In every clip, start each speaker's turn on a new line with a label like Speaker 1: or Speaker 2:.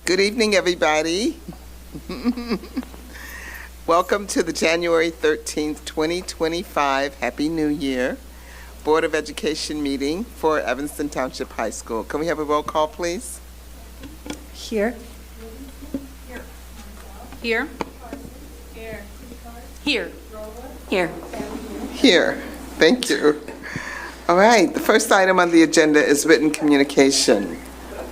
Speaker 1: Good evening, everybody. Welcome to the January 13th, 2025 Happy New Year Board of Education meeting for Evanston Township High School. Can we have a roll call, please?
Speaker 2: Here.
Speaker 3: Here. Here. Here.
Speaker 2: Here.
Speaker 1: Here. Thank you. All right, the first item on the agenda is written communication.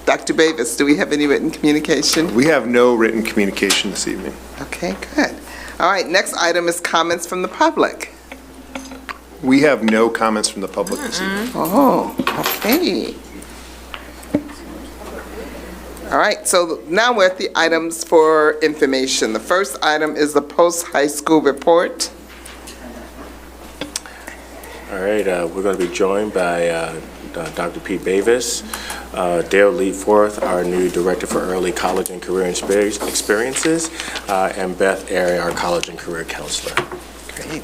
Speaker 1: Dr. Bavis, do we have any written communication?
Speaker 4: We have no written communication this evening.
Speaker 1: Okay, good. All right, next item is comments from the public.
Speaker 4: We have no comments from the public this evening.
Speaker 1: Oh, okay. All right, so now we're at the items for information. The first item is the post-high school report.
Speaker 5: All right, we're going to be joined by Dr. Pete Bavis, Dale Leadforth, our new Director for Early College and Career Experiences, and Beth Airy, our College and Career Counselor.
Speaker 1: Great.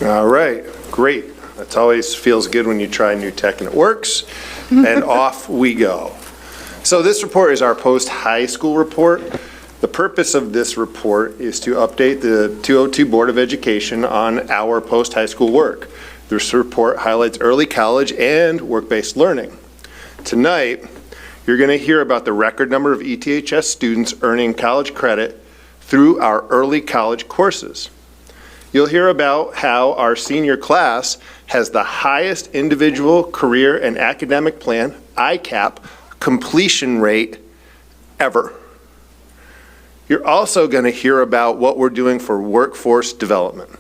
Speaker 4: All right, great. That always feels good when you try new tech and it works. And off we go. So this report is our post-high school report. The purpose of this report is to update the 202 Board of Education on our post-high school work. This report highlights early college and work-based learning. Tonight, you're going to hear about the record number of ETHS students earning college credit through our early college courses. You'll hear about how our senior class has the highest individual career and academic plan, ICAP, completion rate ever. You're also going to hear about what we're doing for workforce development.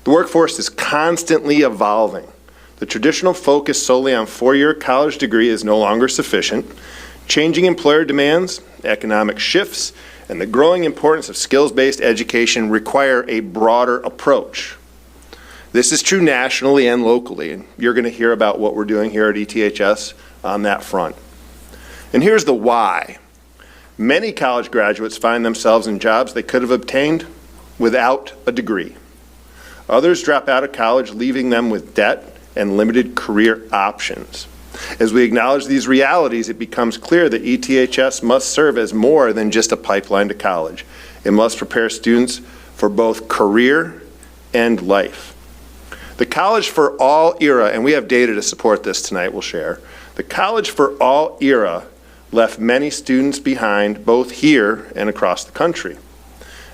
Speaker 4: The workforce is constantly evolving. The traditional focus solely on four-year college degree is no longer sufficient. Changing employer demands, economic shifts, and the growing importance of skills-based education require a broader approach. This is true nationally and locally, and you're going to hear about what we're doing here at ETHS on that front. And here's the why. Many college graduates find themselves in jobs they could have obtained without a degree. Others drop out of college, leaving them with debt and limited career options. As we acknowledge these realities, it becomes clear that ETHS must serve as more than just a pipeline to college. It must prepare students for both career and life. The College for All era, and we have data to support this tonight we'll share, the College for All era left many students behind both here and across the country.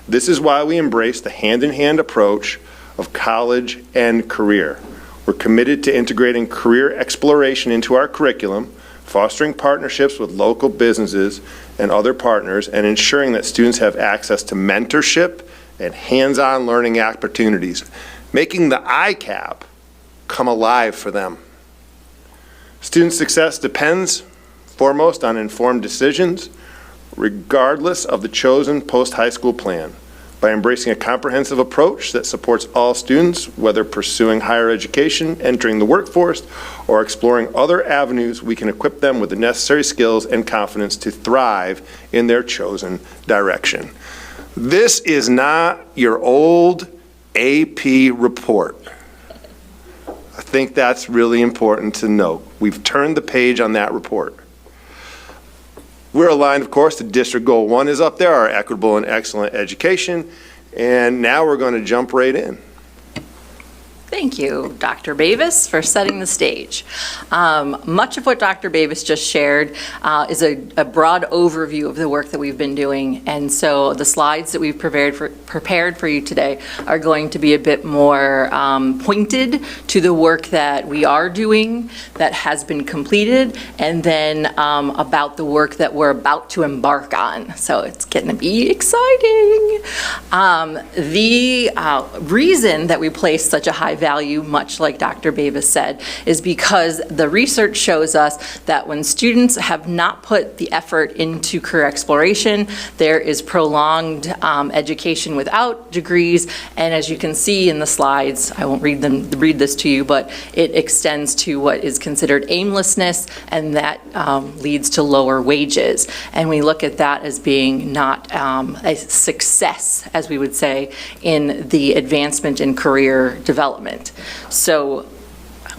Speaker 4: This is why we embrace the hand-in-hand approach of college and career. We're committed to integrating career exploration into our curriculum, fostering partnerships with local businesses and other partners, and ensuring that students have access to mentorship and hands-on learning opportunities, making the ICAP come alive for them. Student success depends foremost on informed decisions, regardless of the chosen post-high school plan. By embracing a comprehensive approach that supports all students, whether pursuing higher education, entering the workforce, or exploring other avenues, we can equip them with the necessary skills and confidence to thrive in their chosen direction. This is not your old AP report. I think that's really important to note. We've turned the page on that report. We're aligned, of course, to District Goal 1 is up there, our equitable and excellent education, and now we're going to jump right in.
Speaker 2: Thank you, Dr. Bavis, for setting the stage. Much of what Dr. Bavis just shared is a broad overview of the work that we've been doing, and so the slides that we've prepared for you today are going to be a bit more pointed to the work that we are doing, that has been completed, and then about the work that we're about to embark on. So it's going to be exciting. The reason that we place such a high value, much like Dr. Bavis said, is because the research shows us that when students have not put the effort into career exploration, there is prolonged education without degrees, and as you can see in the slides, I won't read this to you, but it extends to what is considered aimlessness, and that leads to lower wages. And we look at that as being not a success, as we would say, in the advancement in career development. So,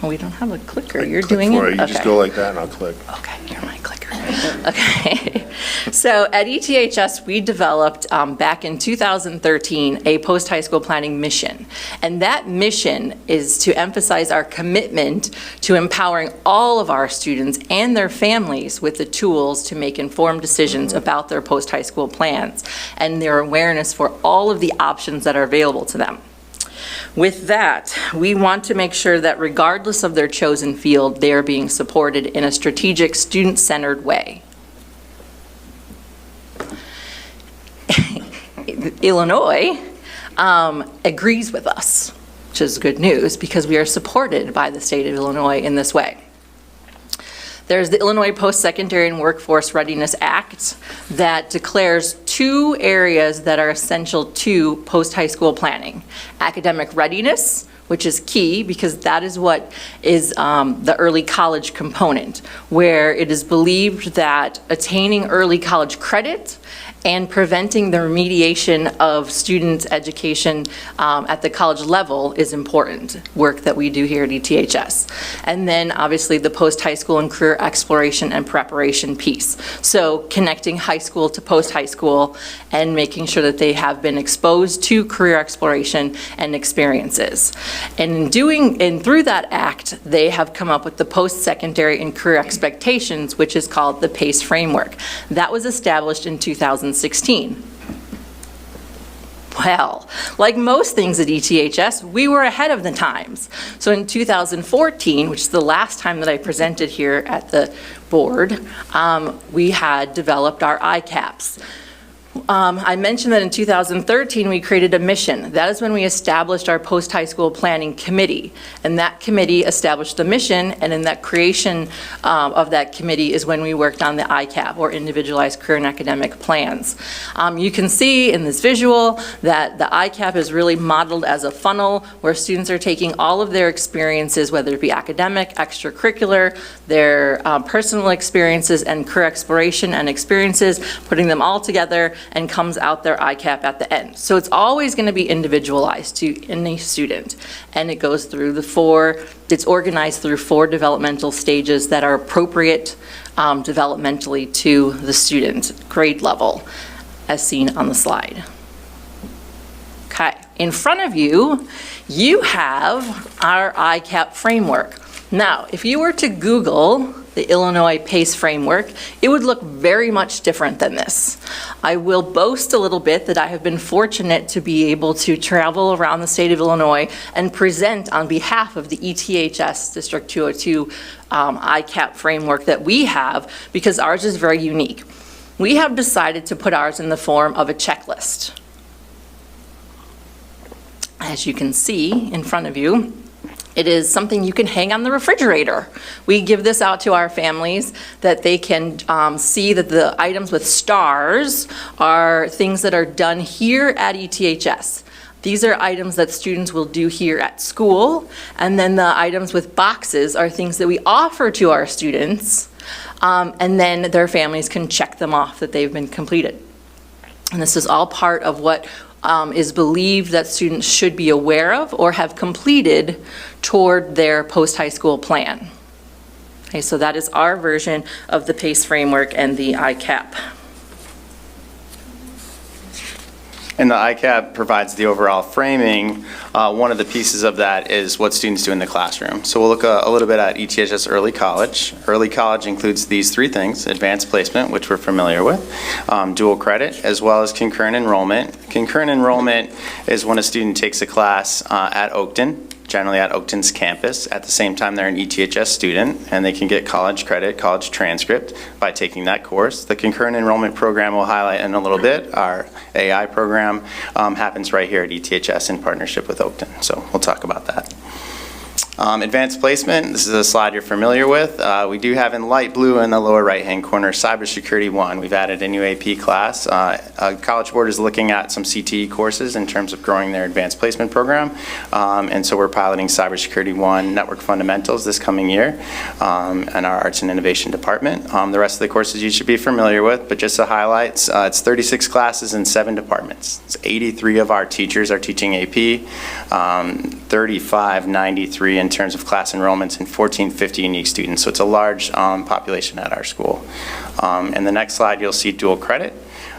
Speaker 2: we don't have a clicker. You're
Speaker 4: Click
Speaker 2: doing it?
Speaker 4: for You just
Speaker 2: Okay.
Speaker 4: go like that and I'll click.
Speaker 2: Okay, you're my clicker. Okay. So at ETHS, we developed back in 2013 a post-high school planning mission. And that mission is to emphasize our commitment to empowering all of our students and their families with the tools to make informed decisions about their post-high school plans and their awareness for all of the options that are available to them. With that, we want to make sure that regardless of their chosen field, they are being supported in a strategic, student-centered way. Illinois agrees with us, which is good news because we are supported by the state of Illinois in this way. There's the Illinois Post-Secondary and Workforce Readiness Act that declares two areas that are essential to post-high school planning. Academic readiness, which is key because that is what is the early college component, where it is believed that attaining early college credit and preventing the remediation of student education at the college level is important, work that we do here at ETHS. And then obviously the post-high school and career exploration and preparation piece. So connecting high school to post-high school and making sure that they have been exposed to career exploration and experiences. And through that act, they have come up with the post-secondary and career expectations, which is called the PACE framework. That was established in 2016. Well, like most things at ETHS, we were ahead of the times. So in 2014, which is the last time that I presented here at the board, we had developed our ICAPs. I mentioned that in 2013 we created a mission. That is when we established our post-high school planning committee. And that committee established the mission, and in that creation of that committee is when we worked on the ICAP, or Individualized Career and Academic Plans. You can see in this visual that the ICAP is really modeled as a funnel where students are taking all of their experiences, whether it be academic, extracurricular, their personal experiences and career exploration and experiences, putting them all together, and comes out their ICAP at the end. So it's always going to be individualized to any student. And it goes through it's organized through 4 developmental stages that are appropriate developmentally to the student grade level, as seen on the slide. Okay, in front of you, you have our ICAP framework. Now, if you were to Google the Illinois PACE framework, it would look very much different than this. I will boast a little bit that I have been fortunate to be able to travel around the state of Illinois and present on behalf of the ETHS District 202 ICAP framework that we have, because ours is very unique. We have decided to put ours in the form of a checklist. As you can see in front of you, it is something you can hang on the refrigerator. We give this out to our families that they can see that the items with stars are things that are done here at ETHS. These are items that students will do here at school, and then the items with boxes are things that we offer to our students, and then their families can check them off that they've been completed. And this is all part of what is believed that students should be aware of or have completed toward their post-high school plan. Okay, so that is our version of the PACE framework and the ICAP.
Speaker 6: And the ICAP provides the overall framing. One of the pieces of that is what students do in the classroom. So we'll look a little bit at ETHS Early College. Early College includes these 3 things: advanced placement, which we're familiar with, dual credit, as well as concurrent enrollment. Concurrent enrollment is when a student takes a class at Oakton generally at Oakton's campus. At the same time, they're an ETHS student, and they can get college credit, college transcript by taking that course. The concurrent enrollment program we'll highlight in a little bit, our AI program, happens right here at ETHS in partnership with Oakton. So we'll talk about that. Advanced placement, this is a slide you're familiar with. We do have in light blue in the lower right-hand corner, Cybersecurity 1. We've added a new AP class. College Board is looking at some CTE courses in terms of growing their advanced placement program. And so we're piloting Cybersecurity 1 Network Fundamentals this coming year in our Arts and Innovation Department. The rest of the courses you should be familiar with, but just to highlight, it's 36 classes in 7 departments. It's 83 of our teachers are teaching AP, 3593 in terms of class enrollments, and 1450 unique students. So it's a large population at our school. In the next slide, you'll see dual credit.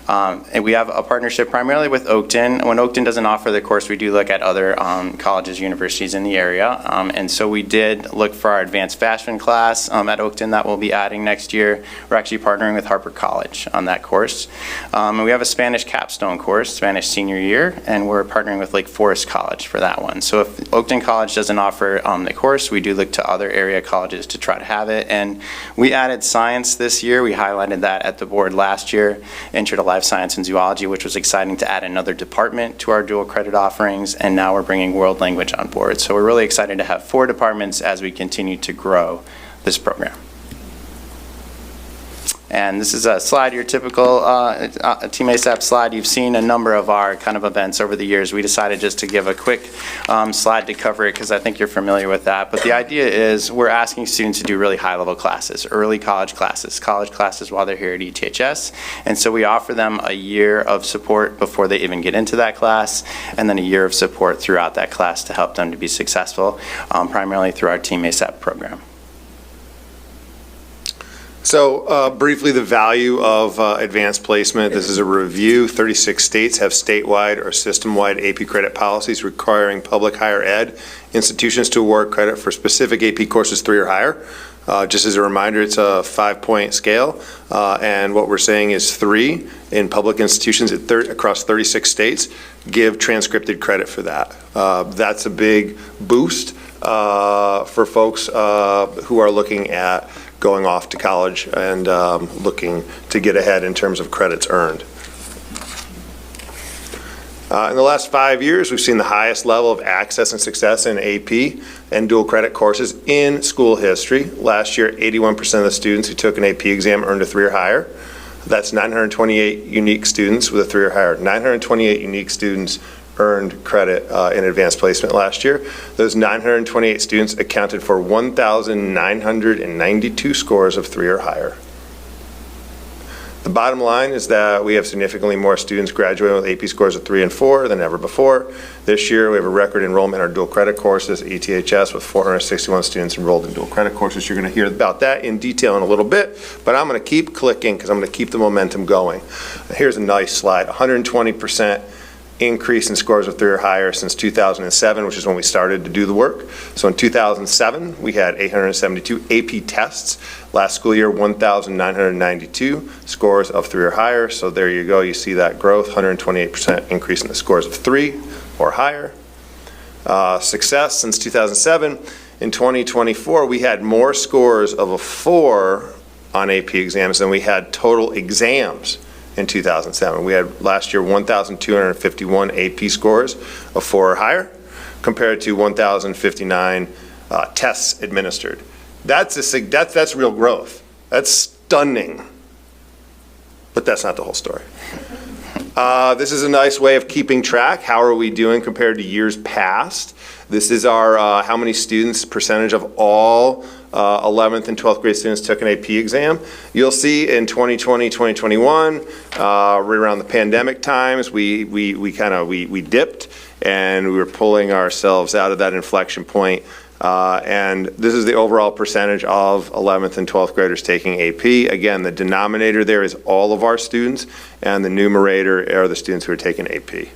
Speaker 6: And we have a partnership primarily with Oakton. When Oakton doesn't offer the course, we do look at other colleges, universities in the area. And so we did look for our advanced fashion class at Oakton that we'll be adding next year. We're actually partnering with Harper College on that course. And we have a Spanish capstone course, Spanish senior year, and we're partnering with Lake Forest College for that one. So if Oakton College doesn't offer the course, we do look to other area colleges to try to have it. And we added science this year. We highlighted that at the board last year, Intro to Life Science and Zoology, which was exciting to add another department to our dual credit offerings, and now we're bringing world language on board. So we're really excited to have 4 departments as we continue to grow this program. And this is a slide, your typical Team ASAP slide. You've seen a number of our kind of events over the years. We decided just to give a quick slide to cover it because I think you're familiar with that. But the idea is we're asking students to do really high-level classes, early college classes while they're here at ETHS. And so we offer them a year of support before they even get into that class, and then a year of support throughout that class to help them to be successful, primarily through our Team ASAP program.
Speaker 4: So briefly, the value of advanced placement. This is a review. 36 states have statewide or system-wide AP credit policies requiring public higher ed institutions to award credit for specific AP courses 3 or higher. Just as a reminder, it's a 5-point scale, and what we're saying is 3 in public institutions across 36 states give transcripted credit for that. That's a big boost for folks who are looking at going off to college and looking to get ahead in terms of credits earned. In the last 5 years, we've seen the highest level of access and success in AP and dual credit courses in school history. Last year, 81% of the students who took an AP exam earned a 3 or higher. That's 928 unique students with a 3 or higher. 928 unique students earned credit in advanced placement last year. Those 928 students accounted for 1,992 scores of 3 or higher. The bottom line is that we have significantly more students graduating with AP scores of 3 and 4 than ever before. This year, we have a record enrollment in our dual credit courses at ETHS with 461 students enrolled in dual credit courses. You're going to hear about that in detail in a little bit, but I'm going to keep clicking because I'm going to keep the momentum going. Here's a nice slide, 120% increase in scores of 3 or higher since 2007, which is when we started to do the work. So in 2007, we had 872 AP tests. Last school year, 1,992 scores of 3 or higher. So there you go. You see that growth, 128% increase in the scores of 3 or higher. Success since 2007. In 2024, we had more scores of a 4 on AP exams than we had total exams. In 2007, we had last year 1,251 AP scores of 4 or higher, compared to 1,059 tests administered. That's real growth. That's stunning. But that's not the whole story. This is a nice way of keeping track. How are we doing compared to years past? This is our how many students, percentage of all 11th and 12th grade students took an AP exam. You'll see in 2020, 2021, right around the pandemic times, we dipped and we were pulling ourselves out of that inflection point. And this is the overall percentage of 11th and 12th graders taking AP. Again, the denominator there is all of our students, and the numerator are the students who are taking AP.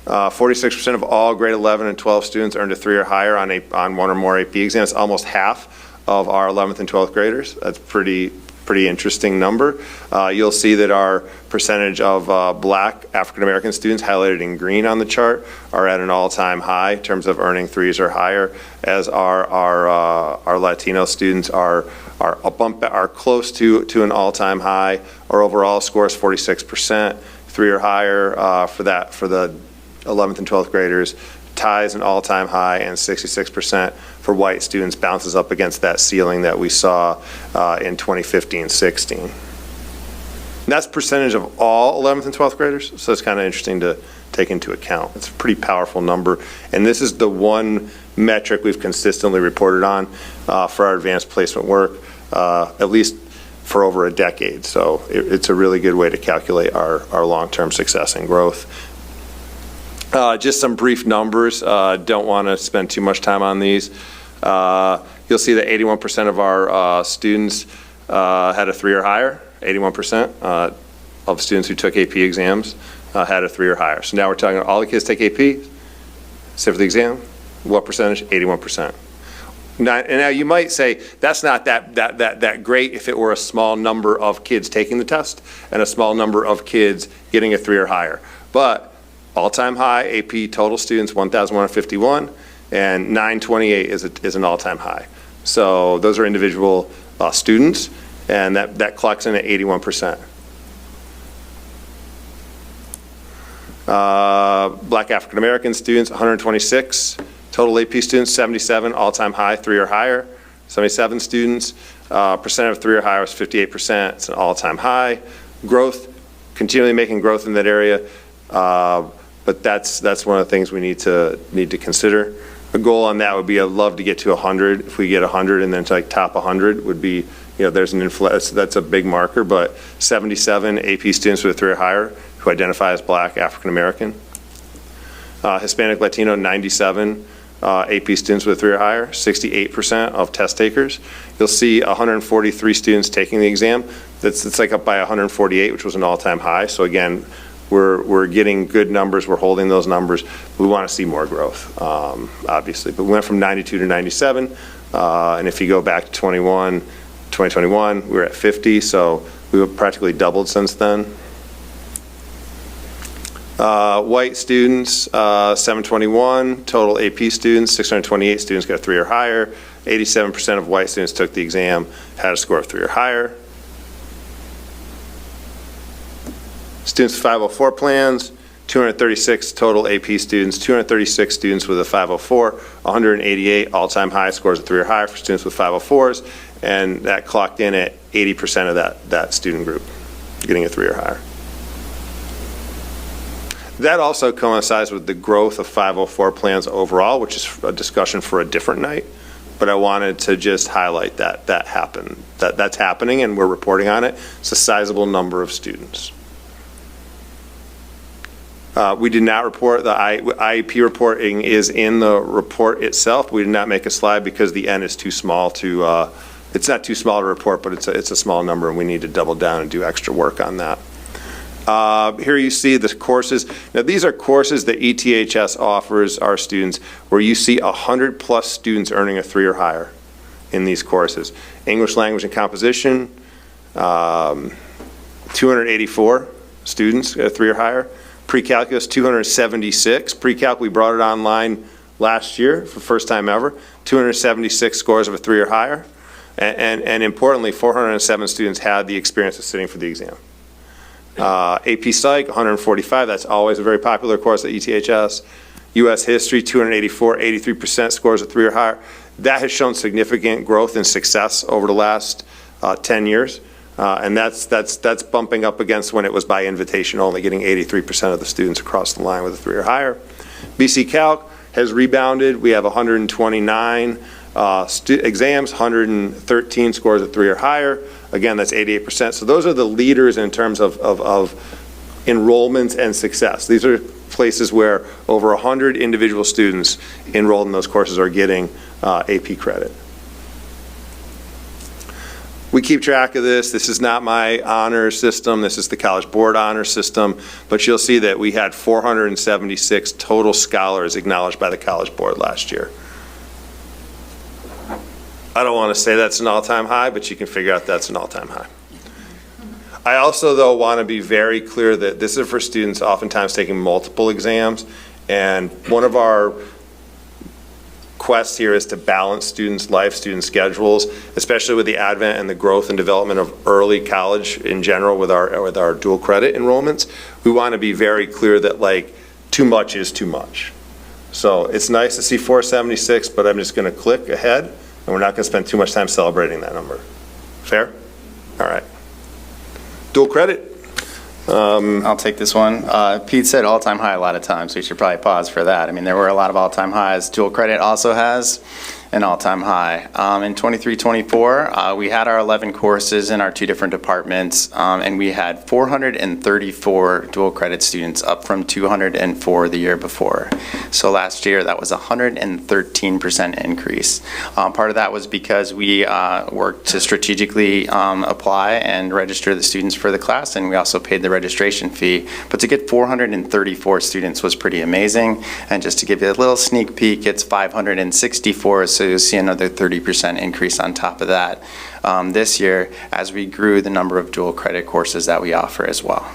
Speaker 4: 46% of all grade 11 and 12 students earned a 3 or higher on one or more AP exams. Almost half of our 11th and 12th graders. That's pretty pretty interesting number. You'll see that our percentage of Black African-American students, highlighted in green on the chart, are at an all-time high in terms of earning 3s or higher, as our Latino students are close to an all-time high. Our overall score is 46%, 3 or higher for the 11th and 12th graders. Ties an all-time high, and 66% for white students bounces up against that ceiling that we saw in 2015-16. That's percentage of all 11th and 12th graders, so it's kind of interesting to take into account. It's a pretty powerful number, and this is the one metric we've consistently reported on for our advanced placement work, at least for over a decade. So it's a really good way to calculate our long-term success and growth. Just some brief numbers. Don't want to spend too much time on these. You'll see that 81% of our students had a 3 or higher. 81% of students who took AP exams had a 3 or higher. So now we're talking about all the kids take AP, sit for the exam. What percentage? 81%. Now you might say that's not that great if it were a small number of kids taking the test and a small number of kids getting a 3 or higher. But all-time high AP total students 1,151, and 928 is an all-time high. So those are individual students, and that clocks in at 81%. Black African American students 126, total AP students 77, all-time high, 3 or higher. 77 students, percent of 3 or higher was 58%. It's an all-time high. Growth, continually making growth in that area. But that's one of the things we need to consider. A goal on that would be I'd love to get to 100. If we get 100 and then to like top 100 would be, there's an influence, that's a big marker, but 77 AP students with a 3 or higher who identify as Black, African American. Hispanic, Latino, 97 AP students with a 3 or higher, 68% of test takers. You'll see 143 students taking the exam. It's like up by 148, which was an all-time high. So again, we're getting good numbers, we're holding those numbers. We want to see more growth, obviously. But we went from 92 to 97, and if you go back to 2021, we were at 50, so we've practically doubled since then. White students, 721, total AP students, 628 students got a 3 or higher. 87% of white students took the exam, had a score of 3 or higher. Students with 504 plans, 236 total AP students, 236 students with a 504, 188 all-time high scores of 3 or higher for students with 504s, and that clocked in at 80% of that student group getting a 3 or higher. That also coincides with the growth of 504 plans overall, which is a discussion for a different night. But I wanted to just highlight that happened. That's happening, and we're reporting on it. It's a sizable number of students. We did not report, the IEP reporting is in the report itself. We did not make a slide because the N is too small to, it's not too small to report, but it's a small number, and we need to double down and do extra work on that. Here you see the courses. Now these are courses that ETHS offers our students where you see 100 plus students earning a 3 or higher in these courses. English language and composition, 284 students at a 3 or higher. Pre-calculus, 276. Pre-calc, we brought it online last year for the first time ever. 276 scores of a 3 or higher. And importantly, 407 students had the experience of sitting for the exam. AP Psych, 145. That's always a very popular course at ETHS. U.S. History, 284, 83% scores of 3 or higher. That has shown significant growth and success over the last 10 years. And that's bumping up against when it was by invitation only, getting 83% of the students across the line with a 3 or higher. BC Calc has rebounded. We have 129 exams, 113 scores of 3 or higher. Again, that's 88%. So those are the leaders in terms of enrollments and success. These are places where over 100 individual students enrolled in those courses are getting AP credit. We keep track of this. This is not my honor system. This is the College Board honor system. But you'll see that we had 476 total scholars acknowledged by the College Board last year. I don't want to say that's an all-time high, but you can figure out that's an all-time high. I also, though, want to be very clear that this is for students oftentimes taking multiple exams, and one of our quest here is to balance students' life, student schedules, especially with the advent and the growth and development of early college in general with our dual credit enrollments. We want to be very clear that, like, too much is too much. So it's nice to see 476, but I'm just going to click ahead, and we're not going to spend too much time celebrating that number. Fair? All right. Dual credit.
Speaker 6: I'll take this one. Pete said all-time high a lot of times, so we should probably pause for that. I mean, there were a lot of all-time highs. Dual credit also has an all-time high. In 23-24, we had our 11 courses in our 2 different departments, and we had 434 dual credit students, up from 204 the year before. So last year, that was a 113% increase. Part of that was because we worked to strategically apply and register the students for the class, and we also paid the registration fee. But to get 434 students was pretty amazing. And just to give you a little sneak peek, it's 564, so you'll see another 30% increase on top of that this year as we grew the number of dual credit courses that we offer as well.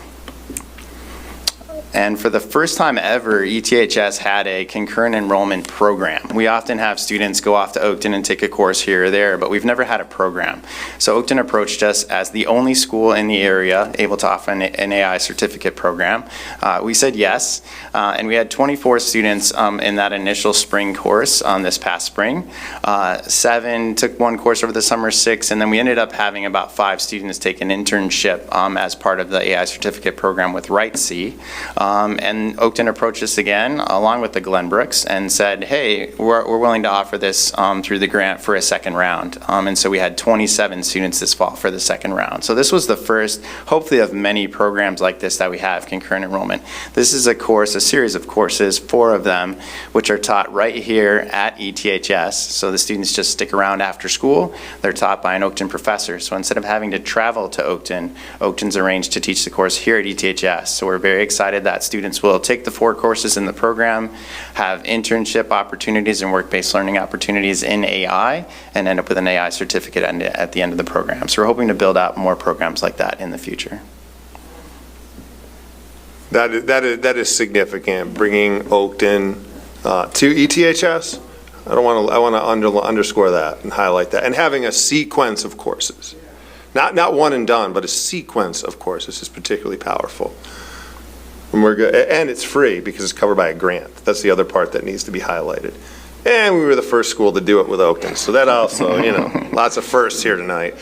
Speaker 6: And for the first time ever, ETHS had a concurrent enrollment program. We often have students go off to Oakton and take a course here or there, but we've never had a program. So Oakton approached us as the only school in the area able to offer an AI certificate program. We said yes, and we had 24 students in that initial spring course this past spring. 7 took one course over the summer, 6, and then we ended up having about 5 students take an internship as part of the AI certificate program with RightC. And Oakton approached us again, along with the Glenbrooks, and said, hey, we're willing to offer this through the grant for a second round. And so we had 27 students this fall for the second round. So this was the first, hopefully, of many programs like this that we have, concurrent enrollment. This is a course, a series of courses, 4 of them, which are taught right here at ETHS. So the students just stick around after school. They're taught by an Oakton professor. So instead of having to travel to Oakton, Oakton's arranged to teach the course here at ETHS. So we're very excited that students will take the 4 courses in the program, have internship opportunities and work-based learning opportunities in AI, and end up with an AI certificate at the end of the program. So we're hoping to build out more programs like that in the future.
Speaker 4: That is significant, bringing Oakton to ETHS. I want to underscore that and highlight that. And having a sequence of courses. Not one and done, but a sequence of courses is particularly powerful. And we're good, and it's free because it's covered by a grant. That's the other part that needs to be highlighted. And we were the first school to do it with Oakton, so that also, lots of firsts here tonight.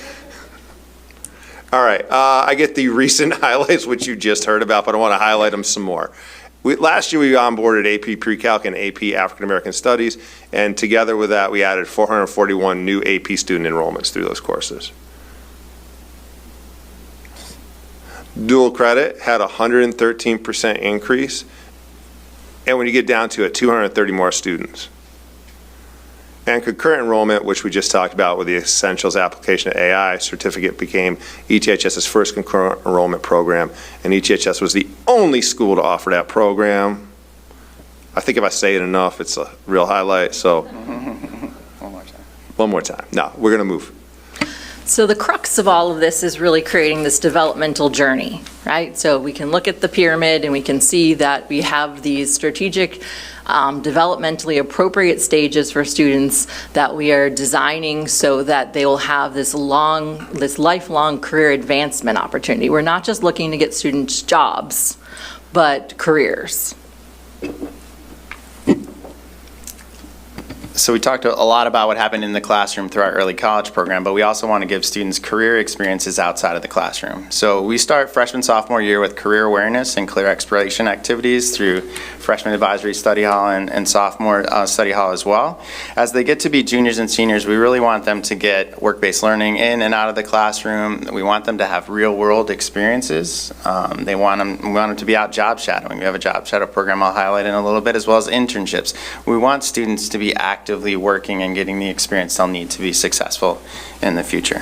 Speaker 4: All right, I get the recent highlights, which you just heard about, but I want to highlight them some more. Last year, we onboarded AP Pre-Calc and AP African American Studies, and together with that, we added 441 new AP student enrollments through those courses. Dual credit had a 113% increase, and when you get down to it, 230 more students. And concurrent enrollment, which we just talked about with the Essentials Application of AI certificate, became ETHS's first concurrent enrollment program, and ETHS was the only school to offer that program. I think if I say it enough, it's a real highlight, so.
Speaker 6: One more time.
Speaker 4: One more time. No, we're going to move.
Speaker 2: So the crux of all of this is really creating this developmental journey, right? So we can look at the pyramid and we can see that we have these strategic, developmentally appropriate stages for students that we are designing so that they will have this lifelong career advancement opportunity. We're not just looking to get students jobs, but careers.
Speaker 6: So we talked a lot about what happened in the classroom through our early college program, but we also want to give students career experiences outside of the classroom. So we start freshman, sophomore year with career awareness and career exploration activities through freshman advisory study hall and sophomore study hall as well. As they get to be juniors and seniors, we really want them to get work-based learning in and out of the classroom. We want them to have real-world experiences. We want them to be out job shadowing. We have a job shadow program I'll highlight in a little bit, as well as internships. We want students to be actively working and getting the experience they'll need to be successful in the future.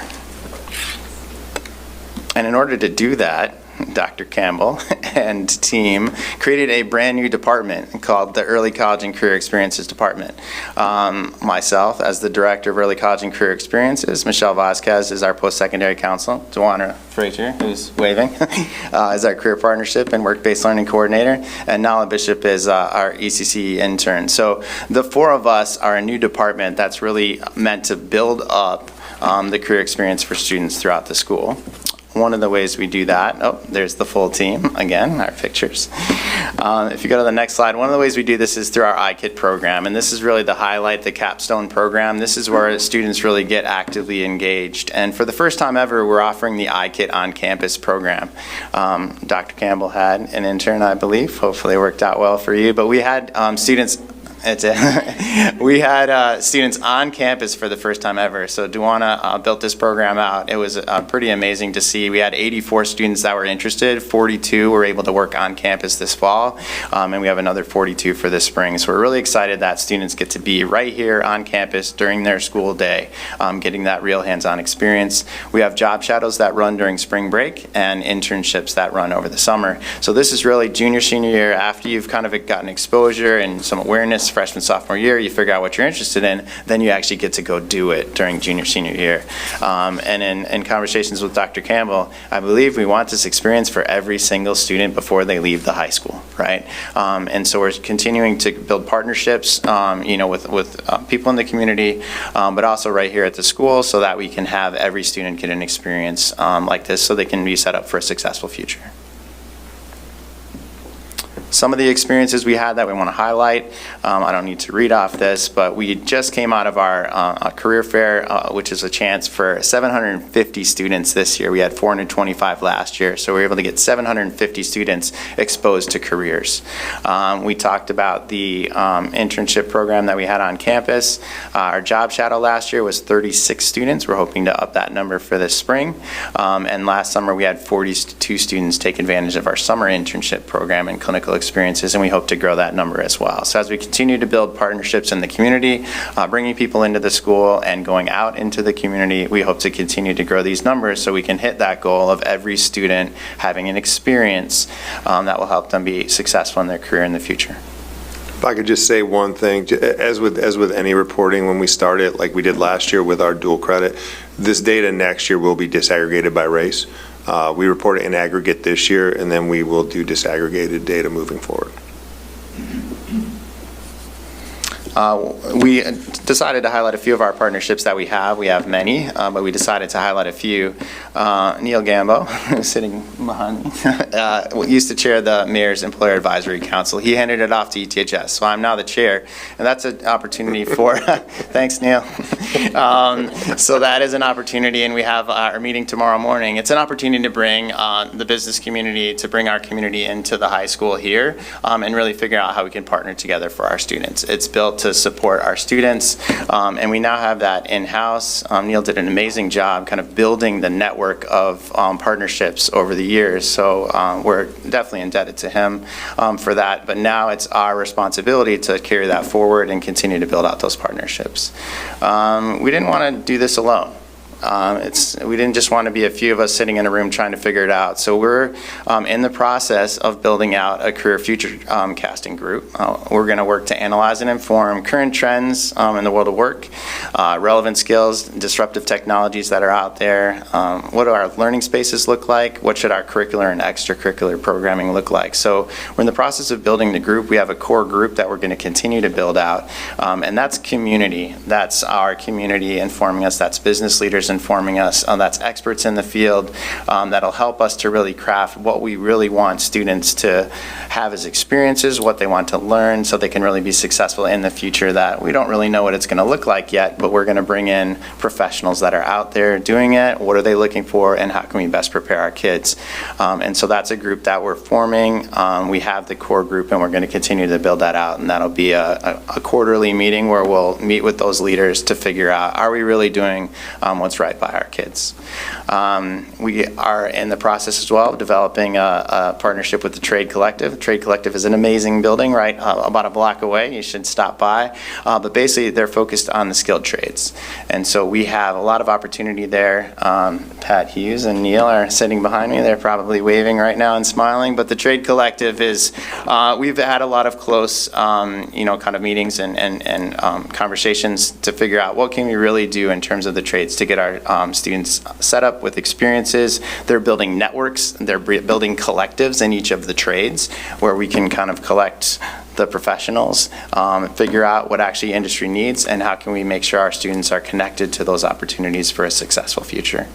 Speaker 6: And in order to do that, Dr. Campbell and team created a brand new department called the Early College and Career Experiences Department. Myself, as the Director of Early College and Career Experiences, Michelle Vasquez is our post-secondary counsel, Dewanna Frazier, who's waving, is our career partnership and work-based learning coordinator, and Nala Bishop is our ECC intern. So the four of us are a new department that's really meant to build up the career experience for students throughout the school. One of the ways we do that, there's the full team, again, our pictures. If you go to the next slide, one of the ways we do this is through our iKit program, and this is really the highlight, the capstone program. This is where students really get actively engaged, and for the first time ever, we're offering the iKit on campus program. Dr. Campbell had an intern, I believe. Hopefully it worked out well for you, but we had students we had students on campus for the first time ever. So Dewanna built this program out. It was pretty amazing to see. We had 84 students that were interested. 42 were able to work on campus this fall, and we have another 42 for this spring. So we're really excited that students get to be right here on campus during their school day, getting that real hands-on experience. We have job shadows that run during spring break and internships that run over the summer. So this is really junior, senior year, after you've kind of gotten exposure and some awareness freshman, sophomore year, you figure out what you're interested in, then you actually get to go do it during junior, senior year. And in conversations with Dr. Campbell, I believe we want this experience for every single student before they leave the high school, right? And so we're continuing to build partnerships, with people in the community, but also right here at the school so that we can have every student get an experience like this so they can be set up for a successful future. Some of the experiences we had that we want to highlight, I don't need to read off this, but we just came out of our career fair, which is a chance for 750 students this year. We had 425 last year, so we were able to get 750 students exposed to careers. We talked about the internship program that we had on campus. Our job shadow last year was 36 students. We're hoping to up that number for this spring. And last summer we had 42 students take advantage of our summer internship program and clinical experiences, and we hope to grow that number as well. So as we continue to build partnerships in the community, bringing people into the school and going out into the community, we hope to continue to grow these numbers so we can hit that goal of every student having an experience that will help them be successful in their career in the future.
Speaker 4: If I could just say one thing, as with any reporting, when we start it, like we did last year with our dual credit, this data next year will be disaggregated by race. We report it in aggregate this year, and then we will do disaggregated data moving forward.
Speaker 6: We decided to highlight a few of our partnerships that we have. We have many, but we decided to highlight a few. Neil Gambo, who's sitting behind me, used to chair the Mayor's Employer Advisory Council. He handed it off to ETHS, so I'm now the chair, and that's an opportunity for, thanks Neil. So that is an opportunity, and we have our meeting tomorrow morning. It's an opportunity to bring the business community, to bring our community into the high school here, and really figure out how we can partner together for our students. It's built to support our students, and we now have that in-house. Neil did an amazing job kind of building the network of partnerships over the years, so we're definitely indebted to him for that, but now it's our responsibility to carry that forward and continue to build out those partnerships. We didn't want to do this alone. We didn't just want to be a few of us sitting in a room trying to figure it out. So we're in the process of building out a career future casting group. We're going to work to analyze and inform current trends in the world of work, relevant skills, disruptive technologies that are out there. What do our learning spaces look like? What should our curricular and extracurricular programming look like? So we're in the process of building the group. We have a core group that we're going to continue to build out, and that's community. That's our community informing us. That's business leaders informing us. That's experts in the field that'll help us to really craft what we really want students to have as experiences, what they want to learn, so they can really be successful in the future. That we don't really know what it's going to look like yet, but we're going to bring in professionals that are out there doing it. What are they looking for, and how can we best prepare our kids? And so that's a group that we're forming. We have the core group, and we're going to continue to build that out, and that'll be a quarterly meeting where we'll meet with those leaders to figure out, are we really doing what's what's right by our kids. We are in the process as well of developing a partnership with the Trade Collective. The Trade Collective is an amazing building right about a block away. You should stop by. But basically, they're focused on the skilled trades. And so we have a lot of opportunity there. Pat Hughes and Neil are sitting behind me. They're probably waving right now and smiling. But the Trade Collective is, we've had a lot of close, kind of meetings and conversations to figure out what can we really do in terms of the trades to get our students set up with experiences. They're building networks. They're building collectives in each of the trades where we can kind of collect the professionals, figure out what actually industry needs, and how can we make sure our students are connected to those opportunities for a successful future.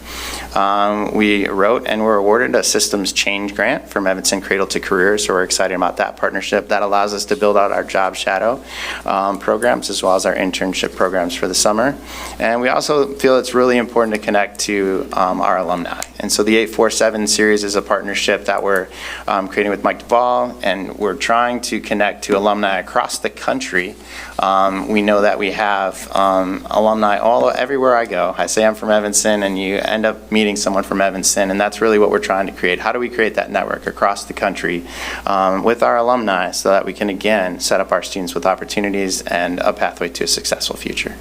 Speaker 6: We wrote and were awarded a systems change grant from Evanston Cradle to Career, so we're excited about that partnership. That allows us to build out our job shadow programs as well as our internship programs for the summer. And we also feel it's really important to connect to our alumni. And so the 847 series is a partnership that we're creating with Mike Duvall, and we're trying to connect to alumni across the country. We know that we have alumni everywhere I go. I say I'm from Evanston, and you end up meeting someone from Evanston, and that's really what we're trying to create. How do we create that network across the country with our alumni so that we can, again, set up our students with opportunities and a pathway to a successful future?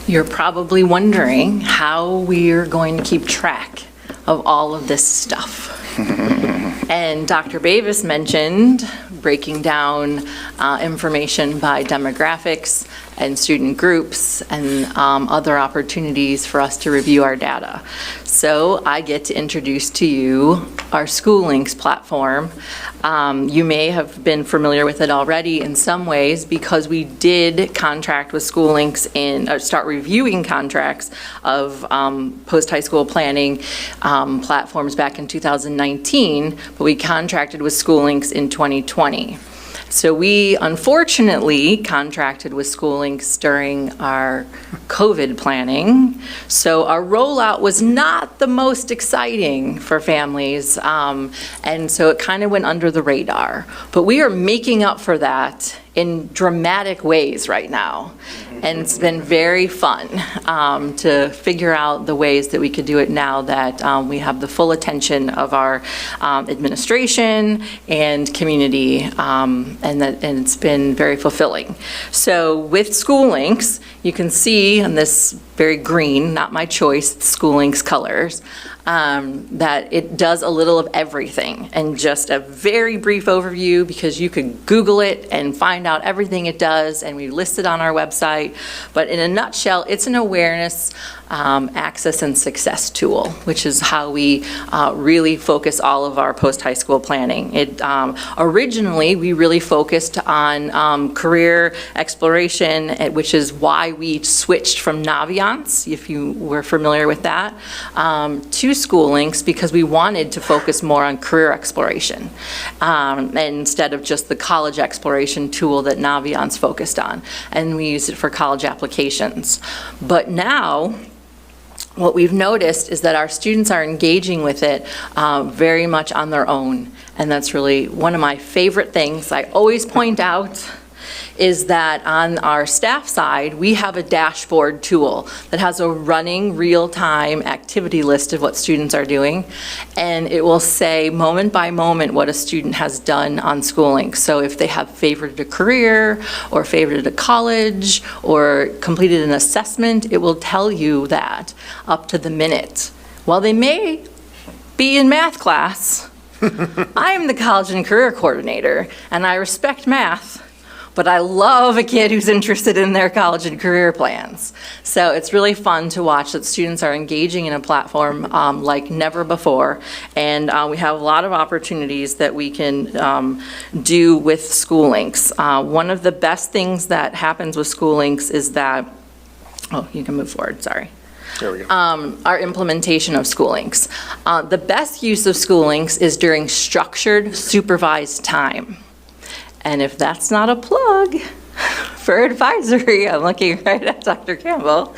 Speaker 2: You're probably wondering how we're going to keep track of all of this stuff. And Dr. Bavis mentioned breaking down information by demographics and student groups and other opportunities for us to review our data. So I get to introduce to you our SchoolLinks platform. You may have been familiar with it already in some ways because we did contract with SchoolLinks or start reviewing contracts of post-high school planning platforms back in 2019, but we contracted with SchoolLinks in 2020. So we unfortunately contracted with SchoolLinks during our COVID planning. So our rollout was not the most exciting for families. And so it kind of went under the radar. But we are making up for that in dramatic ways right now. And it's been very fun to figure out the ways that we could do it now that we have the full attention of our administration and community, and it's been very fulfilling. So with SchoolLinks, you can see in this very green, not my choice, SchoolLinks colors, that it does a little of everything. And just a very brief overview, because you could Google it and find out everything it does, and we list it on our website. But in a nutshell, it's an awareness, access, and success tool, which is how we really focus all of our post-high school planning. Originally, we really focused on career exploration, which is why we switched from Naviance, if you were familiar with that, to SchoolLinks, because we wanted to focus more on career exploration instead of just the college exploration tool that Naviance focused on. And we use it for college applications. But now, what we've noticed is that our students are engaging with it very much on their own. And that's really one of my favorite things I always point out, is that on our staff side, we have a dashboard tool that has a running real-time activity list of what students are doing, and it will say moment by moment what a student has done on SchoolLinks. So if they have favorited a career or favorited a college or completed an assessment, it will tell you that up to the minute. While they may be in math class, I am the college and career coordinator, and I respect math, but I love a kid who's interested in their college and career plans. So it's really fun to watch that students are engaging in a platform like never before. And we have a lot of opportunities that we can do with SchoolLinks. One of the best things that happens with SchoolLinks is that, oh, you can move forward, sorry.
Speaker 4: There we go.
Speaker 2: Our implementation of SchoolLinks. The best use of SchoolLinks is during structured, supervised time. And if that's not a plug for advisory, I'm looking right at Dr. Campbell.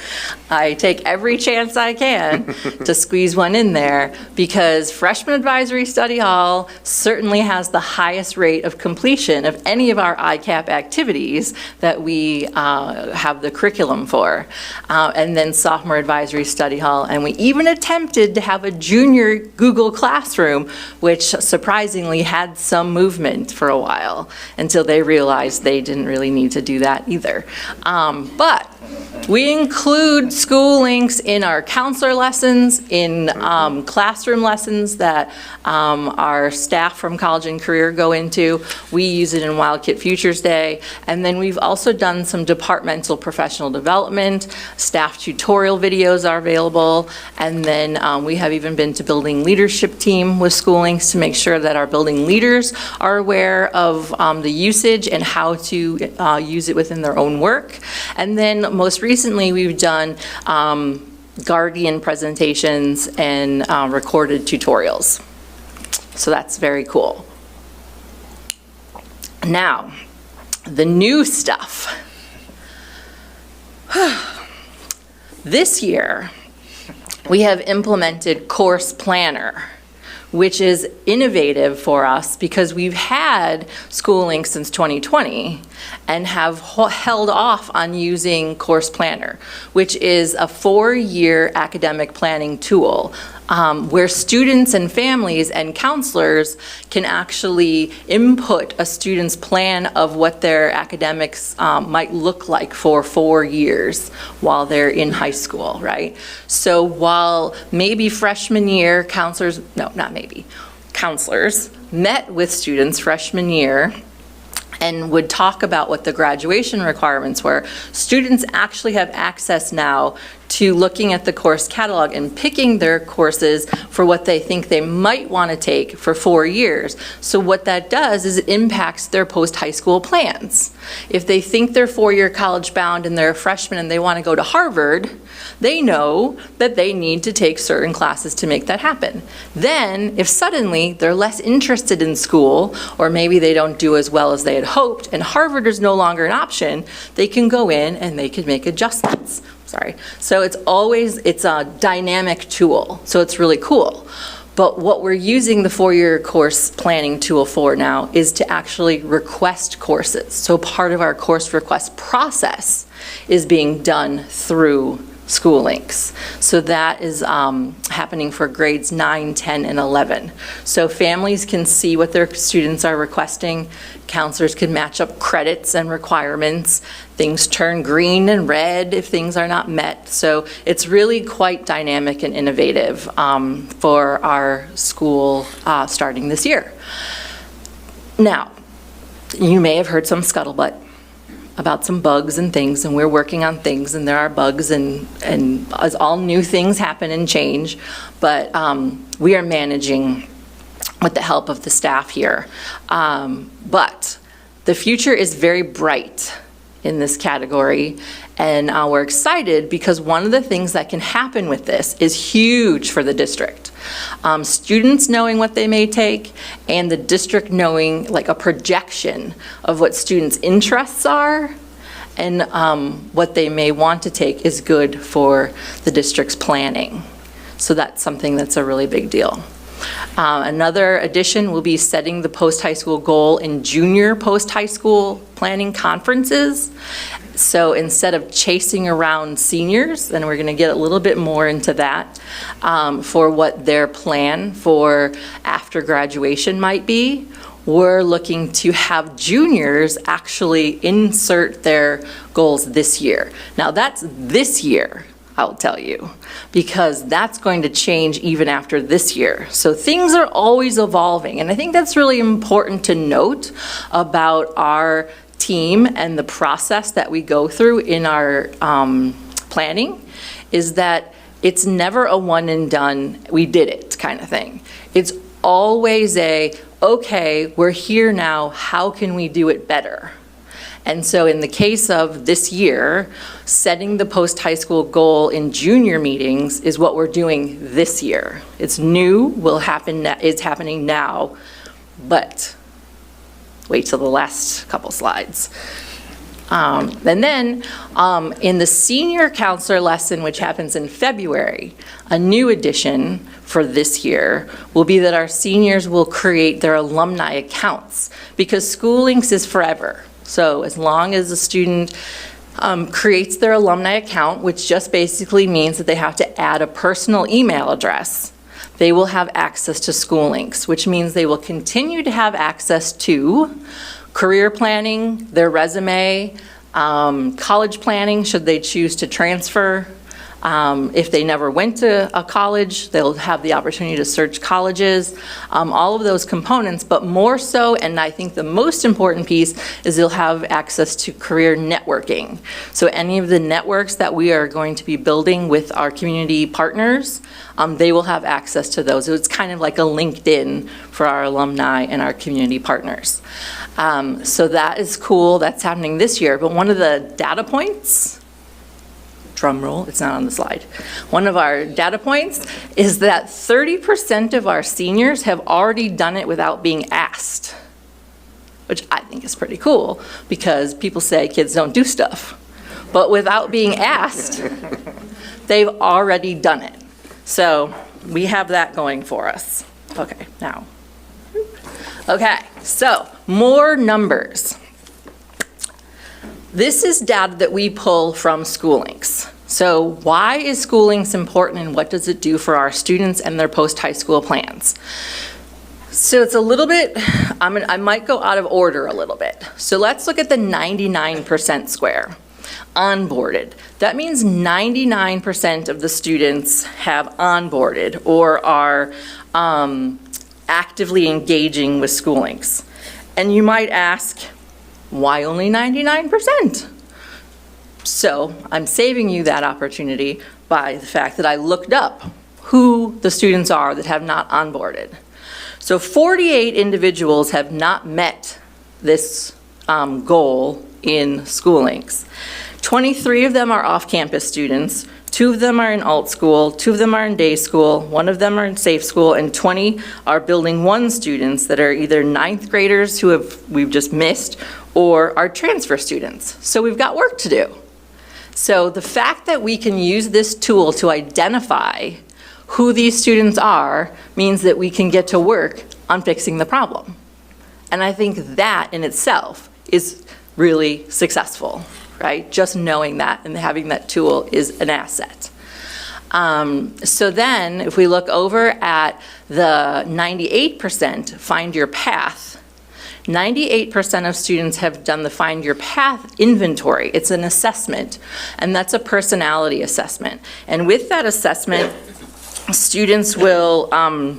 Speaker 2: I take every chance I can to squeeze one in there because freshman advisory study hall certainly has the highest rate of completion of any of our ICAP activities that we have the curriculum for. And then sophomore advisory study hall, and we even attempted to have a junior Google Classroom, which surprisingly had some movement for a while until they realized they didn't really need to do that either. But we include School Links in our counselor lessons, in classroom lessons that our staff from College and Career go into. We use it in Wildcat Futures Day. And then we've also done some departmental professional development. Staff tutorial videos are available. And then we have even been to building leadership team with School Links to make sure that our building leaders are aware of the usage and how to use it within their own work. And then most recently, we've done Guardian presentations and recorded tutorials. So that's very cool. Now, the new stuff. This year, we have implemented Course Planner, which is innovative for us because we've had School Links since 2020 and have held off on using Course Planner, which is a 4-year academic planning tool where students and families and counselors can actually input a student's plan of what their academics might look like for 4 years while they're in high school, right? So while maybe freshman year counselors, no, not maybe, counselors met with students freshman year and would talk about what the graduation requirements were, students actually have access now to looking at the course catalog and picking their courses for what they think they might want to take for 4 years. So what that does is it impacts their post-high school plans. If they think they're 4-year college bound and they're a freshman and they want to go to Harvard, they know that they need to take certain classes to make that happen. Then, if suddenly they're less interested in school, or maybe they don't do as well as they had hoped, and Harvard is no longer an option, they can go in and they can make adjustments. So it's a dynamic tool, so it's really cool. But what we're using the 4-year course planning tool for now is to actually request courses. So part of our course request process is being done through School Links. So that is happening for grades 9, 10, and 11. So families can see what their students are requesting. Counselors can match up credits and requirements. Things turn green and red if things are not met. So it's really quite dynamic and innovative for our school starting this year. Now, you may have heard some scuttlebutt about some bugs and things, and we're working on things, and there are bugs, and as all new things happen and change, but we are managing with the help of the staff here. But the future is very bright in this category, and we're excited because one of the things that can happen with this is huge for the district. Students knowing what they may take, and the district knowing like a projection of what students' interests are and what they may want to take is good for the district's planning. So that's something that's a really big deal. Another addition will be setting the post-high school goal in junior post-high school planning conferences. So instead of chasing around seniors, and we're going to get a little bit more into that, for what their plan for after graduation might be, we're looking to have juniors actually insert their goals this year. Now that's this year, I'll tell you, because that's going to change even after this year. So things are always evolving, and I think that's really important to note about our team and the process that we go through in our planning, is that it's never a one and done, we did it kind of thing. It's always okay, we're here now, how can we do it better? And so in the case of this year, setting the post-high school goal in junior meetings is what we're doing this year. It's new, it's happening now, but wait till the last couple slides. And then in the senior counselor lesson, which happens in February, a new addition for this year will be that our seniors will create their alumni accounts, because School Links is forever. So as long as a student creates their alumni account, which just basically means that they have to add a personal email address, they will have access to School Links, which means they will continue to have access to career planning, their resume, college planning, should they choose to transfer. If they never went to a college, they'll have the opportunity to search colleges, all of those components, but more so, and I think the most important piece, is they'll have access to career networking. So any of the networks that we are going to be building with our community partners, they will have access to those. So it's kind of like a LinkedIn for our alumni and our community partners. So that is cool, that's happening this year, but one of the data points, drum roll, it's not on the slide. One of our data points is that 30% of our seniors have already done it without being asked, which I think is pretty cool, because people say kids don't do stuff. But without being asked, they've already done it. So we have that going for us. Okay, now. Okay, so more numbers. This is data that we pull from School Links. So why is School Links important, and what does it do for our students and their post-high school plans? So it's a little bit, I might go out of order a little bit. So let's look at the 99% square. Onboarded. That means 99% of the students have onboarded or are actively engaging with School Links. And you might ask, why only 99%? So I'm saving you that opportunity by the fact that I looked up who the students are that have not onboarded. So 48 individuals have not met this goal in School Links. 23 of them are off-campus students, 2 of them are in alt school, 2 of them are in day school, 1 of them are in safe school, and 20 are Building 1 students that are either 9th graders who we've just missed, or are transfer students. So we've got work to do. So the fact that we can use this tool to identify who these students are means that we can get to work on fixing the problem. And I think that in itself is really successful, right? Just knowing that and having that tool is an asset. So then if we look over at the 98% Find Your Path, 98% of students have done the Find Your Path inventory. It's an assessment, and that's a personality assessment. And with that assessment, students will are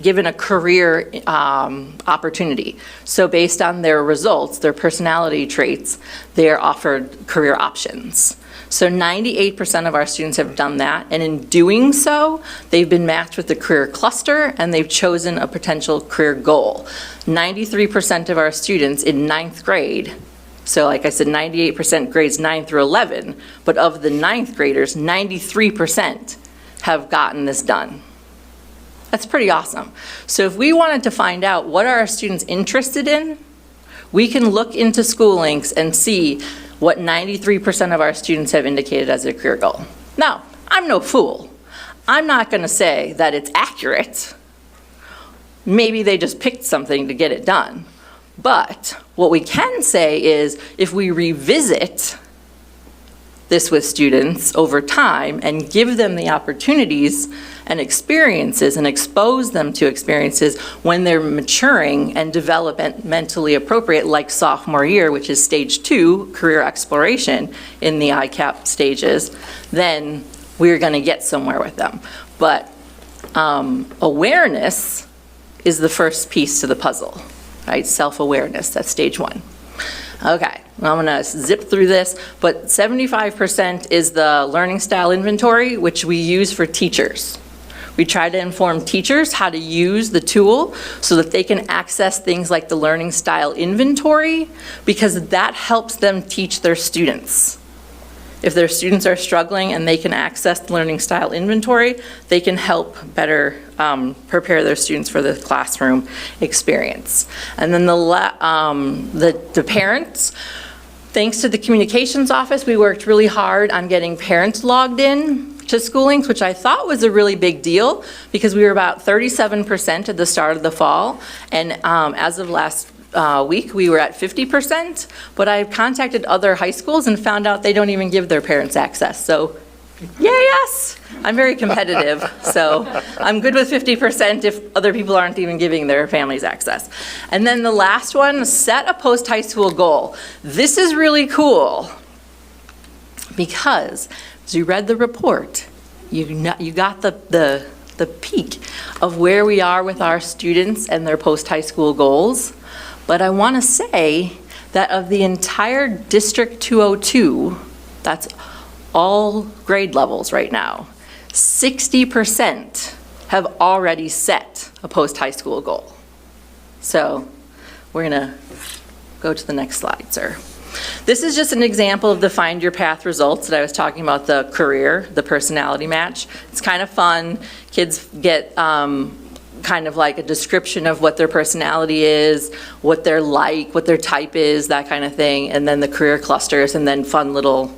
Speaker 2: given a career opportunity. So based on their results, their personality traits, they are offered career options. So 98% of our students have done that, and in doing so, they've been matched with the career cluster, and they've chosen a potential career goal. 93% of our students in 9th grade, so like I said, 98% grades 9 through 11, but of the 9th graders, 93% have gotten this done. That's pretty awesome. So if we wanted to find out what are our students interested in, we can look into School Links and see what 93% of our students have indicated as their career goal. Now, I'm no fool. I'm not going to say that it's accurate. Maybe they just picked something to get it done. But what we can say is if we revisit this with students over time and give them the opportunities and experiences and expose them to experiences when they're maturing and developmentally appropriate, like sophomore year, which is stage 2, career exploration in the ICAP stages, then we're going to get somewhere with them. But awareness is the first piece to the puzzle, right? Self-awareness, that's stage 1. Okay, I'm going to zip through this, but 75% is the learning style inventory, which we use for teachers. We try to inform teachers how to use the tool so that they can access things like the learning style inventory, because that helps them teach their students. if their students are struggling and they can access the learning style inventory, they can help better prepare their students for the classroom experience. And then the parents, thanks to the communications office, we worked really hard on getting parents logged in to Schoolings, which I thought was a really big deal because we were about 37% at the start of the fall. And as of last week, we were at 50%, but I've contacted other high schools and found out they don't even give their parents access. So, yes, I'm very competitive. So I'm good with 50% if other people aren't even giving their families access. And then the last one, set a post-high school goal. This is really cool because as you read the report, you got the peak of where we are with our students and their post-high school goals. But I want to say that of the entire District 202, that's all grade levels right now, 60% have already set a post-high school goal. So we're going to go to the next slide, sir. This is just an example of the Find Your Path results that I was talking about, the career, the personality match. It's kind of fun. Kids get kind of like a description of what their personality is, what they're like, what their type is, that kind of thing, and then the career clusters, and then fun little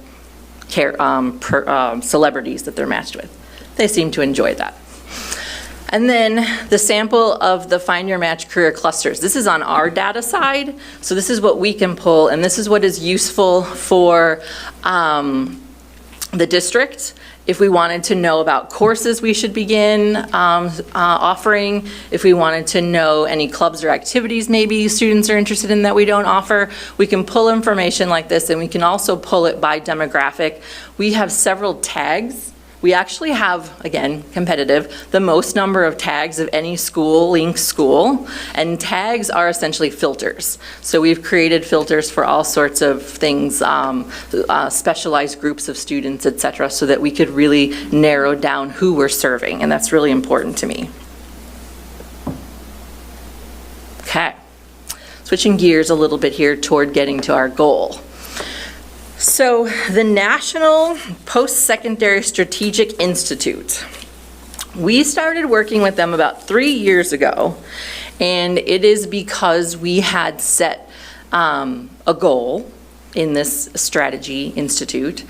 Speaker 2: celebrities that they're matched with. They seem to enjoy that. And then the sample of the Find Your Match career clusters. This is on our data side, so this is what we can pull, and this is what is useful for the district. If we wanted to know about courses we should begin offering, if we wanted to know any clubs or activities maybe students are interested in that we don't offer, we can pull information like this, and we can also pull it by demographic. We have several tags. We actually have, again, competitive, the most number of tags of any school, link school, and tags are essentially filters. So we've created filters for all sorts of things, specialized groups of students, et cetera, so that we could really narrow down who we're serving, and that's really important to me. Okay, switching gears a little bit here toward getting to our goal. So the National Post-Secondary Strategic Institute, we started working with them about 3 years ago, and it is because we had set a goal in this strategy institute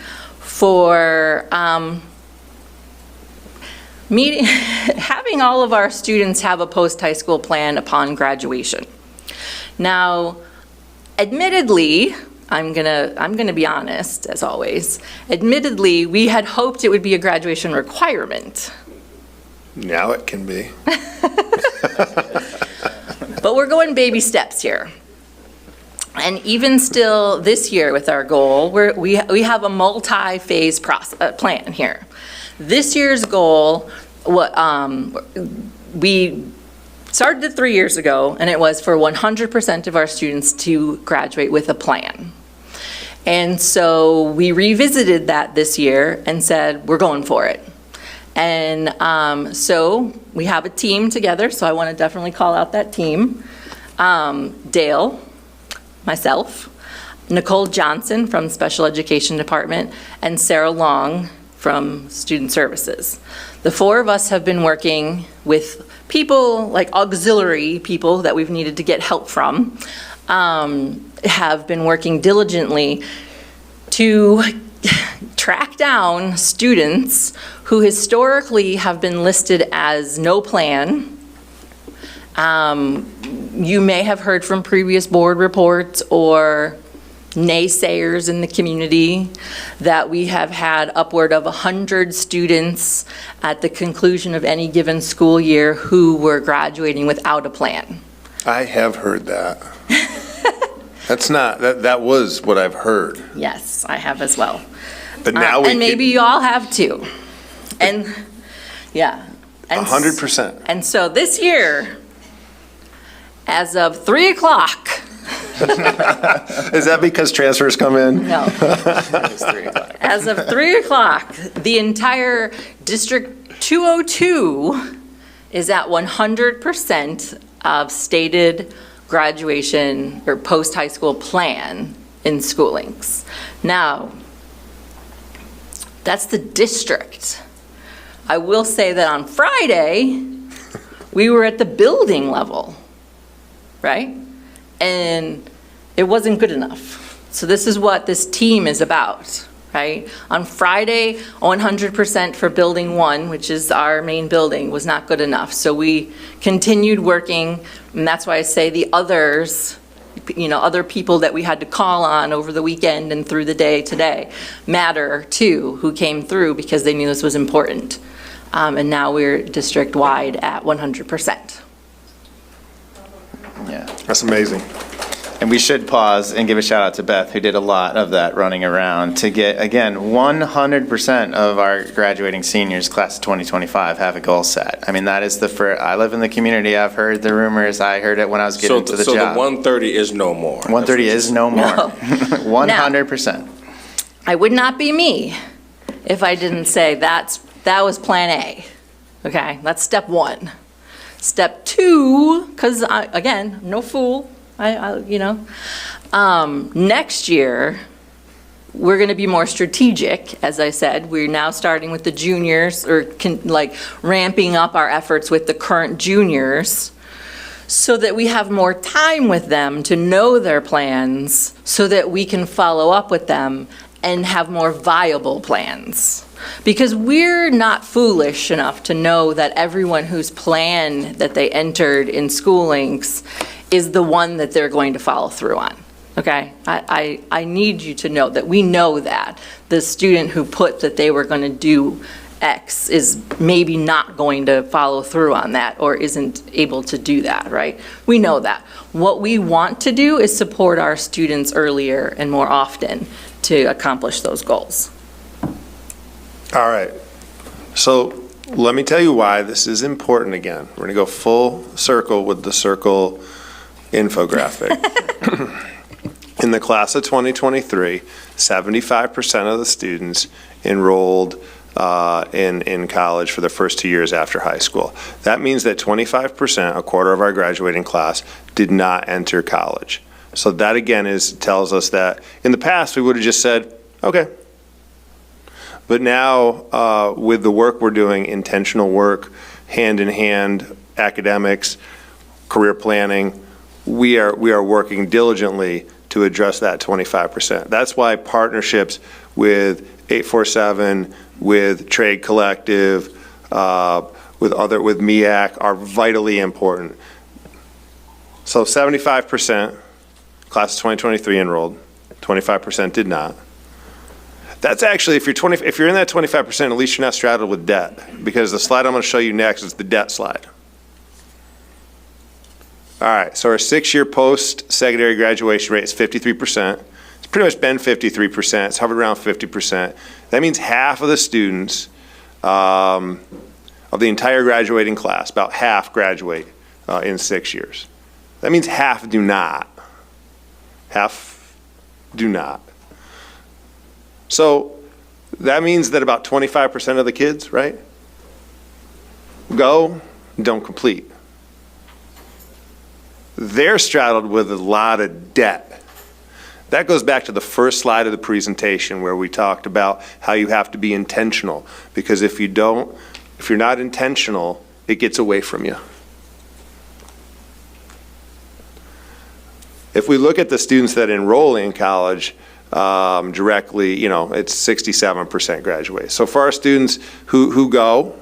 Speaker 2: for having all of our students have a post-high school plan upon graduation. Now, admittedly, I'm gonna be honest, as always. Admittedly, we had hoped it would be a graduation requirement.
Speaker 4: Now it can be.
Speaker 2: But we're going baby steps here. And even still this year with our goal, we have a multi-phase plan here. This year's goal, we started it 3 years ago, and it was for 100% of our students to graduate with a plan. And so we revisited that this year and said, we're going for it. And so we have a team together, so I want to definitely call out that team. Dale, myself, Nicole Johnson from Special Education Department, and Sarah Long from Student Services. The four of us have been working with people, like auxiliary people that we've needed to get help from, have been working diligently to track down students who historically have been listed as no plan. You may have heard from previous board reports or naysayers in the community that we have had upward of 100 students at the conclusion of any given school year who were graduating without a plan.
Speaker 7: I have heard that. That was what I've heard.
Speaker 2: Yes, I have as well.
Speaker 7: But now
Speaker 2: and maybe you all have too. And yeah.
Speaker 7: 100%.
Speaker 2: And so this year, as of 3 o'clock,
Speaker 4: Is that because transfers come in?
Speaker 2: no. As of 3 o'clock, the entire District 202 is at 100% of stated graduation or post-high school plan in Schoolings. Now, That's the district. I will say that on Friday, we were at the building level, right? And it wasn't good enough. So this is what this team is about, right? On Friday, 100% for Building 1, which is our main building, was not good enough. So we continued working, and that's why I say the others, other people that we had to call on over the weekend and through the day today matter too, who came through because they knew this was important. And now we're district-wide at 100%.
Speaker 6: Yeah.
Speaker 4: That's amazing.
Speaker 6: And we should pause and give a shout out to Beth, who did a lot of that running around to get, again, 100% of our graduating seniors, class of 2025, have a goal set. I mean, that is I live in the community. I've heard the rumors. I heard it when I was getting into the
Speaker 5: So
Speaker 6: job.
Speaker 5: the 130 is no more.
Speaker 6: 130 is no more.
Speaker 2: No.
Speaker 6: 100%.
Speaker 2: I would not be me if I didn't say that was plan A. Okay, that's step 1. Step 2, because again, no fool. Next year, we're going to be more strategic. As I said, we're now starting with the juniors, or ramping up our efforts with the current juniors, so that we have more time with them to know their plans, so that we can follow up with them and have more viable plans. Because we're not foolish enough to know that everyone whose plan that they entered in School Links is the one that they're going to follow through on, okay? I need you to know that we know that. The student who put that they were going to do X is maybe not going to follow through on that or isn't able to do that, right? We know that. What we want to do is support our students earlier and more often to accomplish those goals.
Speaker 4: All right. So let me tell you why this is important again. We're going to go full circle with the circle infographic. In the class of 2023, 75% of the students enrolled in college for the first 2 years after high school. That means that 25%, a quarter of our graduating class, did not enter college. So that again tells us that in the past we would have just said, okay. But now, with the work we're doing, intentional work, hand-in-hand, academics, career planning, we are working diligently to address that 25%. That's why partnerships with 847, with Trade Collective, with MEAC are vitally important. So 75%, class of 2023 enrolled, 25% did not. That's actually, if you're in that 25%, at least you're not straddled with debt, because the slide I'm going to show you next is the debt slide. All right, so our 6-year post-secondary graduation rate is 53%. It's pretty much been 53%. It's hovered around 50%. That means half of the students of the entire graduating class, about half graduate in 6 years. That means half do not. Half do not. So that means that about 25% of the kids, right, don't complete. They're straddled with a lot of debt. That goes back to the first slide of the presentation where we talked about how you have to be intentional, because if you're not intentional, it gets away from you. If we look at the students that enroll in college directly, it's 67% graduate. So for our students who go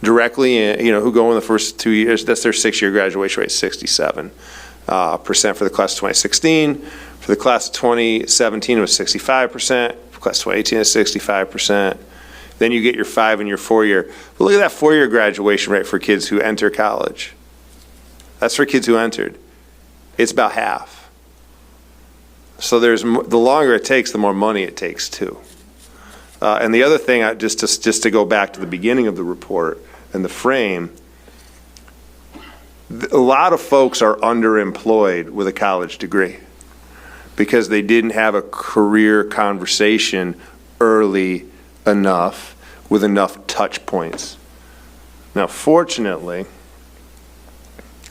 Speaker 4: directly, who go in the first 2 years, that's their 6-year graduation rate, 67% for the class of 2016. For the class of 2017, it was 65%. For class of 2018, it's 65%. Then you get your 5 and your 4-year. But look at that 4-year graduation rate for kids who enter college. That's for kids who entered. It's about half. So the longer it takes, the more money it takes too. And the other thing, just to go back to the beginning of the report and the frame, a lot of folks are underemployed with a college degree because they didn't have a career conversation early enough with enough touch points. Now, fortunately,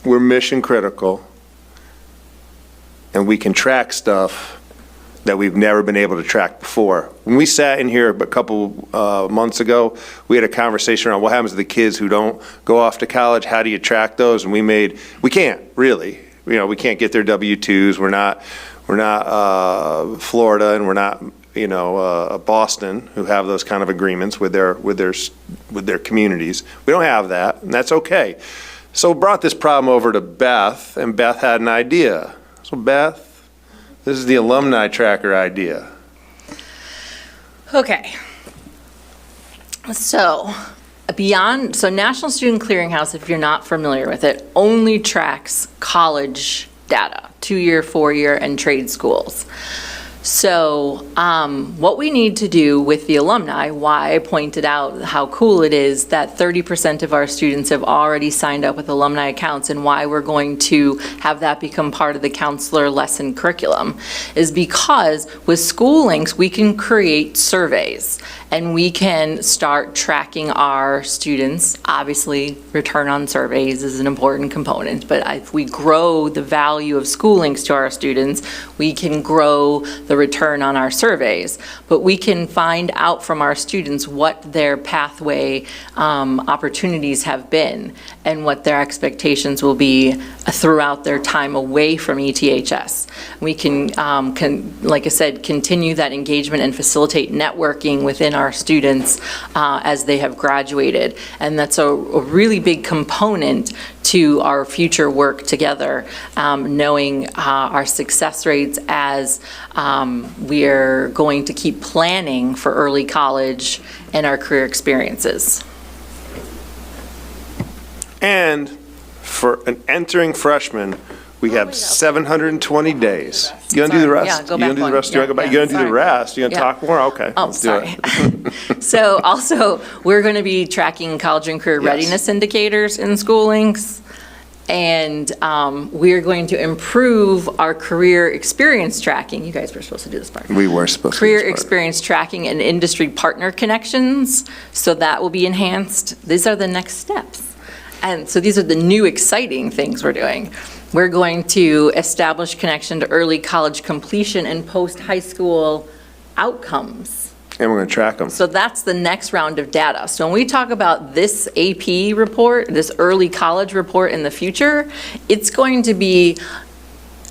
Speaker 4: we're mission critical, and we can track stuff that we've never been able to track before. When we sat in here a couple months ago, we had a conversation around what happens to the kids who don't go off to college, how do you track those? And we can't really, we can't get their W-2s, we're not Florida, and we're not, Boston, who have those kind of agreements with their communities. We don't have that, and that's okay. So brought this problem over to Beth, and Beth had an idea. So Beth, this is the alumni tracker idea.
Speaker 2: Okay. So National Student Clearinghouse, if you're not familiar with it, only tracks college data, 2-year, 4-year, and trade schools. So what we need to do with the alumni, why I pointed out how cool it is that 30% of our students have already signed up with alumni accounts, and why we're going to have that become part of the counselor lesson curriculum, is because with School Links, we can create surveys and we can start tracking our students. Obviously, return on surveys is an important component, but if we grow the value of School Links to our students, we can grow the return on our surveys. But we can find out from our students what their pathway opportunities have been and what their expectations will be throughout their time away from ETHS. We can, like I said, continue that engagement and facilitate networking within our students as they have graduated. And that's a really big component to our future work together, knowing our success rates as we're going to keep planning for early college and our career experiences.
Speaker 4: And for an entering freshman, we have 720 days. You gonna do the rest?
Speaker 2: Yeah, go
Speaker 4: You
Speaker 2: back
Speaker 4: gonna do the
Speaker 2: one.
Speaker 4: rest? You gonna go back?
Speaker 2: Yeah,
Speaker 4: You gonna do the
Speaker 2: sorry.
Speaker 4: rest? You gonna
Speaker 2: Yeah.
Speaker 4: talk more? Okay.
Speaker 2: Oh,
Speaker 4: let's do
Speaker 2: sorry.
Speaker 4: it.
Speaker 2: So also, we're going to be tracking college and career
Speaker 4: Yes.
Speaker 2: readiness indicators in School Links. And we're going to improve our career experience tracking. You guys were supposed to do this part.
Speaker 7: We were supposed to.
Speaker 2: Career experience tracking and industry partner connections. So that will be enhanced. These are the next steps. And so these are the new exciting things we're doing. We're going to establish connection to early college completion and post-high school outcomes.
Speaker 4: And we're gonna track them.
Speaker 2: So that's the next round of data. So when we talk about this AP report, this early college report in the future, it's going to be,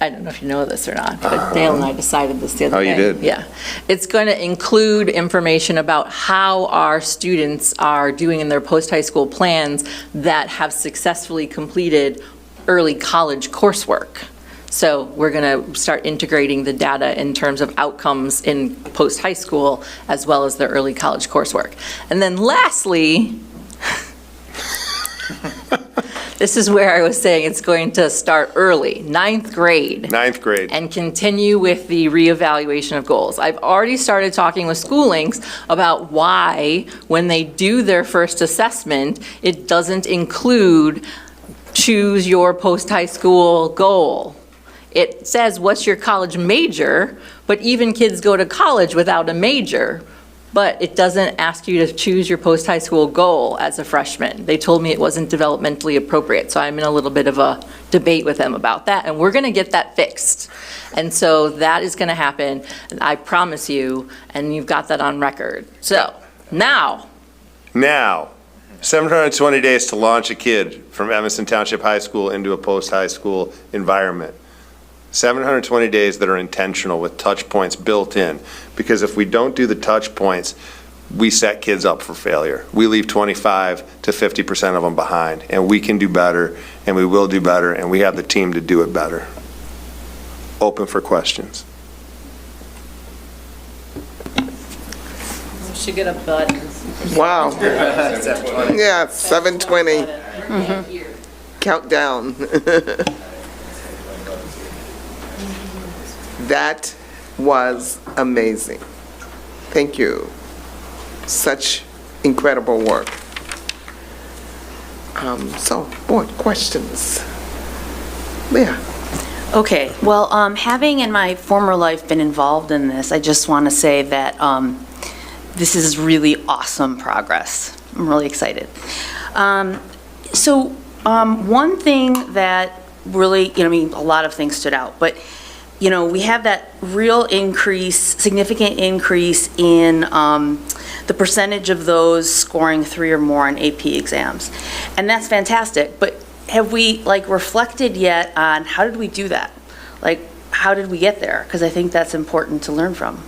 Speaker 2: I don't know if you know this or not, but Dale and I decided this the other
Speaker 4: Oh,
Speaker 2: day.
Speaker 4: you did?
Speaker 2: Yeah. It's going to include information about how our students are doing in their post-high school plans that have successfully completed early college coursework. So we're going to start integrating the data in terms of outcomes in post-high school as well as the early college coursework. And then lastly, this is where I was saying it's going to start early, 9th grade.
Speaker 4: 9th grade.
Speaker 2: And continue with the reevaluation of goals. I've already started talking with School Links about why, when they do their first assessment, it doesn't include choose your post-high school goal. It says, what's your college major? But even kids go to college without a major. But it doesn't ask you to choose your post-high school goal as a freshman. They told me it wasn't developmentally appropriate, so I'm in a little bit of a debate with them about that, and we're going to get that fixed. And so that is going to happen, I promise you, and you've got that on record. So, now,
Speaker 4: 720 days to launch a kid from Evanston Township High School into a post-high school environment. 720 days that are intentional with touch points built in. Because if we don't do the touch points, we set kids up for failure. We leave 25 to 50% of them behind. And we can do better, and we will do better, and we have the team to do it better. Open for questions.
Speaker 2: we should get a button.
Speaker 1: Wow. Yeah, 7:20. Countdown. That was amazing. Thank you. Such incredible work. So, board questions. Leah.
Speaker 8: Okay, well, having in my former life been involved in this, I just want to say that this is really awesome progress. I'm really excited. One thing that really, a lot of things stood out, but you know, we have that real increase, significant increase in the percentage of those scoring 3 or more on AP exams. And that's fantastic, but have we, like, reflected yet on how did we do that? Like, how did we get there? Because I think that's important to learn from.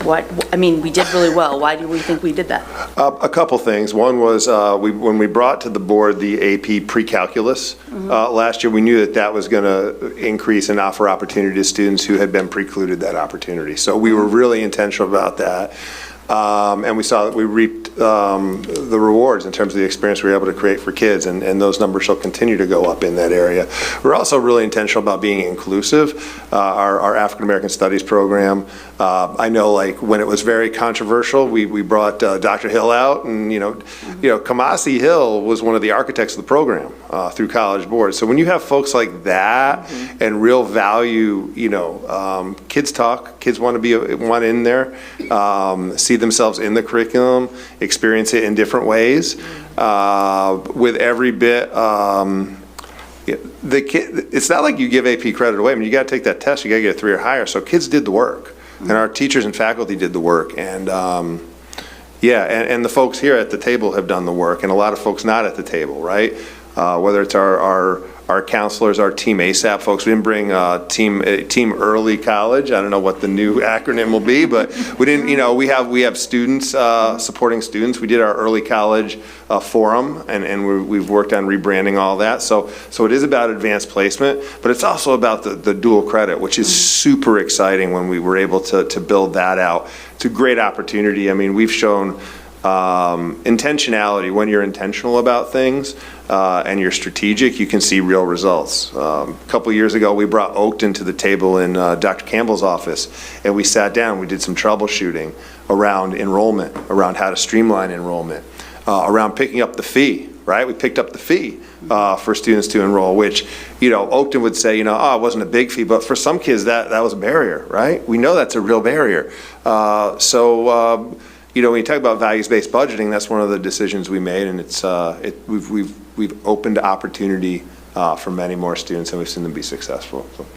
Speaker 8: I mean, we did really well. Why do we think we did that?
Speaker 4: A couple things. One was when we brought to the board the AP pre-calculus last year, we knew that that was going to increase and offer opportunity to students who had been precluded that opportunity. So we were really intentional about that. And we saw that we reaped the rewards in terms of the experience we were able to create for kids, and those numbers shall continue to go up in that area. We're also really intentional about being inclusive. Our African American Studies program, I know, like, when it was very controversial, we brought Dr. Hill out, and Kamasi Hill was one of the architects of the program through College Board. So when you have folks like that and real value, kids talk, kids want in there, see themselves in the curriculum, experience it in different ways. With every bit, it's not like you give AP credit away. I mean, you got to take that test. You got to get a 3 or higher. So kids did the work, and our teachers and faculty did the work, and and the folks here at the table have done the work, and a lot of folks not at the table, right? Whether it's our counselors, our Team ASAP folks. We didn't bring Team Early College. I don't know what the new acronym will be, but we didn't. We have students supporting students. We did our Early College forum, and we've worked on rebranding all that. So it is about advanced placement, but it's also about the dual credit, which is super exciting when we were able to build that out. It's a great opportunity. I mean, we've shown intentionality. When you're intentional about things and you're strategic, you can see real results. A couple years ago, we brought Oakton to the table in Dr. Campbell's office, and we sat down. We did some troubleshooting around enrollment, around how to streamline enrollment, around picking up the fee. Right, we picked up the fee for students to enroll, which Oakton would say, it wasn't a big fee, but for some kids that was a barrier. Right, we know that's a real barrier. When you talk about values-based budgeting, that's one of the decisions we made, and it's we've opened opportunity for many more students, and we've seen them be successful. So.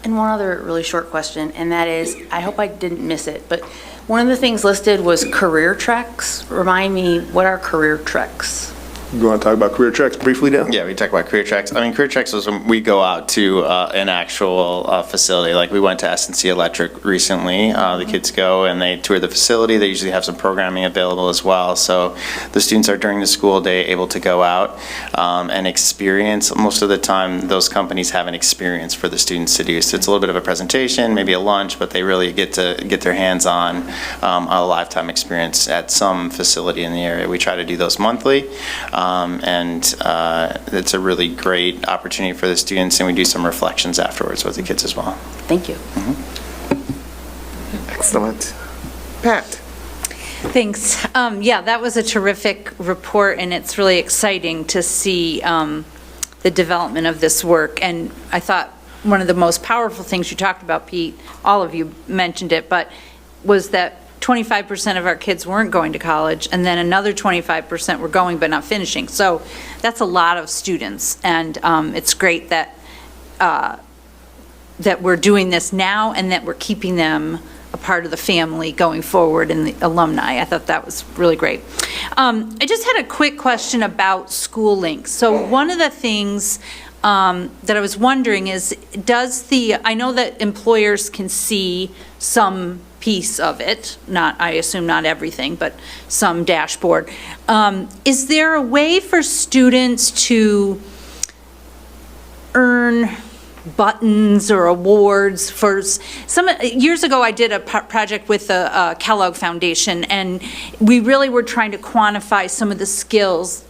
Speaker 8: And one other really short question, and that is, I hope I didn't miss it, but one of the things listed was career treks. Remind me, what are career treks?
Speaker 4: You want to talk about career treks briefly, Dan?
Speaker 6: Yeah, we talk about career treks. I mean, career treks was when we go out to an actual facility. Like, we went to S&C Electric recently. The kids go and they tour the facility. They usually have some programming available as well. So the students are, during the school day, able to go out and experience. Most of the time, those companies have an experience for the students to do. So it's a little bit of a presentation, maybe a lunch, but they really get to get their hands on a lifetime experience at some facility in the area. We try to do those monthly. It's a really great opportunity for the students, and we do some reflections afterwards with the kids as well.
Speaker 8: Thank you.
Speaker 1: Excellent. Pat?
Speaker 3: Thanks. Yeah, that was a terrific report, and it's really exciting to see the development of this work. And I thought one of the most powerful things you talked about, Pete, all of you mentioned it, but was that 25% of our kids weren't going to college, and then another 25% were going but not finishing. So that's a lot of students, and it's great that that we're doing this now and that we're keeping them a part of the family going forward and the alumni. I thought that was really great. I just had a quick question about School Links. So one of the things that I was wondering is, I know that employers can see some piece of it, I assume not everything, but some dashboard. Is there a way for students to earn buttons or awards for years ago? I did a project with the Kellogg Foundation, and we really were trying to quantify some of the skills,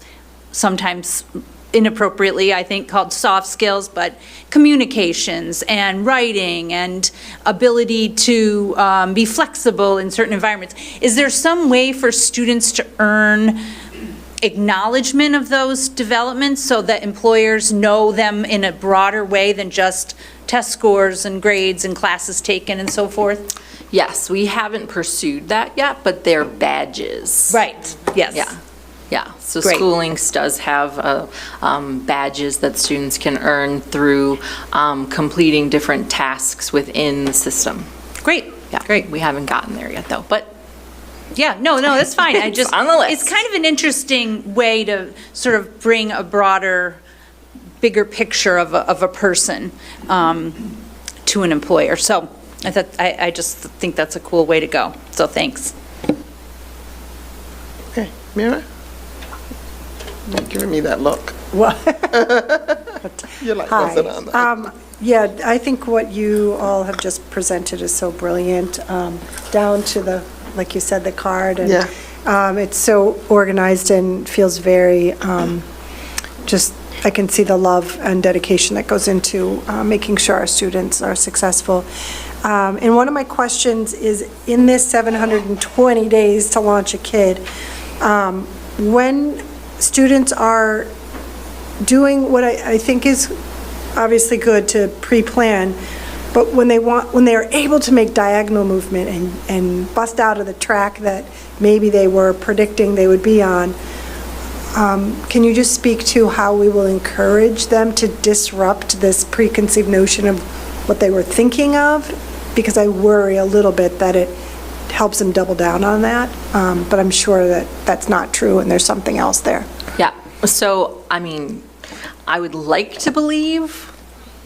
Speaker 3: sometimes inappropriately, I think, called soft skills, but communications and writing and ability to be flexible in certain environments. Is there some way for students to earn acknowledgement of those developments so that employers know them in a broader way than just test scores and grades and classes taken and so forth?
Speaker 2: Yes, we haven't pursued that yet, but they're badges.
Speaker 3: Right, yes.
Speaker 2: Yeah. Yeah, so
Speaker 3: Great.
Speaker 2: School Links does have badges that students can earn through completing different tasks within the system.
Speaker 3: Great,
Speaker 2: Yeah,
Speaker 3: great.
Speaker 2: we haven't gotten there yet, though, but
Speaker 3: Yeah, no, that's fine. I just,
Speaker 2: on the list.
Speaker 3: it's kind of an interesting way to sort of bring a broader, bigger picture of a person to an employer. So I just think that's a cool way to go. So thanks.
Speaker 1: Okay, Mira? You're giving me that look.
Speaker 9: Well,
Speaker 1: You're like,
Speaker 9: hi.
Speaker 1: what's it on?
Speaker 9: Yeah, I think what you all have just presented is so brilliant, down to the, like you said, the card. And
Speaker 1: Yeah.
Speaker 9: it's so organized and feels very, just, I can see the love and dedication that goes into making sure our students are successful. And one of my questions is, in this 720 days to launch a kid, when students are doing what I think is obviously good to pre-plan, but when they are able to make diagonal movement and bust out of the track that maybe they were predicting they would be on, can you just speak to how we will encourage them to disrupt this preconceived notion of what they were thinking of? Because I worry a little bit that it helps them double down on that, but I'm sure that that's not true and there's something else there.
Speaker 2: yeah. So, I mean, I would like to believe,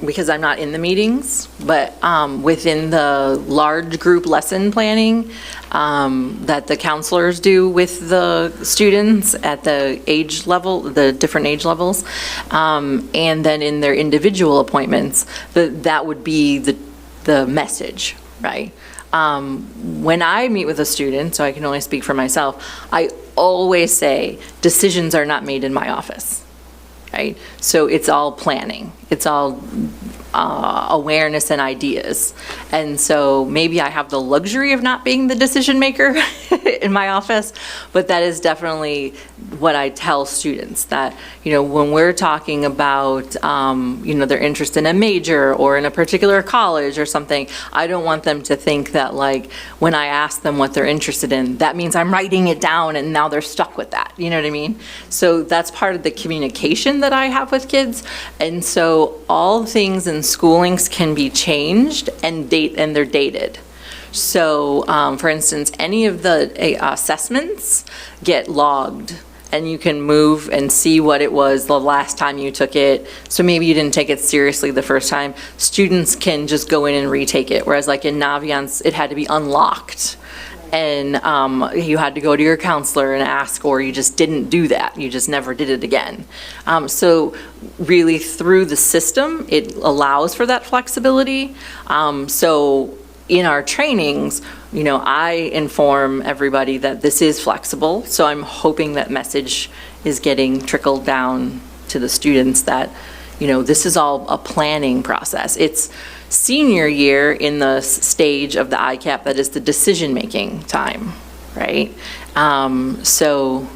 Speaker 2: because I'm not in the meetings, but within the large group lesson planning that the counselors do with the students at the age level, the different age levels, and then in their individual appointments, that would be the message, right? When I meet with a student, so I can only speak for myself, I always say, decisions are not made in my office, right? So it's all planning. It's all awareness and ideas. And so maybe I have the luxury of not being the decision maker in my office, but that is definitely what I tell students, that, when we're talking about, their interest in a major or in a particular college or something, I don't want them to think that, like, when I ask them what they're interested in, that means I'm writing it down and now they're stuck with that. You know what I mean? So that's part of the communication that I have with kids. And so all things in School Links can be changed and they're dated. So, for instance, any of the assessments get logged, and you can move and see what it was the last time you took it. So maybe you didn't take it seriously the first time. Students can just go in and retake it, whereas like in Naviance, it had to be unlocked. And you had to go to your counselor and ask, or you just didn't do that. You just never did it again. So really, through the system, it allows for that flexibility. So in our trainings, I inform everybody that this is flexible. So I'm hoping that message is getting trickled down to the students that, this is all a planning process. It's senior year in the stage of the ICAP that is the decision-making time, right? So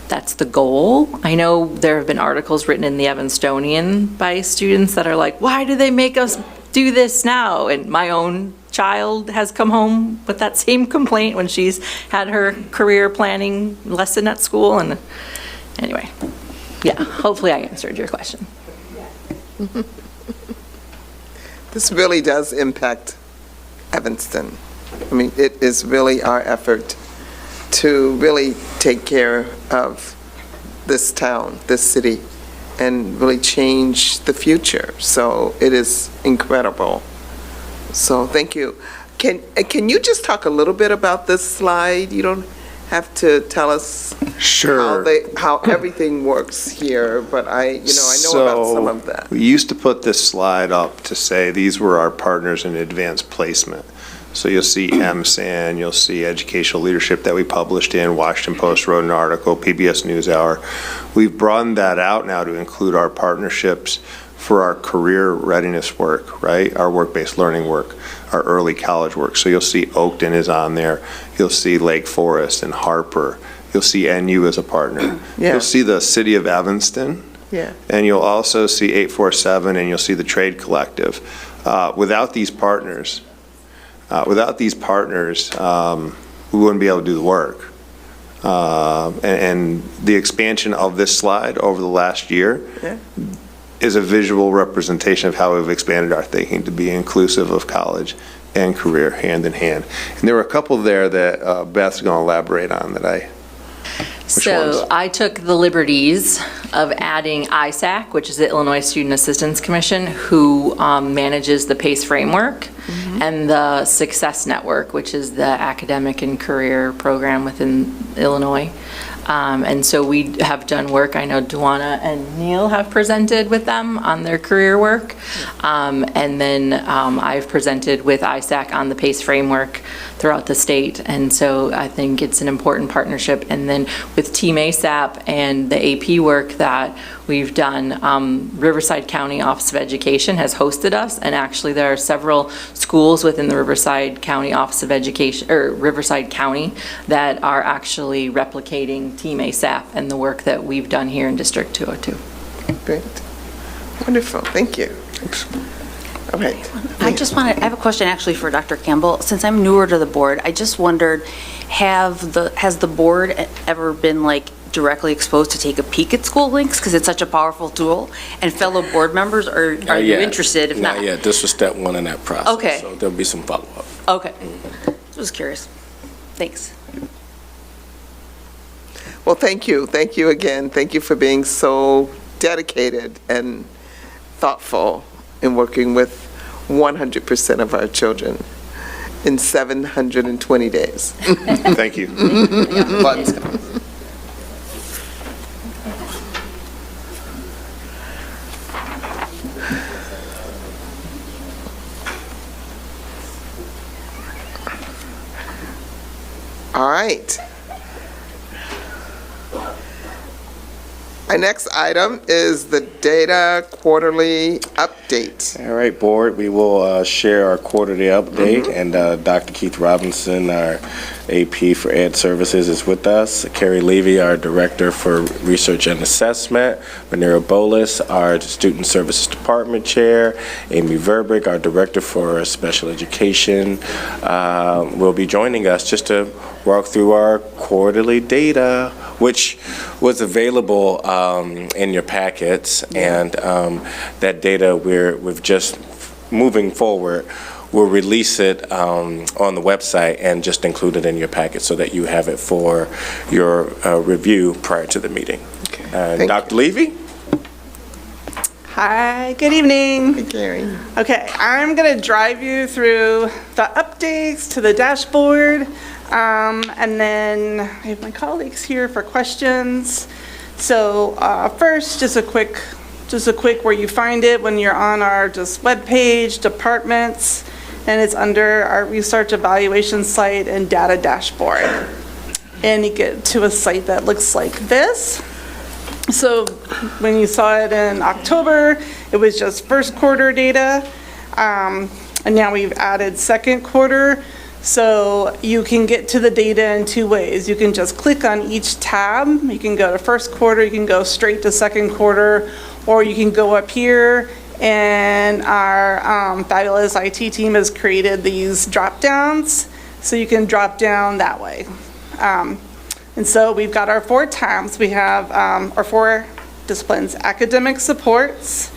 Speaker 2: that's the goal. I know there have been articles written in the Evanstonian by students that are like, why do they make us do this now? And my own child has come home with that same complaint when she's had her career planning lesson at school. And anyway, yeah, hopefully I answered your question.
Speaker 1: This really does impact Evanston. I mean, it is really our effort to really take care of this town, this city, and really change the future. So it is incredible. So thank you. Can you just talk a little bit about this slide? You don't have to tell us
Speaker 4: Sure.
Speaker 1: how everything works here, but I know about some of that.
Speaker 4: We used to put this slide up to say these were our partners in advanced placement. So you'll see MSAN, you'll see Educational Leadership that we published in, Washington Post wrote an article, PBS NewsHour. We've broadened that out now to include our partnerships for our career readiness work, right? Our work-based learning work, our early college work. So you'll see Oakton is on there. You'll see Lake Forest and Harper. You'll see NU as a partner.
Speaker 1: Yeah.
Speaker 4: You'll see the city of Evanston.
Speaker 1: Yeah.
Speaker 4: And you'll also see 847, and you'll see the Trade Collective. Without these partners, we wouldn't be able to do the work. And the expansion of this slide over the last year
Speaker 1: Yeah.
Speaker 4: is a visual representation of how we've expanded our thinking to be inclusive of college and career hand in hand. And there were a couple there that Beth's going to elaborate on that I,
Speaker 2: So
Speaker 4: ones?
Speaker 2: I took the liberties of adding ISAC, which is the Illinois Student Assistance Commission, who manages the PACE framework, and the Success Network, which is the academic and career program within Illinois. And so we have done work, I know Duana and Neil have presented with them on their career work. And then I've presented with ISAC on the PACE framework throughout the state. And so I think it's an important partnership. And then with Team ASAP and the AP work that we've done, Riverside County Office of Education has hosted us. And actually there are several schools within the Riverside County Office of Education, or Riverside County, that are actually replicating Team ASAP and the work that we've done here in District 202.
Speaker 1: Great. Wonderful, thank you. All right.
Speaker 8: I have a question actually for Dr. Campbell. Since I'm newer to the board, I just wondered, has the board ever been directly exposed to take a peek at School Links because it's such a powerful tool? And fellow board members, are you interested? If not,
Speaker 5: Yeah, this was step one in that process.
Speaker 8: Okay.
Speaker 5: So there'll be some follow-up.
Speaker 8: Okay. Just curious. Thanks.
Speaker 1: Well, thank you. Thank you again. Thank you for being so dedicated and thoughtful in working with 100% of our children in 720 days.
Speaker 4: Thank you.
Speaker 1: All right. Our next item is the data quarterly update.
Speaker 5: All right, board, we will share our quarterly update, and Dr. Keith Robinson, our AP for Ed Services, is with us. Carrie Levy, our Director for Research and Assessment. Manira Bolas, our Student Services Department Chair. Amy Verbeek, our Director for Special Education, will be joining us just to walk through our quarterly data, which was available in your packets, and that data we've just moving forward. We'll release it on the website and just include it in your packet so that you have it for your review prior to the meeting.
Speaker 1: Thank
Speaker 5: Dr. Levy?
Speaker 10: Hi, good evening.
Speaker 1: Hey, Gary.
Speaker 10: Okay, I'm going to drive you through the updates to the dashboard, and then I have my colleagues here for questions. So first, just a quick where you find it when you're on our just webpage, departments, and it's under our research evaluation site and data dashboard. And you get to a site that looks like this. So when you saw it in October, it was just first quarter data, and now we've added second quarter. So you can get to the data in two ways. You can just click on each tab. You can go to first quarter, you can go straight to second quarter, or you can go up here, and our fabulous IT team has created these drop downs, so you can drop down that way. And so we've got our 4 tabs. We have our 4 disciplines: academic supports.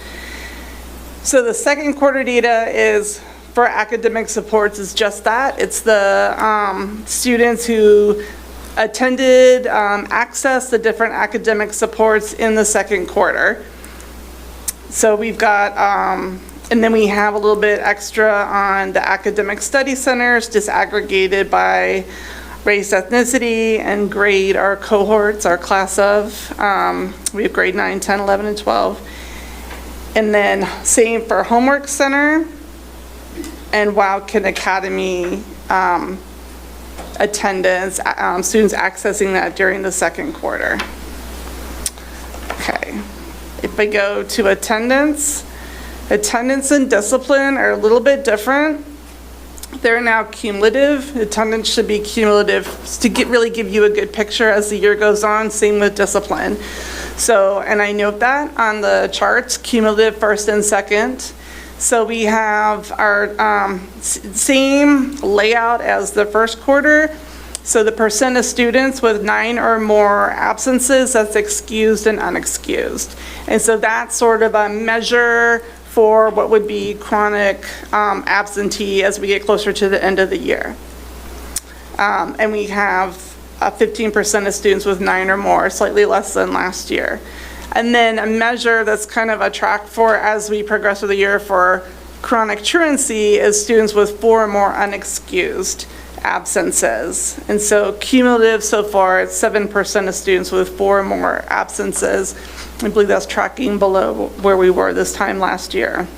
Speaker 10: So the second quarter data is for academic supports is just that. It's the students who attended, accessed the different academic supports in the second quarter. So we've got, and then we have a little bit extra on the academic study centers, disaggregated by race, ethnicity, and grade, our cohorts, our class of. We have grade 9, 10, 11, and 12. And then same for Homework Center and Wildcat Academy attendance, students accessing that during the second quarter. Okay. If I go to attendance and discipline are a little bit different. They're now cumulative. Attendance should be cumulative to really give you a good picture as the year goes on. Same with discipline. So, and I note that on the charts, cumulative first and second. So we have our same layout as the first quarter, So the percent of students with 9 or more absences, that's excused and unexcused. And so that's sort of a measure for what would be chronic absentee as we get closer to the end of the year. And we have 15% of students with 9 or more, slightly less than last year. And then a measure that's kind of a track for as we progress through the year for chronic truancy is students with 4 or more unexcused absences. And so cumulative so far, it's 7% of students with 4 or more absences. I believe that's tracking below where we were this time last year.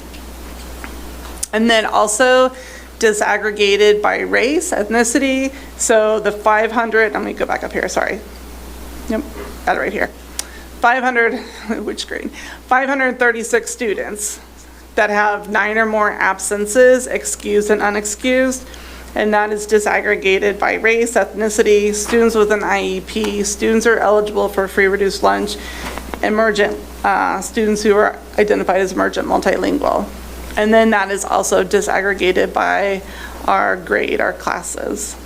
Speaker 10: And then also disaggregated by race, ethnicity. So the 500, let me go back up here, sorry. Yep, got it right here. 536 students that have 9 or more absences, excused and unexcused, and that is disaggregated by race, ethnicity, students with an IEP, students who are eligible for free reduced lunch, emergent students who are identified as emergent multilingual. And then that is also disaggregated by our grade, our classes.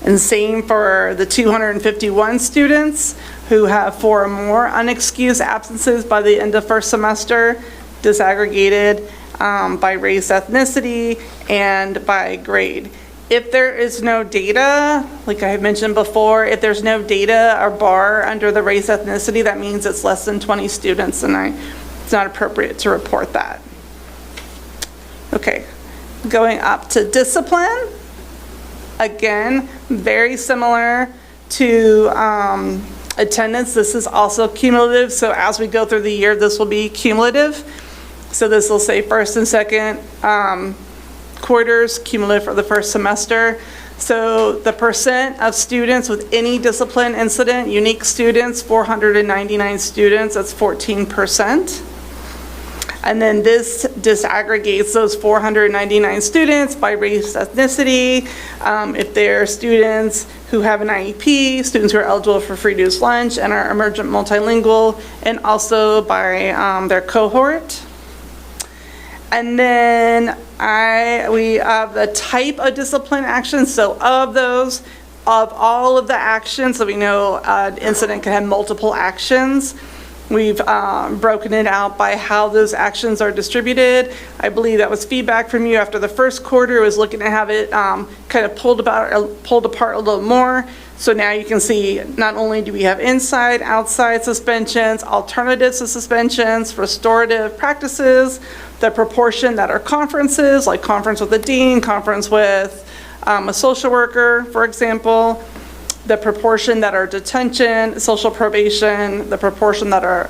Speaker 10: And same for the 251 students who have 4 or more unexcused absences by the end of first semester, disaggregated by race, ethnicity, and by grade. If there is no data, like I had mentioned before, if there's no data or bar under the race, ethnicity, that means it's less than 20 students, and it's not appropriate to report that. Okay, going up to discipline. Again, very similar to attendance. This is also cumulative, so as we go through the year, this will be cumulative. So this will say first and second quarters, cumulative for the first semester. So the percent of students with any discipline incident, unique students, 499 students, that's 14%. And then this disaggregates those 499 students by race, ethnicity, if they're students who have an IEP, students who are eligible for free reduced lunch and are emergent multilingual, and also by their cohort. And then we have the type of discipline actions. So of all of the actions, so we know an incident can have multiple actions. We've broken it out by how those actions are distributed. I believe that was feedback from you after the first quarter. Was looking to have it kind of pulled apart a little more. So now you can see not only do we have inside, outside suspensions, alternatives to suspensions, restorative practices, the proportion that are conferences, like conference with a dean, conference with a social worker, for example, the proportion that are detention, social probation, the proportion that are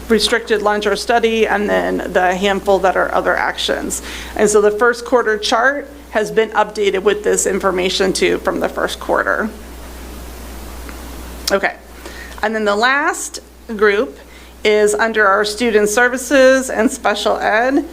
Speaker 10: restricted lunch or study, and then the handful that are other actions. And so the first quarter chart has been updated with this information too from the first quarter. Okay, and then the last group is under our student services and special ed.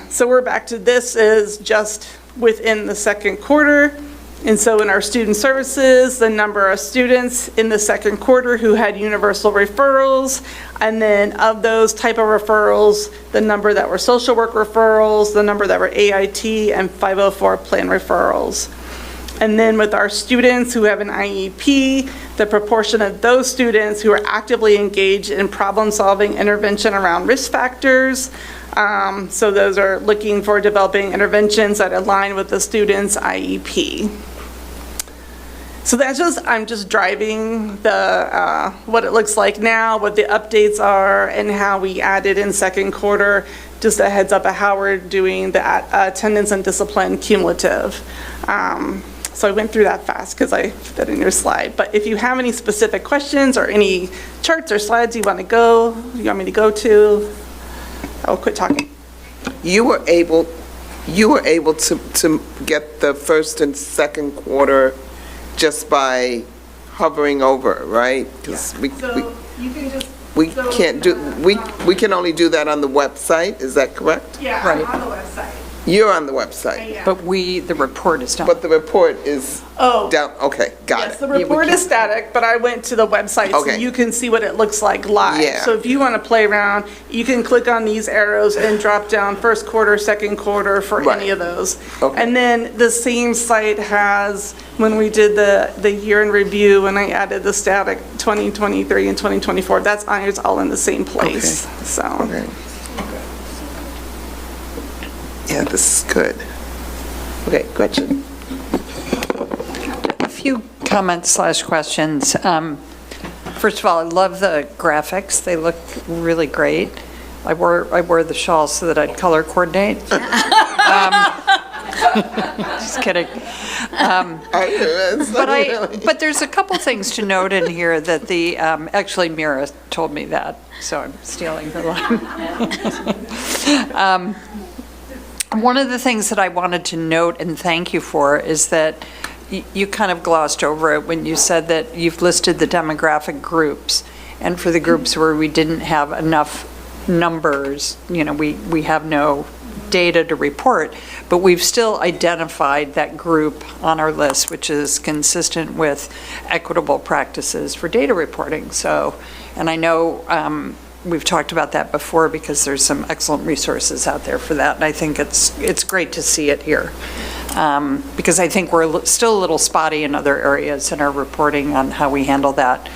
Speaker 10: So we're back to this is just within the second quarter. And so in our student services, the number of students in the second quarter who had universal referrals, and then of those type of referrals, the number that were social work referrals, the number that were AIT and 504 plan referrals. And then with our students who have an IEP, the proportion of those students who are actively engaged in problem-solving intervention around risk factors. So those are looking for developing interventions that align with the student's IEP. So that's I'm just driving the what it looks like now, what the updates are, and how we added in second quarter. Just a heads up of how we're doing the attendance and discipline cumulative. So I went through that fast because I put that in your slide. But if you have any specific questions or any charts or slides you want me to go to, I'll quit talking.
Speaker 1: You were able to get the first and second quarter just by hovering over, right? Because
Speaker 10: you can just
Speaker 1: we can only do that on the website. Is that correct?
Speaker 10: on the website.
Speaker 1: You're on the website,
Speaker 11: But the report is not.
Speaker 1: but the report is
Speaker 10: Oh.
Speaker 1: down, okay, got
Speaker 10: Yes,
Speaker 1: it.
Speaker 10: the report is static, but I went to the website so
Speaker 1: Okay.
Speaker 10: you can see what it looks like live.
Speaker 1: Yeah.
Speaker 10: So if you want to play around, you can click on these arrows and drop down first quarter, second quarter for
Speaker 1: Right.
Speaker 10: any of those.
Speaker 1: Okay.
Speaker 10: And then the same site has, when we did the year in review, and I added the static 2023 and 2024, that's it's all in the same place, so.
Speaker 1: Okay. Yeah, this is good. Okay, Gretchen.
Speaker 11: A few comments/questions. First of all, I love the graphics. They look really great. I wore the shawl so that I'd color coordinate. Just kidding. But there's a couple things to note in here that actually Mira told me that, so I'm stealing her line. One of the things that I wanted to note and thank you for is that you kind of glossed over it when you said that you've listed the demographic groups, and for the groups where we didn't have enough numbers, we have no data to report, but we've still identified that group on our list, which is consistent with equitable practices for data reporting. So, and I know we've talked about that before because there's some excellent resources out there for that, and I think it's great to see it here. Because I think we're still a little spotty in other areas in our reporting on how we handle that.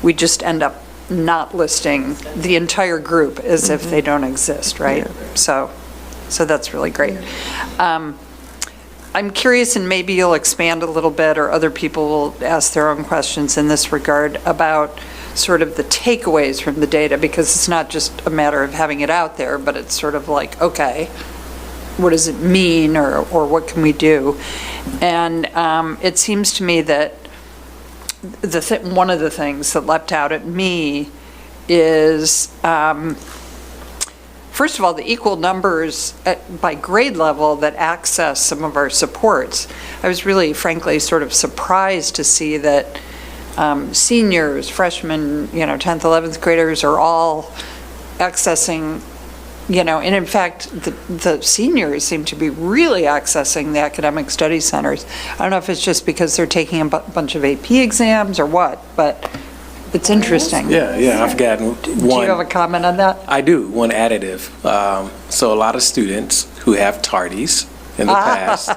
Speaker 11: We just end up not listing the entire group as if they don't exist, right? So that's really great. I'm curious, and maybe you'll expand a little bit, or other people will ask their own questions in this regard, about sort of the takeaways from the data, because it's not just a matter of having it out there, but it's sort of like, okay, what does it mean, or what can we do? And it seems to me that one of the things that leapt out at me is, first of all, the equal numbers by grade level that access some of our supports. I was really, frankly, sort of surprised to see that seniors, freshmen, 10th, 11th graders are all accessing, and in fact, the seniors seem to be really accessing the academic study centers. I don't know if it's just because they're taking a bunch of AP exams or what, but it's interesting.
Speaker 5: Yeah, I've gotten one.
Speaker 11: Do you have a comment on that?
Speaker 5: I do, one additive. So a lot of students who have tardies in the past,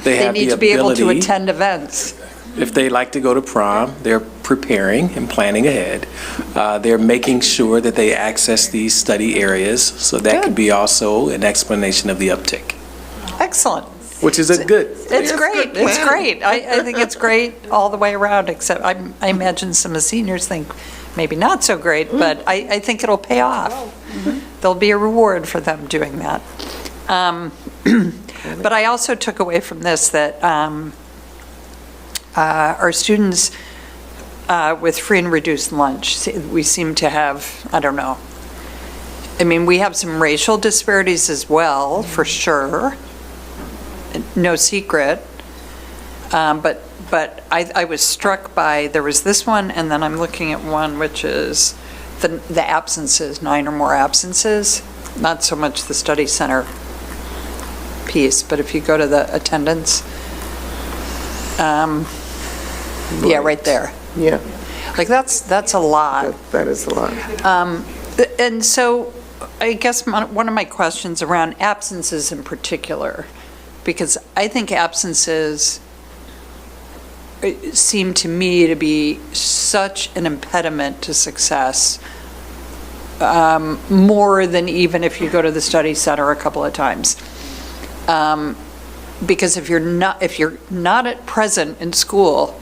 Speaker 5: they have the
Speaker 11: need to be able to
Speaker 5: ability,
Speaker 11: attend events.
Speaker 5: if they like to go to prom, they're preparing and planning ahead. They're making sure that they access these study areas, so that could be also an explanation of the uptick,
Speaker 11: Excellent.
Speaker 5: which is a good.
Speaker 11: It's great. It's great. I think it's great all the way around, except I imagine some of the seniors think maybe not so great, but I think it'll pay off. There'll be a reward for them doing that. But I also took away from this that our students with free and reduced lunch, we seem to have, I don't know. I mean, we have some racial disparities as well, for sure. No secret. But I was struck by, there was this one, and then I'm looking at one which is the absences, 9 or more absences, not so much the study center piece, but if you go to the attendance, yeah, right there.
Speaker 1: Yeah,
Speaker 11: Like, that's a lot.
Speaker 1: that is a lot.
Speaker 11: And so I guess one of my questions around absences in particular, because I think absences seem to me to be such an impediment to success, more than even if you go to the study center a couple of times. Because if you're not at present in school,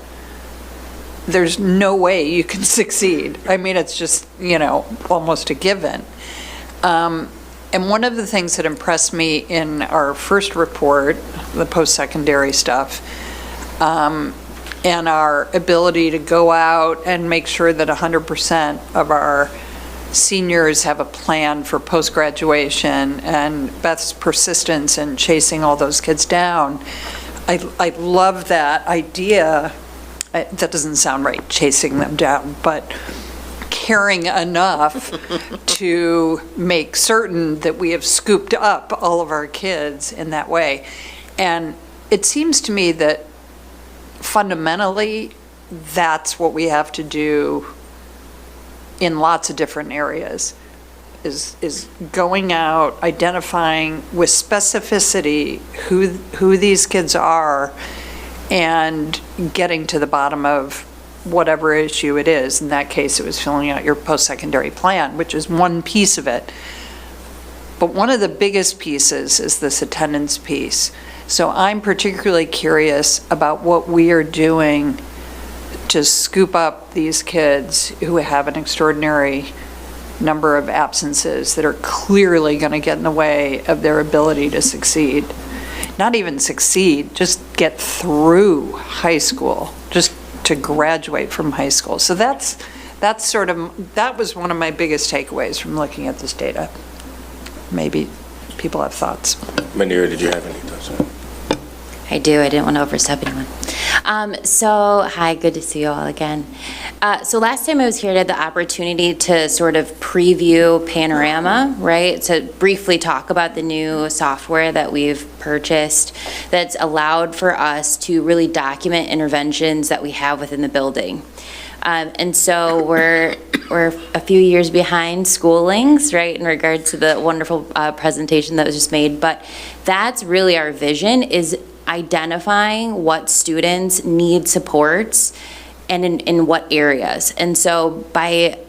Speaker 11: there's no way you can succeed. I mean, it's just, almost a given. And one of the things that impressed me in our first report, the post-secondary stuff, and our ability to go out and make sure that 100% of our seniors have a plan for post-graduation, and Beth's persistence in chasing all those kids down. I love that idea. That doesn't sound right, chasing them down, but caring enough to make certain that we have scooped up all of our kids in that way. And it seems to me that fundamentally, that's what we have to do in lots of different areas, is going out, identifying with specificity who these kids are, and getting to the bottom of whatever issue it is. In that case, it was filling out your post-secondary plan, which is one piece of it. But one of the biggest pieces is this attendance piece. So I'm particularly curious about what we are doing to scoop up these kids who have an extraordinary number of absences that are clearly going to get in the way of their ability to succeed. Not even succeed, just get through high school, just to graduate from high school. So that was one of my biggest takeaways from looking at this data. Maybe people have thoughts.
Speaker 5: Manira, did you have any thoughts on it?
Speaker 12: I do. I didn't want to overstep anyone. Hi, good to see you all again. So last time I was here, I had the opportunity to sort of preview Panorama, right? To briefly talk about the new software that we've purchased that's allowed for us to really document interventions that we have within the building. And so we're a few years behind Schoolings, right, in regard to the wonderful presentation that was just made. But that's really our vision, is identifying what students need supports and in what areas. And so by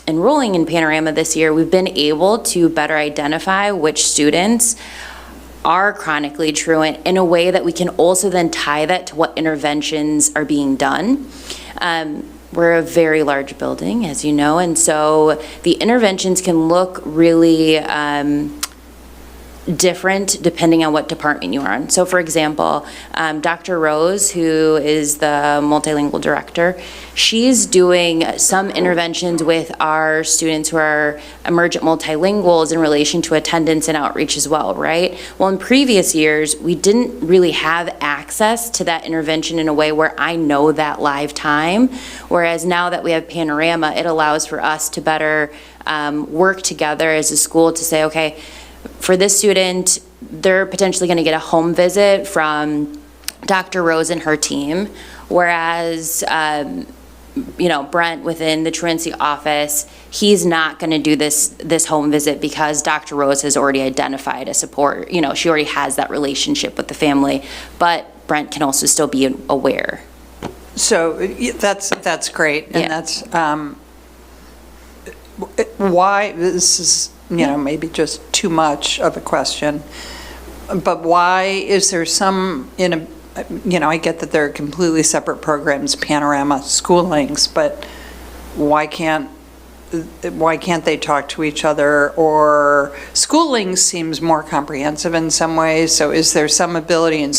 Speaker 12: enrolling in Panorama this year, we've been able to better identify which students are chronically truant in a way that we can also then tie that to what interventions are being done. We're a very large building, as you know, and so the interventions can look really different depending on what department you are on. So for example, Dr. Rose, who is the multilingual director, she's doing some interventions with our students who are emergent multilinguals in relation to attendance and outreach as well, right? Well, in previous years, we didn't really have access to that intervention in a way where I know that live time, whereas now that we have Panorama, it allows for us to better work together as a school to say, okay, for this student, they're potentially going to get a home visit from Dr. Rose and her team, whereas, Brent within the truancy office, he's not going to do this home visit because Dr. Rose has already identified a support. She already has that relationship with the family, but Brent can also still be aware.
Speaker 11: So that's great, and
Speaker 12: Yeah.
Speaker 11: that's why this is, maybe just too much of a question, but why is there some, I get that they're completely separate programs, Panorama, Schoolings, but why can't they talk to each other? Or Schoolings seems more comprehensive in some ways, so is there some ability in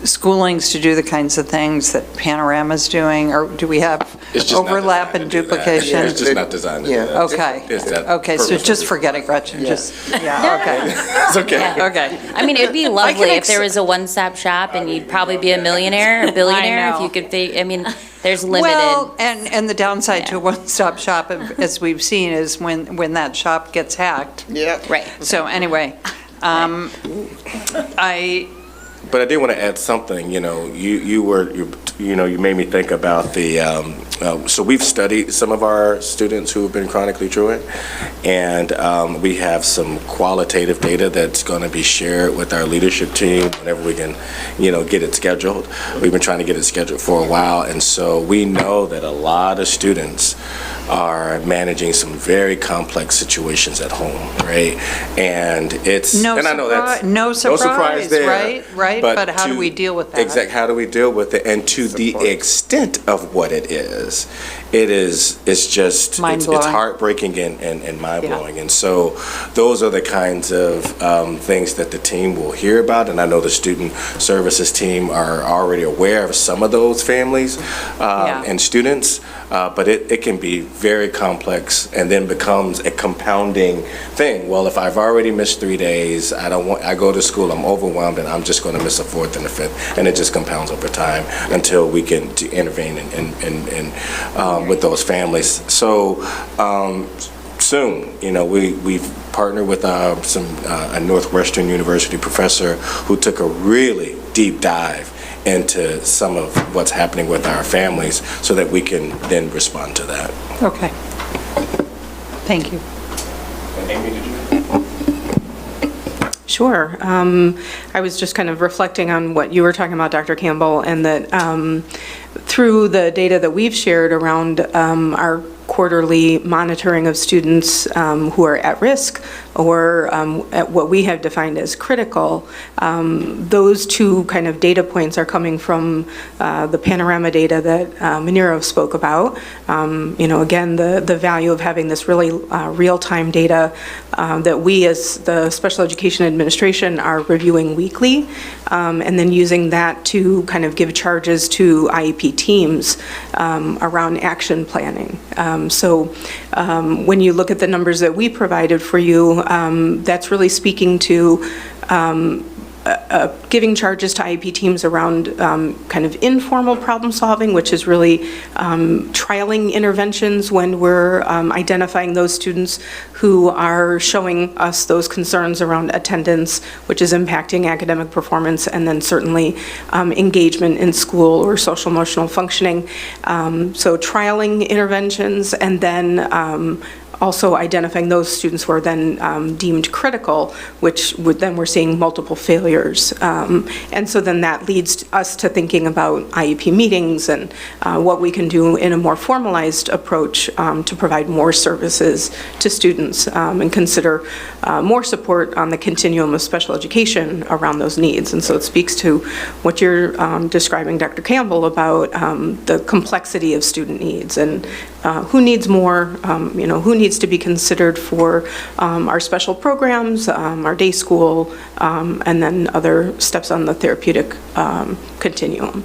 Speaker 11: Schoolings to do the kinds of things that Panorama's doing, or do we have
Speaker 5: It's just not
Speaker 11: overlap and
Speaker 5: designed to do that.
Speaker 11: duplication?
Speaker 5: It's just not designed to do
Speaker 1: Yeah.
Speaker 5: that.
Speaker 11: Okay,
Speaker 5: It's that
Speaker 11: okay, so
Speaker 5: purpose.
Speaker 11: just forget it, Gretchen,
Speaker 1: Yeah.
Speaker 11: just, okay,
Speaker 5: It's okay.
Speaker 11: okay.
Speaker 12: I mean, it'd be lovely if there was a one-stop shop, and you'd probably be a millionaire, a billionaire, if
Speaker 11: know.
Speaker 12: you could, there's limited.
Speaker 11: Well, and the downside to a
Speaker 12: Yeah.
Speaker 11: one-stop shop, as we've seen, is when that shop gets hacked.
Speaker 1: Yeah.
Speaker 12: Right.
Speaker 11: So anyway,
Speaker 5: But I did want to add something, you made me think about so we've studied some of our students who have been chronically truant, and we have some qualitative data that's going to be shared with our leadership team whenever we can, get it scheduled. We've been trying to get it scheduled for a while, and so we know that a lot of students are managing some very complex situations at home, right? And I know that's
Speaker 11: no surprise,
Speaker 5: there,
Speaker 11: right? But how do we deal with that?
Speaker 5: Exactly, how do we deal with it? And to the extent of what it is, it's just,
Speaker 11: Mind-blowing.
Speaker 5: it's heartbreaking and mind-blowing. And so those are the kinds of things that the team will hear about. And I know the student services team are already aware of some of those families and students. But it can be very complex and then becomes a compounding thing. Well, if I've already missed 3 days, I go to school, I'm overwhelmed, and I'm just going to miss a fourth and a fifth, and it just compounds over time until we can intervene and with those families. So soon, we've partnered with a Northwestern University professor who took a really deep dive into some of what's happening with our families so that we can then respond to that.
Speaker 11: Okay. Thank you.
Speaker 5: Amy, did you?
Speaker 13: Sure. I was just kind of reflecting on what you were talking about, Dr. Campbell, and that through the data that we've shared around our quarterly monitoring of students who are at risk or at what we have defined as critical, those two kind of data points are coming from the panorama data that Maniro spoke about. Again, the value of having this really real-time data that we as the Special Education Administration are reviewing weekly, and then using that to kind of give charges to IEP teams around action planning. So when you look at the numbers that we provided for you, that's really speaking to giving charges to IEP teams around kind of informal problem solving, which is really trialing interventions when we're identifying those students who are showing us those concerns around attendance, which is impacting academic performance, and then certainly engagement in school or social emotional functioning. So trialing interventions, and then also identifying those students who are then deemed critical, which then we're seeing multiple failures. And so then that leads us to thinking about IEP meetings and what we can do in a more formalized approach to provide more services to students and consider more support on the continuum of special education around those needs. And so it speaks to what you're describing, Dr. Campbell, about the complexity of student needs and who needs more, who needs to be considered for our special programs, our day school, and then other steps on the therapeutic continuum.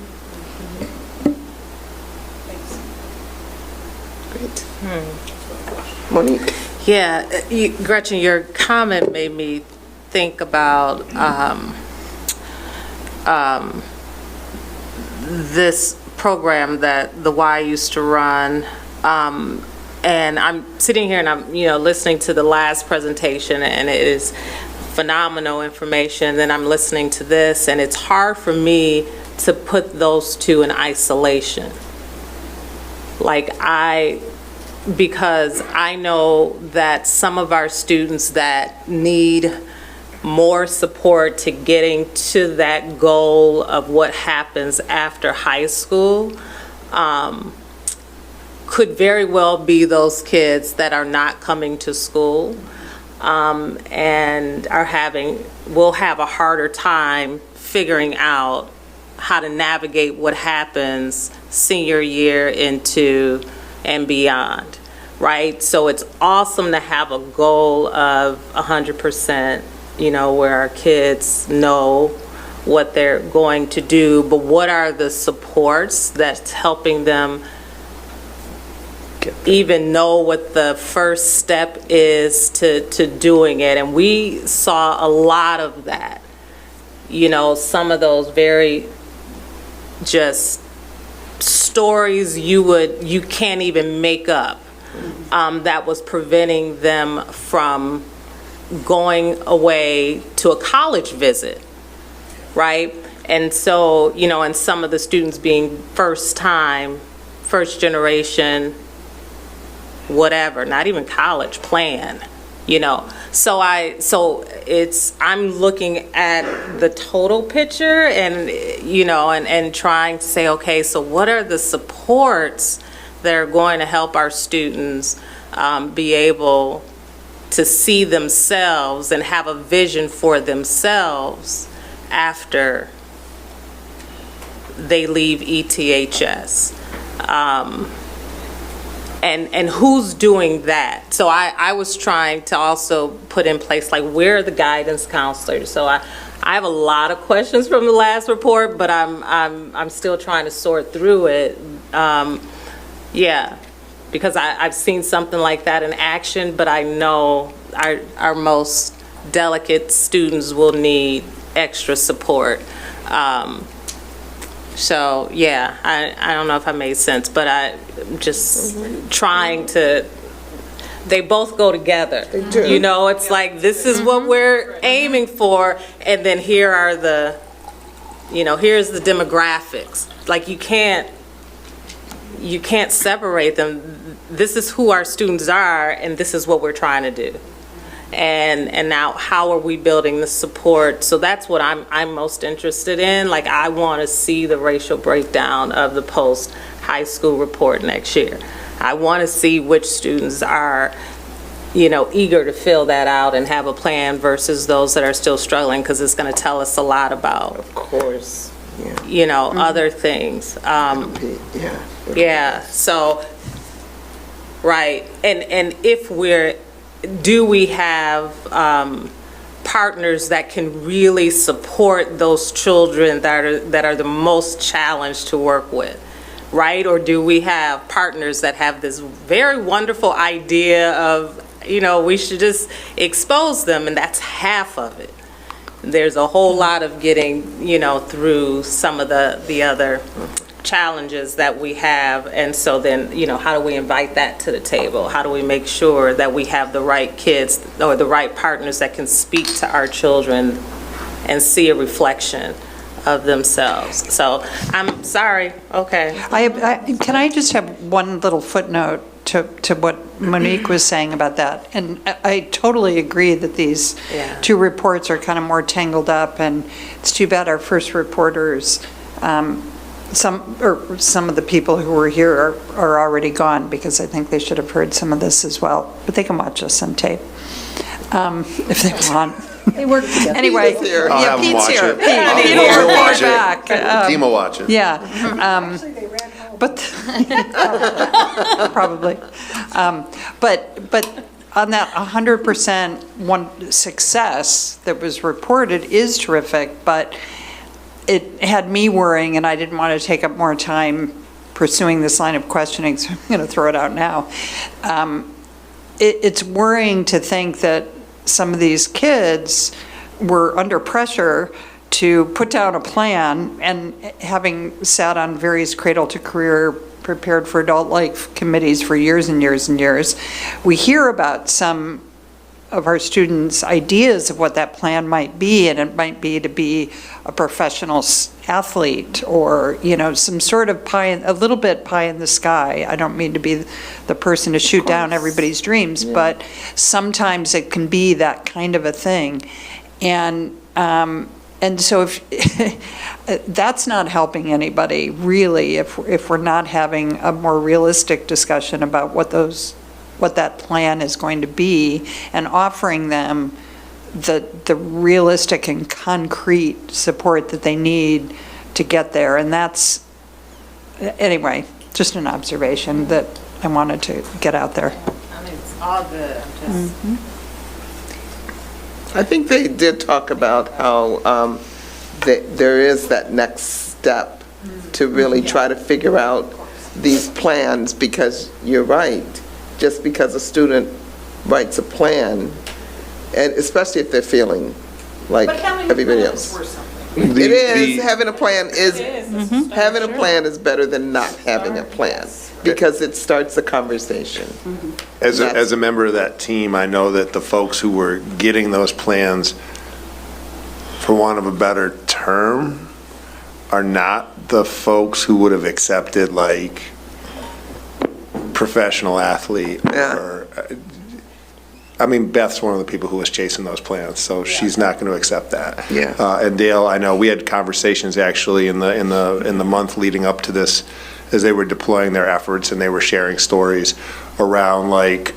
Speaker 1: Great. Monique?
Speaker 14: Yeah, Gretchen, your comment made me think about this program that the Y used to run. And I'm sitting here and I'm, listening to the last presentation, and it is phenomenal information. Then I'm listening to this, and it's hard for me to put those two in isolation. Because I know that some of our students that need more support to getting to that goal of what happens after high school, could very well be those kids that are not coming to school and will have a harder time figuring out how to navigate what happens senior year into and beyond, right? So it's awesome to have a goal of 100%, where our kids know what they're going to do, but what are the supports that's helping them even know what the first step is to doing it? And we saw a lot of that, some of those very just stories you can't even make up, that was preventing them from going away to a college visit, right? And so, and some of the students being first generation, whatever, not even college plan, So I'm looking at the total picture and, and trying to say, okay, so what are the supports that are going to help our students be able to see themselves and have a vision for themselves after they leave ETHS? And who's doing that? So I was trying to also put in place, where are the guidance counselors? So I have a lot of questions from the last report, but I'm still trying to sort through it. Because I've seen something like that in action, but I know our most delicate students will need extra support. So, yeah, I don't know if I made sense, but I'm just trying to, they both go together. They
Speaker 1: do.
Speaker 14: You know, it's like, this is what we're aiming for, and then here are the, here's the demographics. Like, you can't separate them. This is who our students are, and this is what we're trying to do. And now, how are we building the support? So that's what I'm most interested in. Like, I want to see the racial breakdown of the post-high school report next year. I want to see which students are, eager to fill that out and have a plan versus those that are still struggling, because it's going to tell us a lot about,
Speaker 1: Of course,
Speaker 14: other things. Yeah, so, right. And if do we have partners that can really support those children that are the most challenged to work with, right? Or do we have partners that have this very wonderful idea of, we should just expose them, and that's half of it. There's a whole lot of getting, through some of the other challenges that we have, and so then, how do we invite that to the table? How do we make sure that we have the right kids or the right partners that can speak to our children and see a reflection of themselves? So, I'm sorry, okay.
Speaker 11: Can I just have one little footnote to what Monique was saying about that? And I totally agree that these two reports are kind of more tangled up, and it's too bad our first reporters, some of the people who were here are already gone, because I think they should have heard some of this as well. But they can watch us on tape if they want.
Speaker 3: They work together.
Speaker 11: Anyway,
Speaker 1: Pete's here.
Speaker 7: I'll have them
Speaker 11: Pete's
Speaker 7: watch
Speaker 11: here.
Speaker 7: it.
Speaker 11: Pete will
Speaker 7: We'll
Speaker 11: report
Speaker 7: watch it.
Speaker 11: back.
Speaker 7: The team will watch it.
Speaker 11: Yeah. But, probably. But on that 100% one success that was reported is terrific, but it had me worrying, and I didn't want to take up more time pursuing this line of questioning, so I'm going to throw it out now. It's worrying to think that some of these kids were under pressure to put down a plan, and having sat on various cradle to career prepared for adult life committees for years and years and years, we hear about some of our students' ideas of what that plan might be, and it might be to be a professional athlete, or, some sort of a little bit pie in the sky. I don't mean to be the person to shoot down everybody's dreams, but sometimes it can be that kind of a thing. And so if that's not helping anybody, really, if we're not having a more realistic discussion about what that plan is going to be, and offering them the realistic and concrete support that they need to get there. And that's, anyway, just an observation that I wanted to get out there.
Speaker 14: I mean, it's all good. I'm just...
Speaker 1: I think they did talk about how there is that next step to really try to figure out these plans, because you're right, just because a student writes a plan, and especially if they're feeling like everybody else. It is, having a plan is, having a plan is better than not having a plan, because it starts a conversation.
Speaker 4: As a member of that team, I know that the folks who were getting those plans, for want of a better term, are not the folks who would have accepted, like, professional athlete. Or, I mean, Beth's one of the people who was chasing those plans, so she's not going to accept that.
Speaker 1: Yeah.
Speaker 4: And Dale, I know we had conversations actually in the month leading up to this, as they were deploying their efforts, and they were sharing stories around, like,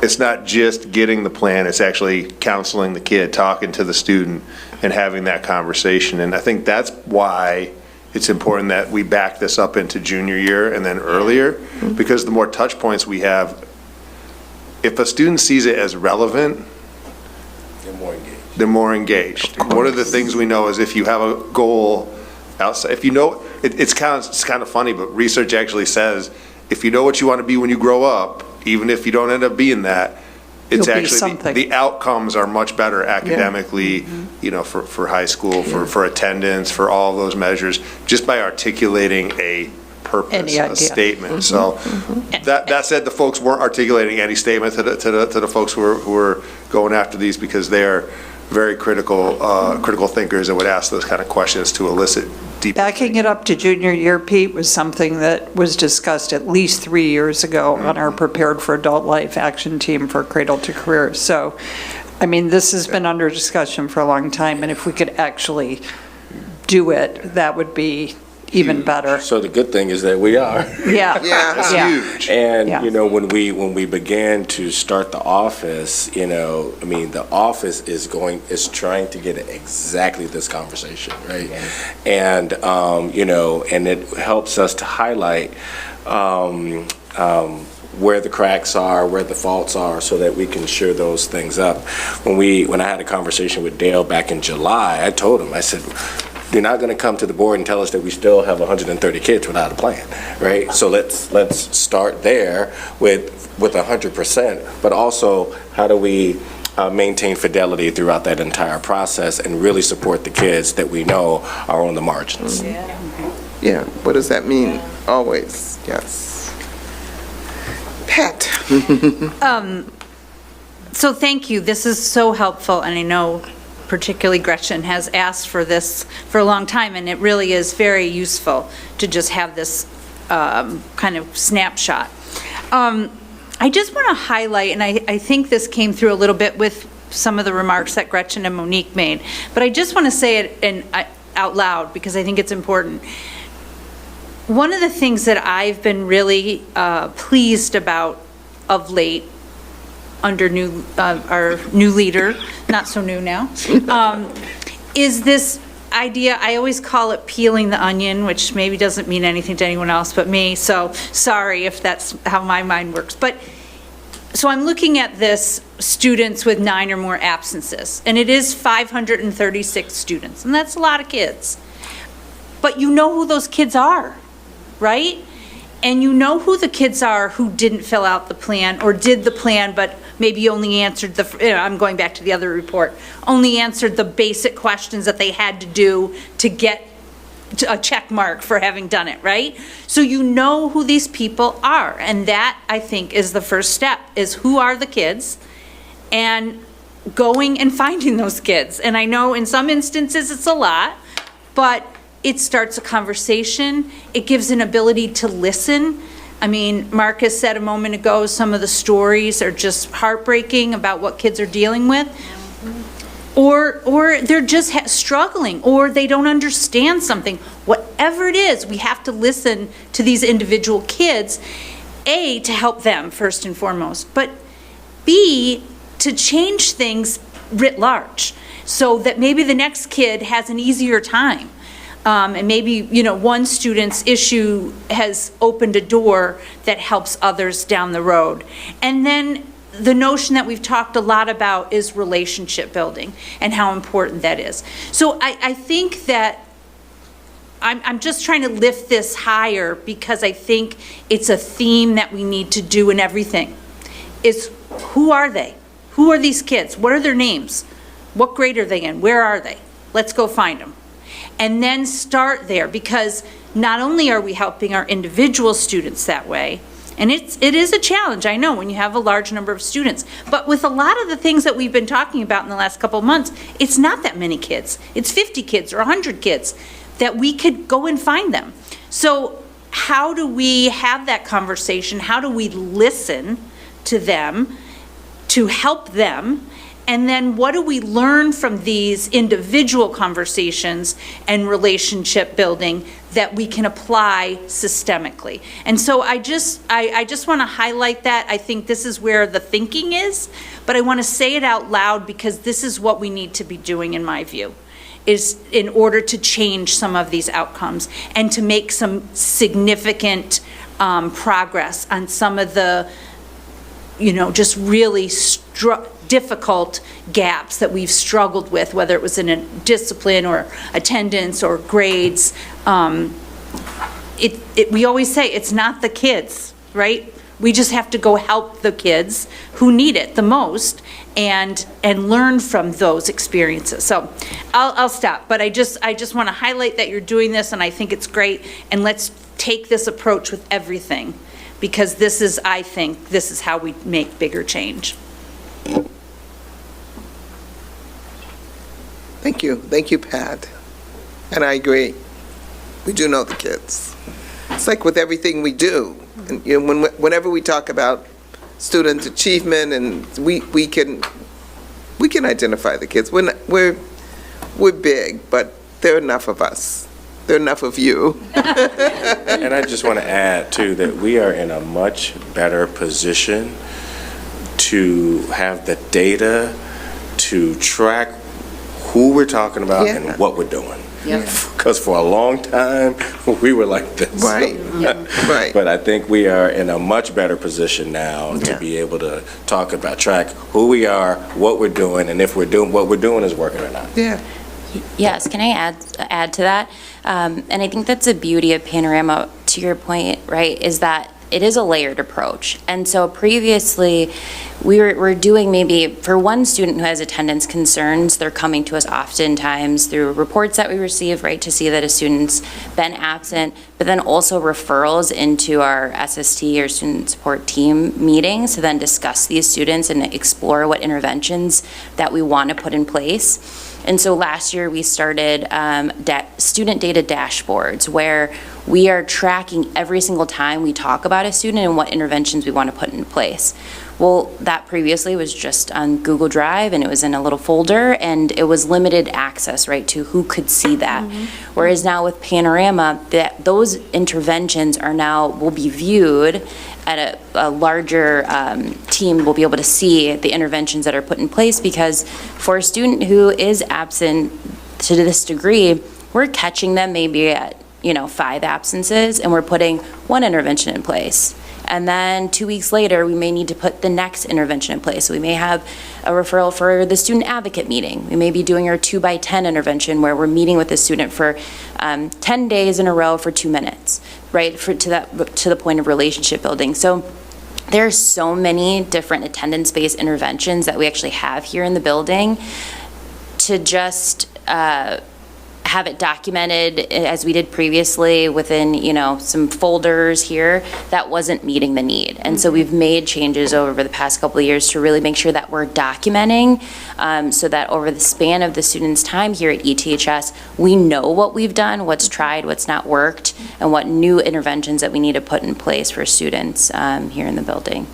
Speaker 4: it's not just getting the plan, it's actually counseling the kid, talking to the student, and having that conversation. And I think that's why it's important that we back this up into junior year and then earlier, because the more touch points we have, if a student sees it as relevant, they're more engaged. One of the things we know is if you have a goal outside, if you know, it's kind of funny, but research actually says if you know what you want to be when you grow up, even if you don't end up being that, it's
Speaker 11: You'll be
Speaker 4: actually,
Speaker 11: something.
Speaker 4: the outcomes are much better academically, you know, for high school, for attendance, for all those measures, just by articulating a purpose,
Speaker 11: Any idea.
Speaker 4: a statement. So that said, the folks weren't articulating any statement to the folks who were going after these, because they are very critical thinkers and would ask those kind of questions to elicit deep.
Speaker 11: Backing it up to junior year, Pete, was something that was discussed at least 3 years ago on our Prepared for Adult Life action team for Cradle to Career. So, I mean, this has been under discussion for a long time, and if we could actually do it, that would be even better.
Speaker 5: So the good thing is that we are.
Speaker 11: Yeah.
Speaker 1: Yeah.
Speaker 4: That's
Speaker 11: Yeah.
Speaker 4: huge.
Speaker 5: And,
Speaker 11: Yeah.
Speaker 5: you know, when we began to start the office, you know, I mean, the office is trying to get exactly this conversation, right? And, you know, and it helps us to highlight where the cracks are, where the faults are, so that we can shore those things up. When I had a conversation with Dale back in July, I told him, I said, you're not going to come to the board and tell us that we still have 130 kids without a plan, right? So let's start there with 100%, but also how do we maintain fidelity throughout that entire process and really support the kids that we know are on the margins.
Speaker 1: Yeah, what does that mean? Always, yes. Pat?
Speaker 3: So thank you. This is so helpful, and I know particularly Gretchen has asked for this for a long time, and it really is very useful to just have this kind of snapshot. I just want to highlight, and I think this came through a little bit with some of the remarks that Gretchen and Monique made, but I just want to say it out loud because I think it's important. One of the things that I've been really pleased about of late under our new leader, not so new now, is this idea, I always call it peeling the onion, which maybe doesn't mean anything to anyone else but me, so sorry if that's how my mind works. But, so I'm looking at this students with 9 or more absences, and it is 536 students, and that's a lot of kids. But you know who those kids are, right? And you know who the kids are who didn't fill out the plan or did the plan but maybe only answered I'm going back to the other report, only answered the basic questions that they had to do to get a check mark for having done it, right? So you know who these people are, and that, I think, is the first step, is who are the kids, and going and finding those kids. And I know in some instances it's a lot, but it starts a conversation. It gives an ability to listen. I mean, Marcus said a moment ago, some of the stories are just heartbreaking about what kids are dealing with. Or they're just struggling, or they don't understand something. Whatever it is, we have to listen to these individual kids, A, to help them first and foremost, but B, to change things writ large, so that maybe the next kid has an easier time. And maybe, one student's issue has opened a door that helps others down the road. And then the notion that we've talked a lot about is relationship building and how important that is. So I think that I'm just trying to lift this higher because I think it's a theme that we need to do in everything. Is who are they? Who are these kids? What are their names? What grade are they in? Where are they? Let's go find them. And then start there, because not only are we helping our individual students that way, and it is a challenge, I know, when you have a large number of students, but with a lot of the things that we've been talking about in the last couple of months, it's not that many kids. It's 50 kids or 100 kids that we could go and find them. So how do we have that conversation? How do we listen to them to help them? And then what do we learn from these individual conversations and relationship building that we can apply systemically? And so I just want to highlight that. I think this is where the thinking is, but I want to say it out loud because this is what we need to be doing, in my view, is in order to change some of these outcomes and to make some significant progress on some of the, just really difficult gaps that we've struggled with, whether it was in a discipline or attendance or grades. We always say it's not the kids, right? We just have to go help the kids who need it the most and learn from those experiences. So I'll stop, but I just want to highlight that you're doing this, and I think it's great, and let's take this approach with everything, because I think this is how we make bigger change.
Speaker 1: Thank you, Pat. And I agree. We do know the kids. It's like with everything we do. And, whenever we talk about student achievement, and we can identify the kids. We're big, but there are enough of us. There are enough of you.
Speaker 5: And I just want to add, too, that we are in a much better position to have the data to track who we're talking about and what we're doing. Because for a long time, we were like this.
Speaker 1: Right, right.
Speaker 5: But I think we are in a much better position now to be able to talk about, track who we are, what we're doing, and if what we're doing is working or not.
Speaker 1: Yeah.
Speaker 12: Yes, can I add to that? And I think that's the beauty of Panorama, to your point, right, is that it is a layered approach. And so previously, we're doing maybe, for one student who has attendance concerns, they're coming to us oftentimes through reports that we receive, right, to see that a student's been absent, but then also referrals into our SST or student support team meetings to then discuss these students and explore what interventions that we want to put in place. And so last year, we started student data dashboards where we are tracking every single time we talk about a student and what interventions we want to put in place. Well, that previously was just on Google Drive, and it was in a little folder, and it was limited access, right, to who could see that. Whereas now with Panorama, those interventions will be viewed at a larger team will be able to see the interventions that are put in place, because for a student who is absent to this degree, we're catching them maybe at 5 absences, and we're putting one intervention in place. And then 2 weeks later, we may need to put the next intervention in place. So we may have a referral for the student advocate meeting. We may be doing our 2x10 intervention where we're meeting with the student for 10 days in a row for 2 minutes, right, to the point of relationship building. So there are so many different attendance-based interventions that we actually have here in the building to just have it documented as we did previously within, some folders here that wasn't meeting the need. And so we've made changes over the past couple of years to really make sure that we're documenting so that over the span of the student's time here at ETHS, we know what we've done, what's tried, what's not worked, and what new interventions that we need to put in place for students here in the building.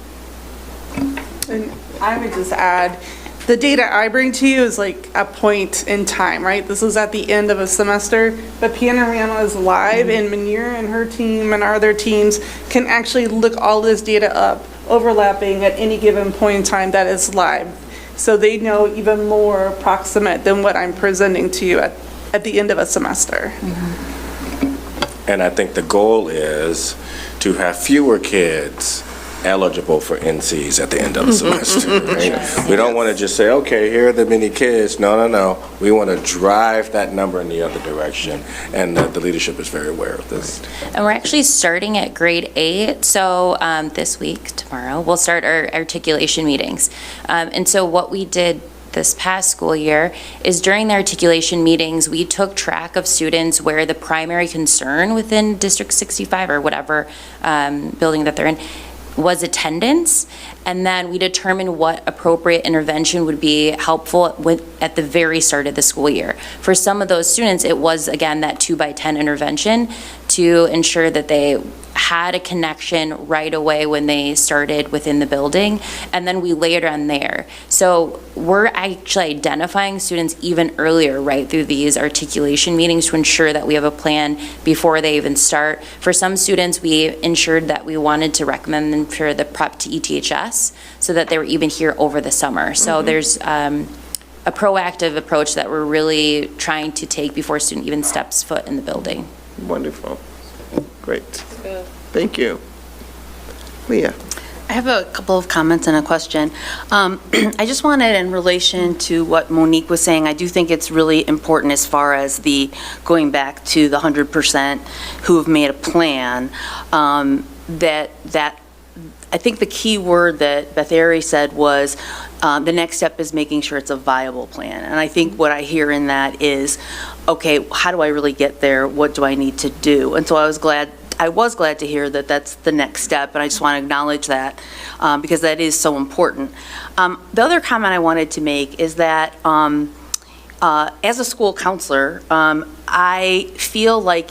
Speaker 10: And I would just add, the data I bring to you is like a point in time, right? This is at the end of a semester, but Panorama is live, and Manir and her team and our other teams can actually look all this data up, overlapping at any given point in time that is live. So they know even more approximate than what I'm presenting to you at the end of a semester.
Speaker 5: And I think the goal is to have fewer kids eligible for NCs at the end of the semester, right? We don't want to just say, okay, here are the many kids. No. We want to drive that number in the other direction, and the leadership is very aware of this.
Speaker 12: And we're actually starting at grade 8, so this week, tomorrow, we'll start our articulation meetings. And so what we did this past school year is during the articulation meetings, we took track of students where the primary concern within District 65 or whatever building that they're in was attendance, and then we determined what appropriate intervention would be helpful at the very start of the school year. For some of those students, it was, again, that 2x10 intervention to ensure that they had a connection right away when they started within the building, and then we layered on there. So we're actually identifying students even earlier, right, through these articulation meetings to ensure that we have a plan before they even start. For some students, we ensured that we wanted to recommend them for the prep to ETHS so that they were even here over the summer. So there's a proactive approach that we're really trying to take before a student even steps foot in the building.
Speaker 1: Wonderful. Great. Thank you. Leah.
Speaker 8: I have a couple of comments and a question. I just wanted, in relation to what Monique was saying, I do think it's really important as far as the going back to the 100% who have made a plan, that I think the key word that Beth Airy said was, the next step is making sure it's a viable plan. And I think what I hear in that is, okay, how do I really get there? What do I need to do? And so I was glad to hear that that's the next step, and I just want to acknowledge that because that is so important. The other comment I wanted to make is that as a school counselor, I feel like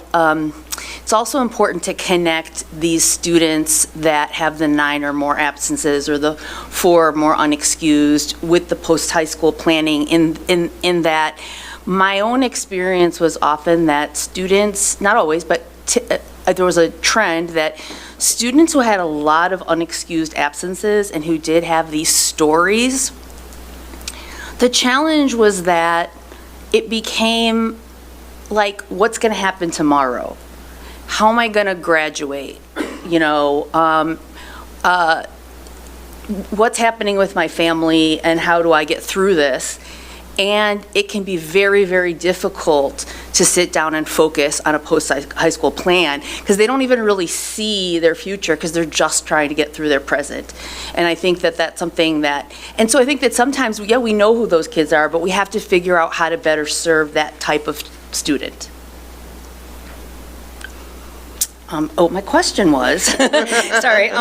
Speaker 8: it's also important to connect these students that have the 9 or more absences or the 4 or more unexcused with the post-high school planning in that my own experience was often that students, not always, but there was a trend that students who had a lot of unexcused absences and who did have these stories, the challenge was that it became like, what's going to happen tomorrow? How am I going to graduate? You know, what's happening with my family and how do I get through this? And it can be very, very difficult to sit down and focus on a post-high school plan because they don't even really see their future because they're just trying to get through their present. And I think that that's something that, and so I think that sometimes, yeah, we know who those kids are, but we have to figure out how to better serve that type of student. My question was, sorry,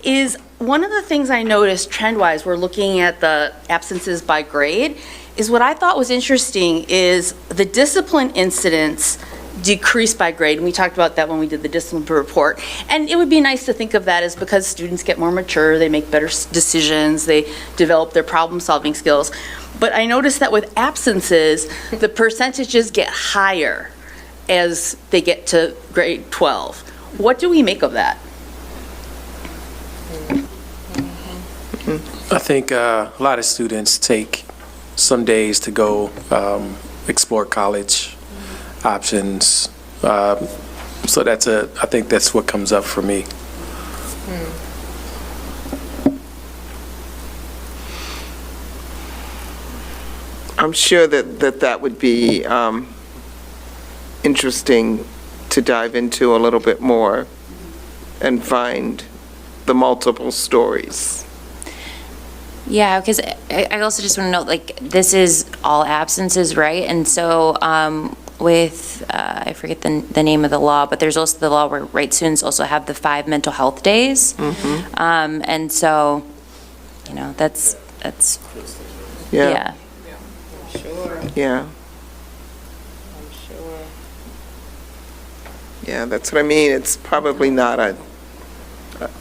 Speaker 8: is one of the things I noticed trend-wise, we're looking at the absences by grade, is what I thought was interesting is the discipline incidents decreased by grade, and we talked about that when we did the discipline report. And it would be nice to think of that as because students get more mature, they make better decisions, they develop their problem-solving skills. But I noticed that with absences, the percentages get higher as they get to grade 12. What do we make of that?
Speaker 15: I think a lot of students take some days to go explore college options. So I think that's what comes up for me.
Speaker 1: I'm sure that would be interesting to dive into a little bit more and find the multiple stories.
Speaker 12: Yeah, because I also just want to note, like, this is all absences, right? And so with, I forget the name of the law, but there's also the law where, right, students also have the 5 mental health days. And so, you know, that's yeah.
Speaker 1: Yeah. Yeah, that's what I mean. It's probably not a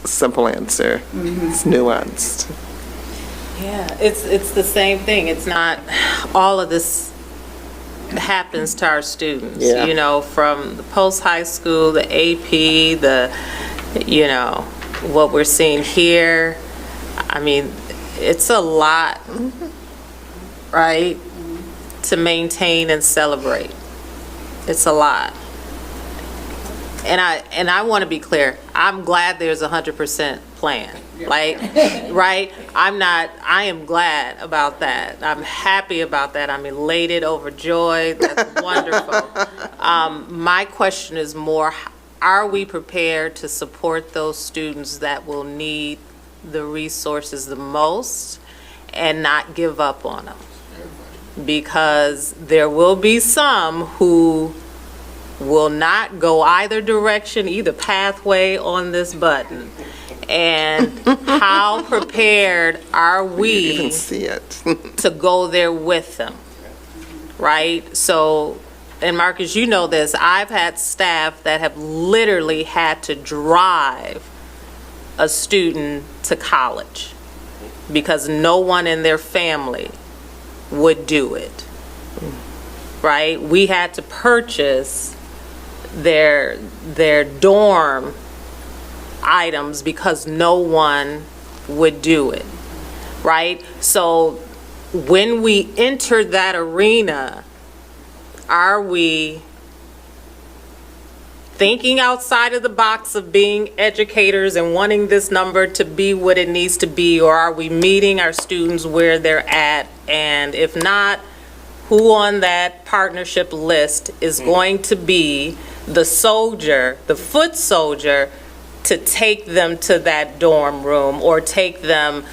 Speaker 1: simple answer. It's nuanced.
Speaker 14: Yeah, it's the same thing. It's not, all of this happens to our students,
Speaker 1: Yeah.
Speaker 14: you know, from the post-high school, the AP, you know, what we're seeing here. I mean, it's a lot, right, to maintain and celebrate. It's a lot. And I want to be clear, I'm glad there's a 100% plan. Like, right? I am glad about that. I'm happy about that. I'm elated, overjoyed. That's wonderful. My question is more, are we prepared to support those students that will need the resources the most and not give up on them? Because there will be some who will not go either direction, either pathway on this button. And how prepared are we
Speaker 1: even see it.
Speaker 14: to go there with them, right? So, and Marcus, you know this, I've had staff that have literally had to drive a student to college because no one in their family would do it, right? We had to purchase their dorm items because no one would do it, right? So when we enter that arena, are we thinking outside of the box of being educators and wanting this number to be what it needs to be, or are we meeting our students where they're at? And if not, who on that partnership list is going to be the soldier, the foot soldier, to take them to that dorm room or take them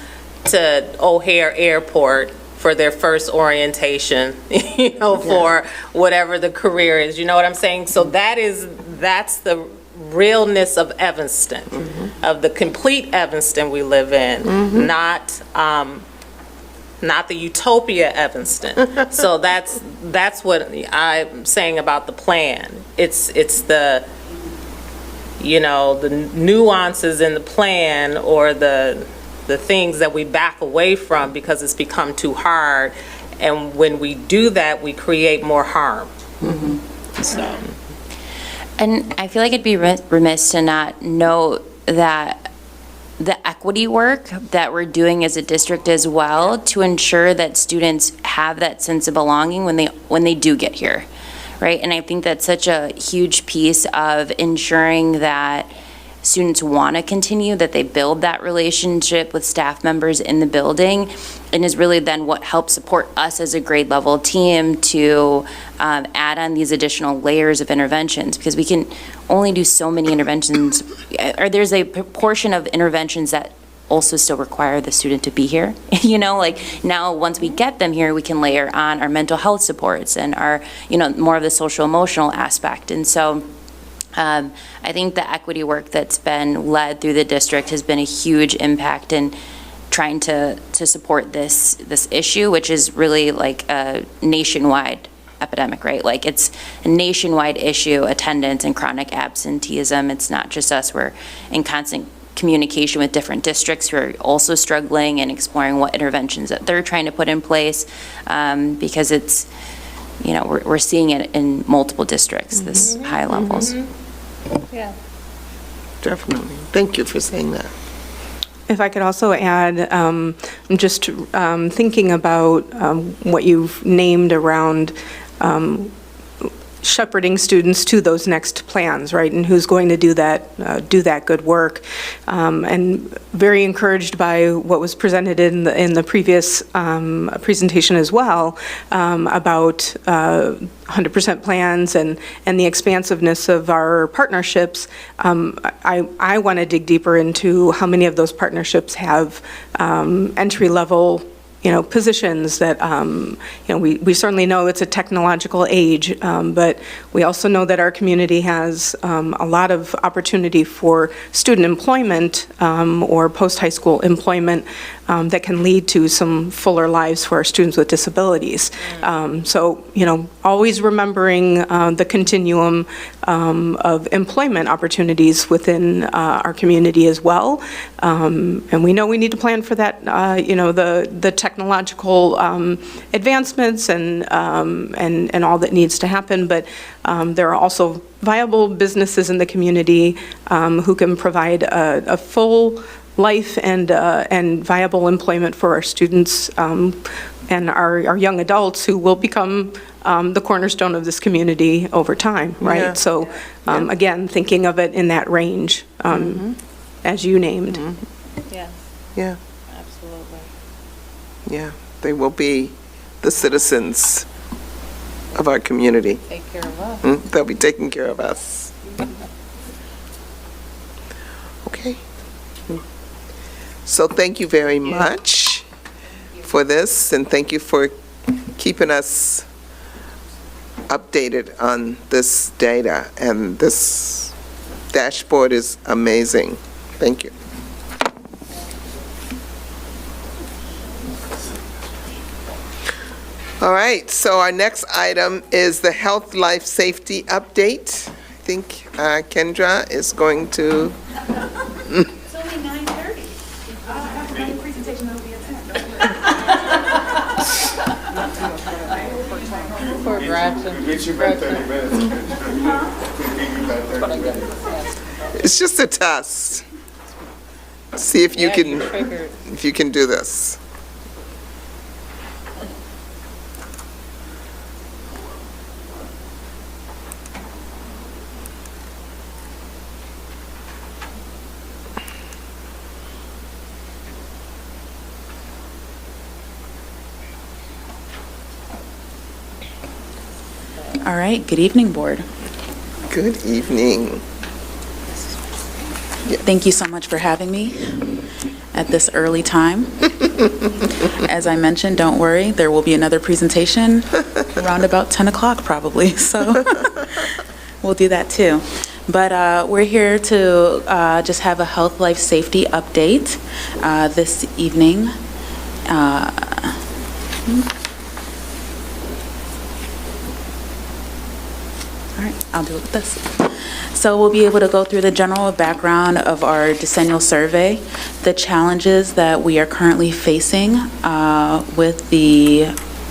Speaker 14: to O'Hare Airport for their first orientation, for whatever the career is, you know what I'm saying? So that's the realness of Evanston, of the complete Evanston we live in, not the utopia Evanston. So that's what I'm saying about the plan. It's the, the nuances in the plan or the things that we back away from because it's become too hard. And when we do that, we create more harm. So.
Speaker 12: And I feel like it'd be remiss to not note that the equity work that we're doing as a district as well to ensure that students have that sense of belonging when they do get here, right? And I think that's such a huge piece of ensuring that students want to continue, that they build that relationship with staff members in the building, and is really then what helps support us as a grade level team to add on these additional layers of interventions, because we can only do so many interventions, or there's a proportion of interventions that also still require the student to be here. Now once we get them here, we can layer on our mental health supports and our, more of the social emotional aspect. And so I think the equity work that's been led through the district has been a huge impact in trying to support this issue, which is really like a nationwide epidemic, right? Like it's a nationwide issue, attendance and chronic absenteeism. It's not just us. We're in constant communication with different districts who are also struggling and exploring what interventions that they're trying to put in place, because it's, we're seeing it in multiple districts, this high levels.
Speaker 14: Yeah.
Speaker 1: Definitely. Thank you for saying that.
Speaker 13: If I could also add, I'm just thinking about what you've named around shepherding students to those next plans, right? And who's going to do that good work. And very encouraged by what was presented in the previous presentation as well, about 100% plans and the expansiveness of our partnerships. I want to dig deeper into how many of those partnerships have entry-level positions that, we certainly know it's a technological age, but we also know that our community has a lot of opportunity for student employment or post-high school employment that can lead to some fuller lives for our students with disabilities. So, always remembering the continuum of employment opportunities within our community as well. And we know we need to plan for that, the technological advancements and all that needs to happen, but there are also viable businesses in the community who can provide a full life and viable employment for our students and our young adults who will become the cornerstone of this community over time, right?
Speaker 1: Yeah.
Speaker 13: So again, thinking of it in that range, as you named.
Speaker 14: Yeah.
Speaker 1: Yeah.
Speaker 14: Absolutely.
Speaker 1: Yeah. They will be the citizens of our community.
Speaker 14: Take care of us.
Speaker 1: They'll be taking care of us. Okay. So thank you very much for this, and thank you for keeping us updated on this data. And this dashboard is amazing. Thank you. All right, so our next item is the health, life, safety update. I think Kendra is going to.
Speaker 3: It's only 9:30. I have another presentation that will be at 10.
Speaker 14: Poor Gretchen.
Speaker 1: It's just a test. See if you can do this.
Speaker 16: All right, good evening, board.
Speaker 1: Good evening.
Speaker 16: Thank you so much for having me at this early time. As I mentioned, don't worry, there will be another presentation around about 10 o'clock probably, so we'll do that too. But we're here to just have a health, life, safety update this evening. All right, I'll do it with this. So we'll be able to go through the general background of our decennial survey, the challenges that we are currently facing with the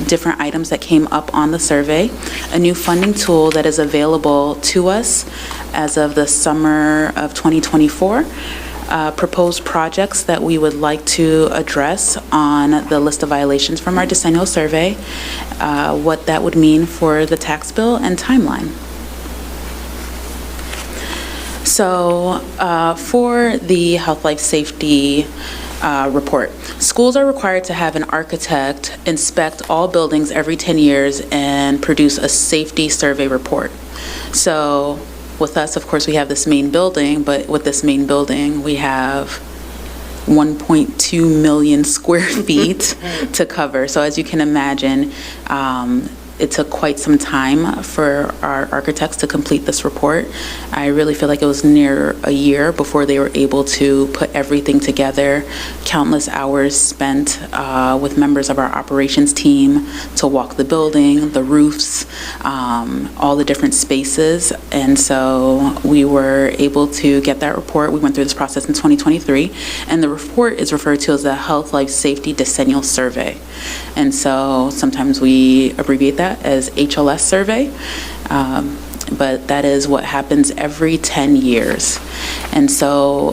Speaker 16: different items that came up on the survey, a new funding tool that is available to us as of the summer of 2024, proposed projects that we would like to address on the list of violations from our decennial survey, what that would mean for the tax bill and timeline. So for the health, life, safety report, schools are required to have an architect inspect all buildings every 10 years and produce a safety survey report. So with us, of course, we have this main building, but with this main building, we have 1.2 million square feet to cover. So as you can imagine, it took quite some time for our architects to complete this report. I really feel like it was near a year before they were able to put everything together. Countless hours spent with members of our operations team to walk the building, the roofs, all the different spaces. And so we were able to get that report. We went through this process in 2023, and the report is referred to as the Health, Life, Safety Decennial Survey. And so sometimes we abbreviate that as HLS survey, but that is what happens every 10 years. And so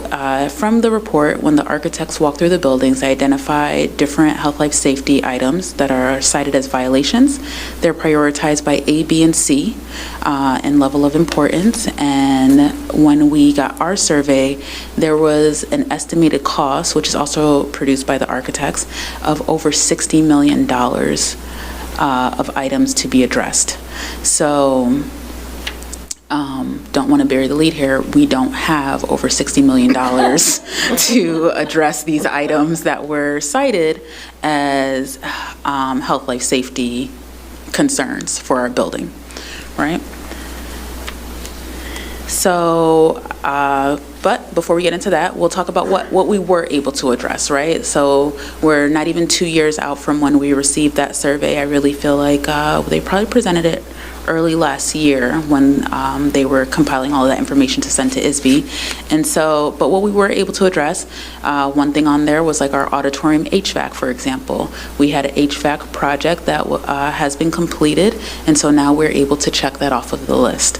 Speaker 16: from the report, when the architects walk through the buildings, they identify different health, life, safety items that are cited as violations. They're prioritized by A, B, and C in level of importance. And when we got our survey, there was an estimated cost, which is also produced by the architects, of over $60 million of items to be addressed. So don't want to bury the lead here. We don't have over $60 million to address these items that were cited as health, life, safety concerns for our building, right? So, but before we get into that, we'll talk about what we were able to address, right? So we're not even 2 years out from when we received that survey. I really feel like they probably presented it early last year when they were compiling all of that information to send to ISB. And so, but what we were able to address, one thing on there was like our auditorium HVAC, for example. We had an HVAC project that has been completed, and so now we're able to check that off of the list.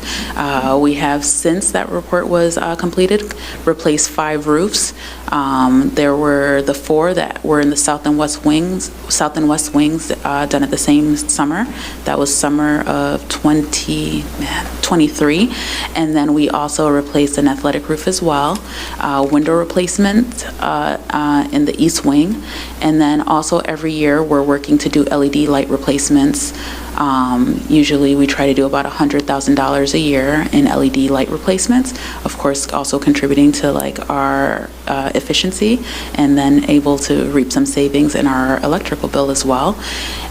Speaker 16: We have, since that report was completed, replaced 5 roofs. There were the 4 that were in the south and west wings done at the same summer. That was summer of 2023. And then we also replaced an athletic roof as well, window replacement in the east wing. And then also every year we're working to do LED light replacements. Usually we try to do about $100,000 a year in LED light replacements, of course also contributing to like our efficiency, and then able to reap some savings in our electrical bill as well.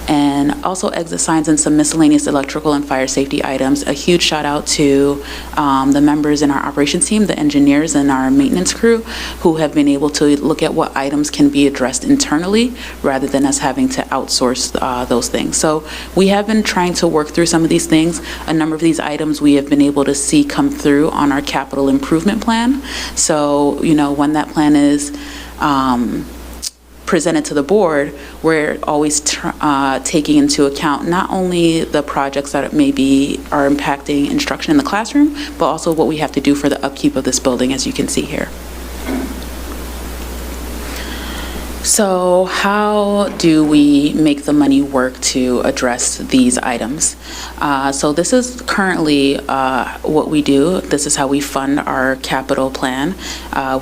Speaker 16: And also exit signs and some miscellaneous electrical and fire safety items. A huge shout out to the members in our operations team, the engineers and our maintenance crew, who have been able to look at what items can be addressed internally rather than us having to outsource those things. So we have been trying to work through some of these things. A number of these items we have been able to see come through on our capital improvement plan. So, you know, when that plan is presented to the board, we're always taking into account not only the projects that maybe are impacting instruction in the classroom, but also what we have to do for the upkeep of this building, as you can see here. So how do we make the money work to address these items? So this is currently what we do. This is how we fund our capital plan.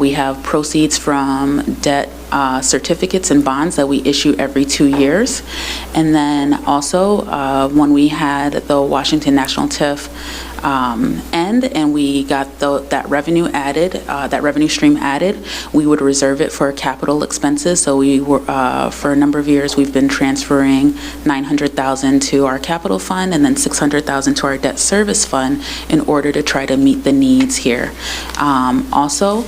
Speaker 16: We have proceeds from debt certificates and bonds that we issue every 2 years. And then also when we had the Washington National TIF end and we got that revenue added, that revenue stream added, we would reserve it for capital expenses. So we were, for a number of years, we've been transferring $900,000 to our capital fund and then $600,000 to our debt service fund in order to try to meet the needs here. Also,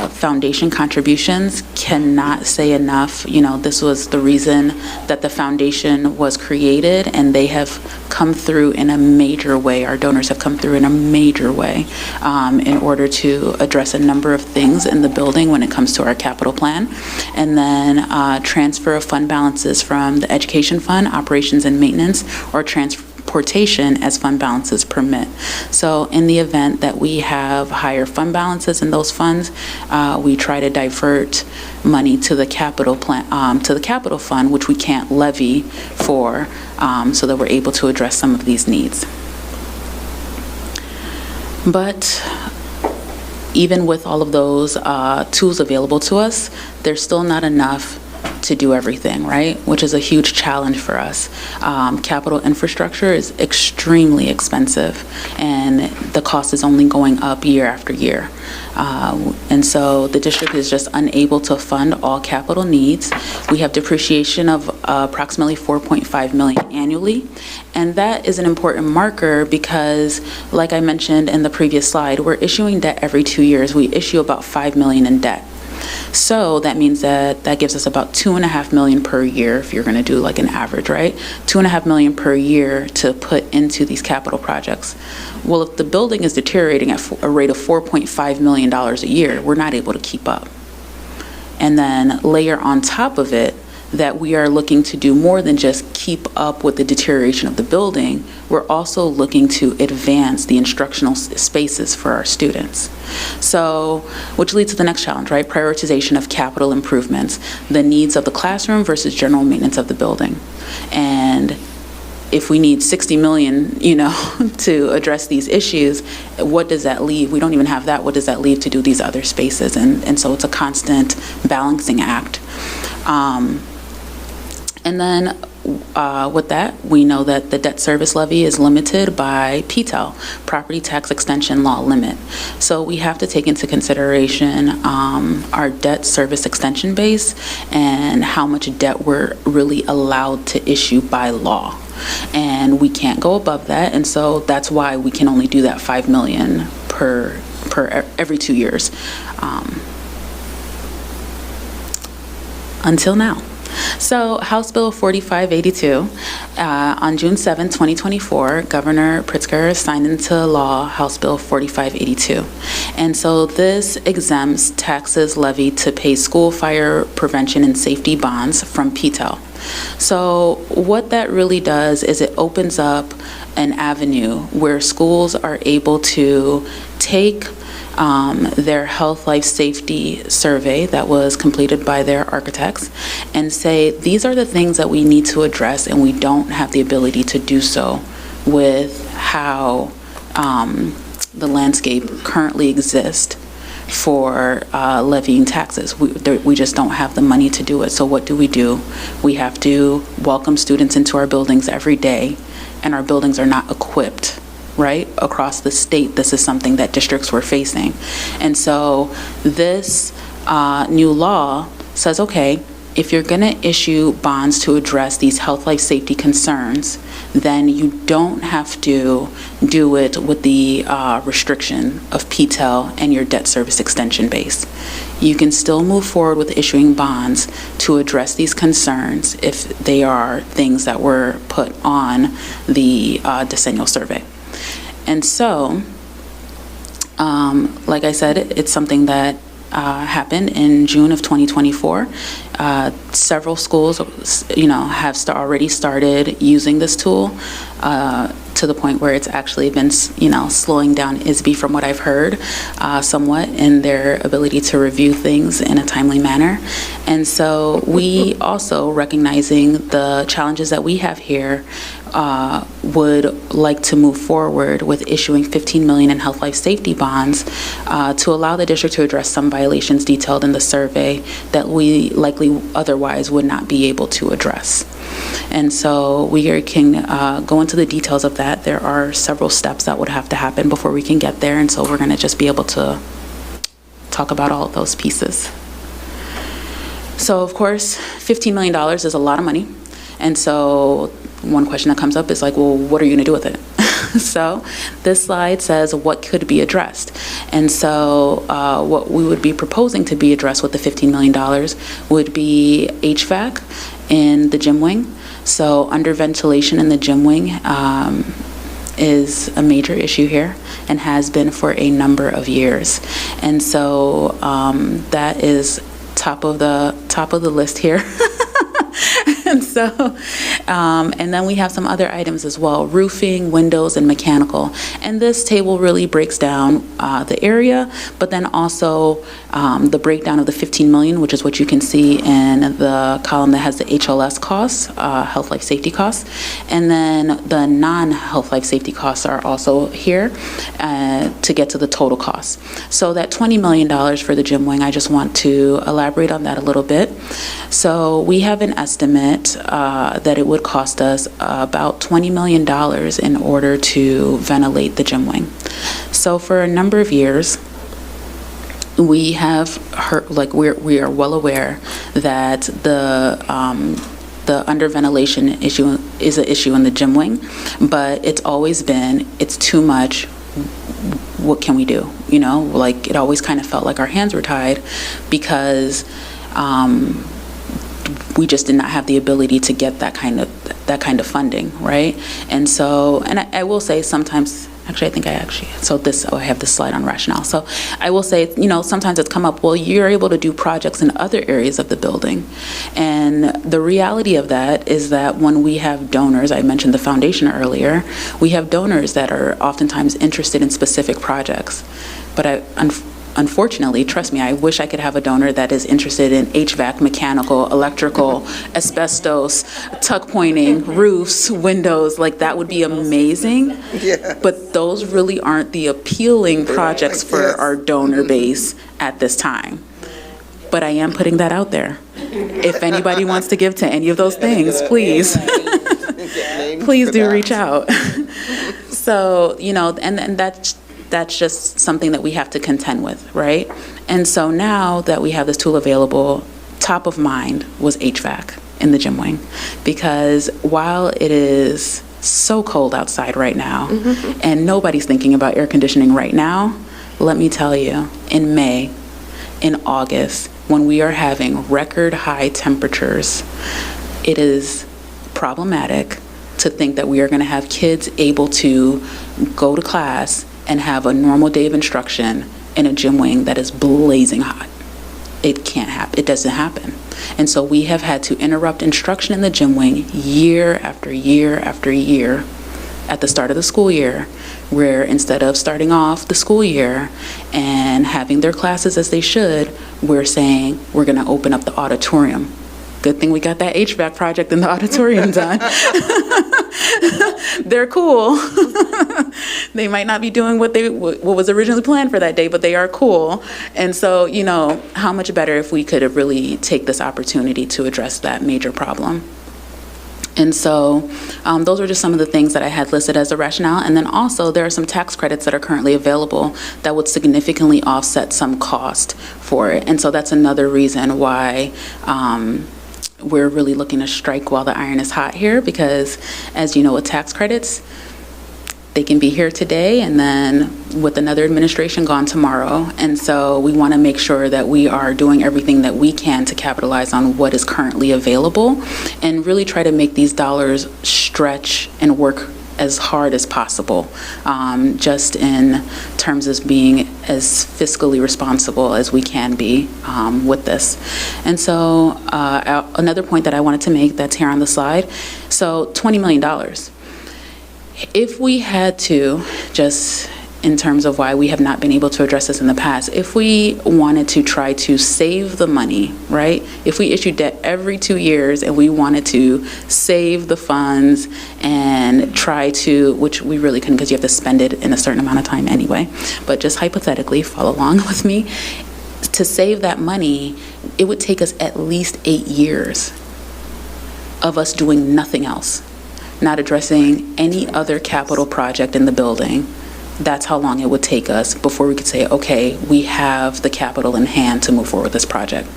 Speaker 16: foundation contributions, cannot say enough. You know, this was the reason that the foundation was created, and they have come through in a major way. Our donors have come through in a major way in order to address a number of things in the building when it comes to our capital plan. And then transfer of fund balances from the education fund, operations and maintenance, or transportation as fund balances permit. So in the event that we have higher fund balances in those funds, we try to divert money to the capital plan, to the capital fund, which we can't levy for, so that we're able to address some of these needs. But even with all of those tools available to us, there's still not enough to do everything, right? Which is a huge challenge for us. Capital infrastructure is extremely expensive, and the cost is only going up year after year. And so the district is just unable to fund all capital needs. We have depreciation of approximately $4.5 million annually, and that is an important marker because, like I mentioned in the previous slide, we're issuing debt every 2 years. We issue about $5 million in debt. So that means that gives us about $2.5 million per year if you're going to do like an average, right? $2.5 million per year to put into these capital projects. Well, if the building is deteriorating at a rate of $4.5 million a year, we're not able to keep up. And then layer on top of it that we are looking to do more than just keep up with the deterioration of the building. We're also looking to advance the instructional spaces for our students. So, which leads to the next challenge, right? Prioritization of capital improvements, the needs of the classroom versus general maintenance of the building. And if we need $60 million, you know, to address these issues, what does that leave? We don't even have that. What does that leave to do these other spaces? And so it's a constant balancing act. And then with that, we know that the debt service levy is limited by PTEL, Property Tax Extension Law limit. So we have to take into consideration our debt service extension base and how much debt we're really allowed to issue by law. And we can't go above that, and so that's why we can only do that $5 million per every 2 years. Until now. So House Bill 4582, on June 7, 2024, Governor Pritzker signed into law House Bill 4582. And so this exempts taxes levied to pay school fire prevention and safety bonds from PTEL. So what that really does is it opens up an avenue where schools are able to take their health, life, safety survey that was completed by their architects and say, these are the things that we need to address, and we don't have the ability to do so with how the landscape currently exists for levying taxes. We just don't have the money to do it. So what do? We have to welcome students into our buildings every day, and our buildings are not equipped, right? Across the state, this is something that districts were facing. And so this new law says, okay, if you're going to issue bonds to address these health, life, safety concerns, then you don't have to do it with the restriction of PTEL and your debt service extension base. You can still move forward with issuing bonds to address these concerns if they are things that were put on the decennial survey. And so, like I said, it's something that happened in June of 2024. Several schools, have already started using this tool to the point where it's actually been, slowing down ISB, from what I've heard, somewhat in their ability to review things in a timely manner. And so we also, recognizing the challenges that we have here, would like to move forward with issuing $15 million in health life safety bonds to allow the district to address some violations detailed in the survey that we likely otherwise would not be able to address. And so we can go into the details of that. There are several steps that would have to happen before we can get there, and so we're going to just be able to talk about all of those pieces. So of course, $15 million is a lot of money. And so one question that comes up is like, well, what are you going to do with it? So this slide says what could be addressed. And so what we would be proposing to be addressed with the $15 million would be HVAC in the gym wing. So under ventilation in the gym wing is a major issue here and has been for a number of years. And so that is top of the list here. And so, and then we have some other items as well: roofing, windows, and mechanical. And this table really breaks down the area, but then also the breakdown of the 15 million, which is what you can see in the column that has the HLS costs, health life safety costs, and then the non-health life safety costs are also here to get to the total cost. So that $20 million for the gym wing, I just want to elaborate on that a little bit. So we have an estimate that it would cost us about $20 million in order to ventilate the gym wing. So for a number of years, we have heard, like we are well aware that the underventilation issue is an issue in the gym wing, but it's always been, it's too much. What can we do? You know, like it always kind of felt like our hands were tied because we just did not have the ability to get that kind of funding, right? And so, and I will say sometimes, actually, I have this slide on rationale. So I will say, you know, sometimes it's come up, well, you're able to do projects in other areas of the building. And the reality of that is that when we have donors, I mentioned the foundation earlier, we have donors that are oftentimes interested in specific projects. But unfortunately, trust me, I wish I could have a donor that is interested in HVAC, mechanical, electrical, asbestos, tuck pointing, roofs, windows. Like that would be amazing.
Speaker 1: Yeah.
Speaker 16: But those really aren't the appealing projects for our donor base at this time. But I am putting that out there. If anybody wants to give to any of those things, please, please do reach out. So, you know, and that's just something that we have to contend with, right? And so now that we have this tool available, top of mind was HVAC in the gym wing. Because while it is so cold outside right now, and nobody's thinking about air conditioning right now, let me tell you, in May, in August, when we are having record high temperatures, it is problematic to think that we are going to have kids able to go to class and have a normal day of instruction in a gym wing that is blazing hot. It can't happen. It doesn't happen. And so we have had to interrupt instruction in the gym wing year after year after year at the start of the school year, where instead of starting off the school year and having their classes as they should, we're saying we're going to open up the auditorium. Good thing we got that HVAC project in the auditorium done. They're cool. They might not be doing what was originally planned for that day, but they are cool. And so, you know, how much better if we could really take this opportunity to address that major problem. And so those are just some of the things that I had listed as a rationale. And then also there are some tax credits that are currently available that would significantly offset some cost for it. And so that's another reason why we're really looking to strike while the iron is hot here, because as you know, with tax credits, they can be here today and then with another administration gone tomorrow. And so we want to make sure that we are doing everything that we can to capitalize on what is currently available and really try to make these dollars stretch and work as hard as possible, just in terms of being as fiscally responsible as we can be with this. And so another point that I wanted to make that's here on the slide, so $20 million. If we had to just in terms of why we have not been able to address this in the past. If we wanted to try to save the money, right? If we issued debt every 2 years and we wanted to save the funds and try to, which we really couldn't because you have to spend it in a certain amount of time anyway, but just hypothetically, follow along with me, to save that money, it would take us at least 8 years of us doing nothing else, not addressing any other capital project in the building. That's how long it would take us before we could say, okay, we have the capital in hand to move forward with this project.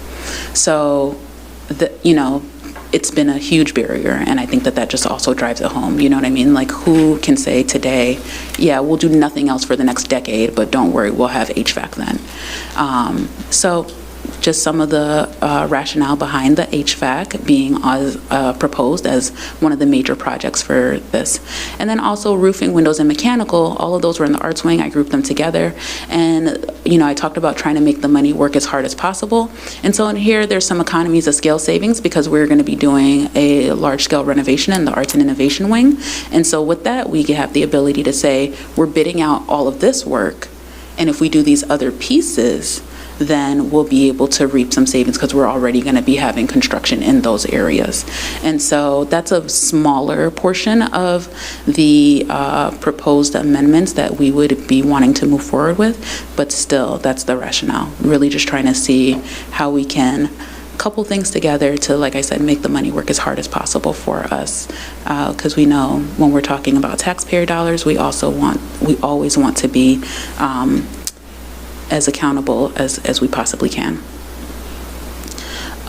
Speaker 16: So, it's been a huge barrier, and I think that just also drives it home. You know what I mean? Like, who can say today, yeah, we'll do nothing else for the next decade, but don't worry, we'll have HVAC then. So just some of the rationale behind the HVAC being proposed as one of the major projects for this. And then also roofing, windows, and mechanical, all of those were in the arts wing. I grouped them together. And, I talked about trying to make the money work as hard as possible. And so in here, there's some economies of scale savings because we're going to be doing a large-scale renovation in the arts and innovation wing. And so with that, we have the ability to say, we're bidding out all of this work. And if we do these other pieces, then we'll be able to reap some savings because we're already going to be having construction in those areas. And so that's a smaller portion of the proposed amendments that we would be wanting to move forward with, but still, that's the rationale. Really just trying to see how we can couple things together to, like I said, make the money work as hard as possible for us. Because we know when we're talking about taxpayer dollars, we always want to be as accountable as we possibly can.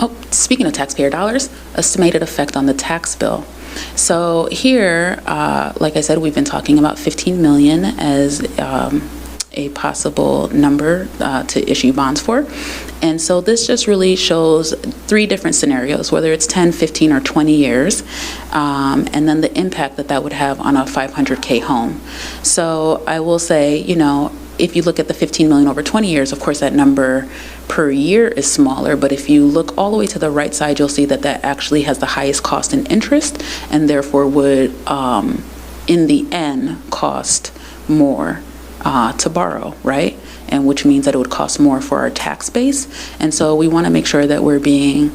Speaker 16: Oh, speaking of taxpayer dollars, estimated effect on the tax bill. So here, like I said, we've been talking about 15 million as a possible number to issue bonds for. And so this just really shows 3 different scenarios, whether it's 10, 15, or 20 years, and then the impact that would have on a 500K home. So I will say, if you look at the 15 million over 20 years, of course, that number per year is smaller, but if you look all the way to the right side, you'll see that actually has the highest cost in interest, and therefore would, in the end, cost more to borrow, right? And which means that it would cost more for our tax base. And so we want to make sure that we're being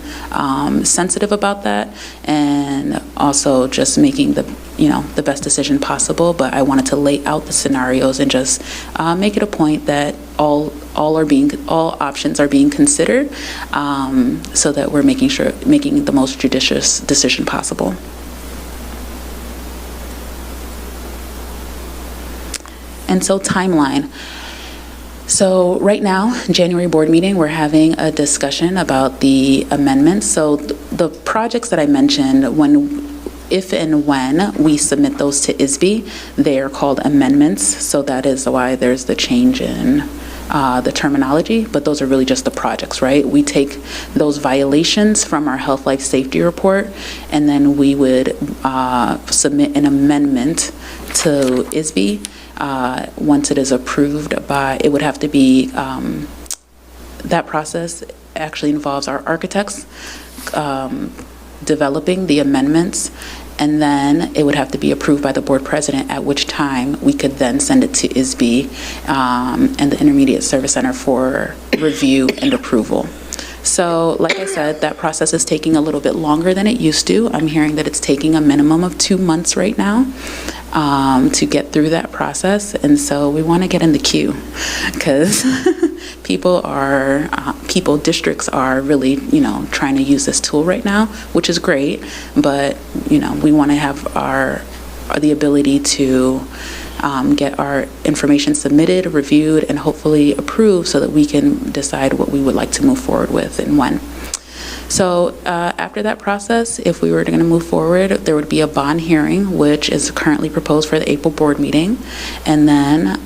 Speaker 16: sensitive about that, and also just making the best decision possible. But I wanted to lay out the scenarios and just make it a point that all options are being considered, so that we're making the most judicious decision possible. And so timeline. So right now, January board meeting, we're having a discussion about the amendments. So the projects that I mentioned, if and when we submit those to ISB, they are called amendments. So that is why there's the change in the terminology, but those are really just the projects, right? We take those violations from our health, life, safety report, and then we would submit an amendment to ISB. Once it is approved it would have to be, that process actually involves our architects developing the amendments, and then it would have to be approved by the board president, at which time we could then send it to ISB and the Intermediate Service Center for review and approval. So, like I said, that process is taking a little bit longer than it used to. I'm hearing that it's taking a minimum of 2 months right now to get through that process. And so we want to get in the queue because districts are really, trying to use this tool right now, which is great. But, we want to have the ability to get our information submitted, reviewed, and hopefully approved so that we can decide what we would like to move forward with and when. So after that process, if we were going to move forward, there would be a bond hearing, which is currently proposed for the April board meeting. And then,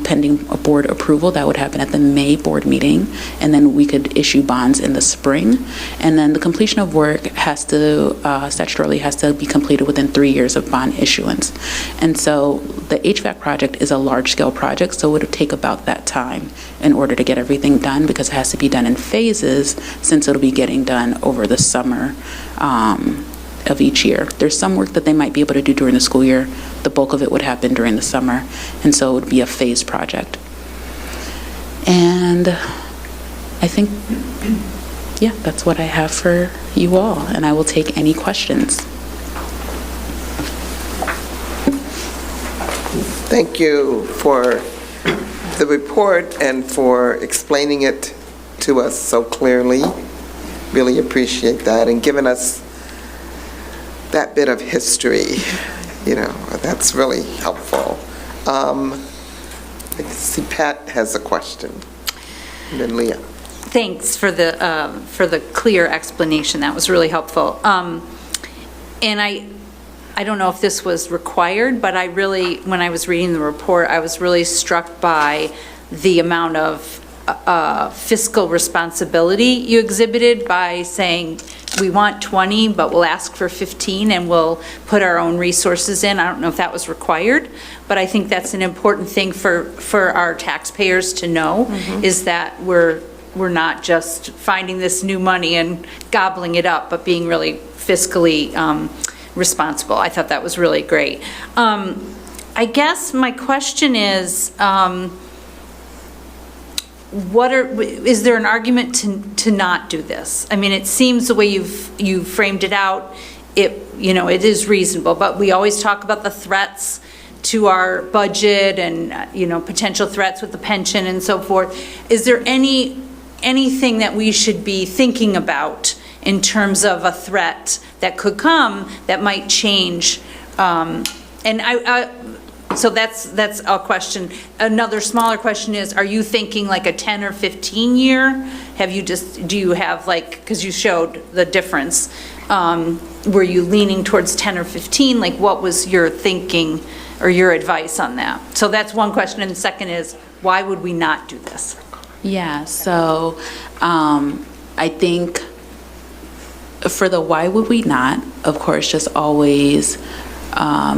Speaker 16: pending a board approval, that would happen at the May board meeting. And then we could issue bonds in the spring. And then the completion of work statutorily has to be completed within 3 years of bond issuance. And so the HVAC project is a large-scale project, so it would take about that time in order to get everything done, because it has to be done in phases since it'll be getting done over the summer of each year. There's some work that they might be able to do during the school year. The bulk of it would happen during the summer, and so it would be a phased project. And I think, yeah, that's what I have for you all, and I will take any questions.
Speaker 1: Thank you for the report and for explaining it to us so clearly. Really appreciate that, and giving us that bit of history. You know, that's really helpful. I see Pat has a question, and then Leah.
Speaker 3: Thanks for the clear explanation. That was really helpful. And I don't know if this was required, but when I was reading the report, I was really struck by the amount of fiscal responsibility you exhibited by saying, we want 20, but we'll ask for 15 and we'll put our own resources in. I don't know if that was required, but I think that's an important thing for our taxpayers to know, is that we're not just finding this new money and gobbling it up, but being really fiscally responsible. I thought that was really great. I guess my question is, is there an argument to not do this? I mean, it seems the way you've framed it out, it is reasonable, but we always talk about the threats to our budget and, potential threats with the pension and so forth. Is there anything that we should be thinking about in terms of a threat that could come that might change? So that's a question. Another smaller question is, are you thinking like a 10 or 15 year? Do you have because you showed the difference, were you leaning towards 10 or 15? Like, what was your thinking or your advice on that? So that's one question. And the second is, why would we not do this?
Speaker 16: Yeah, so I think for the why would we not, of course, just always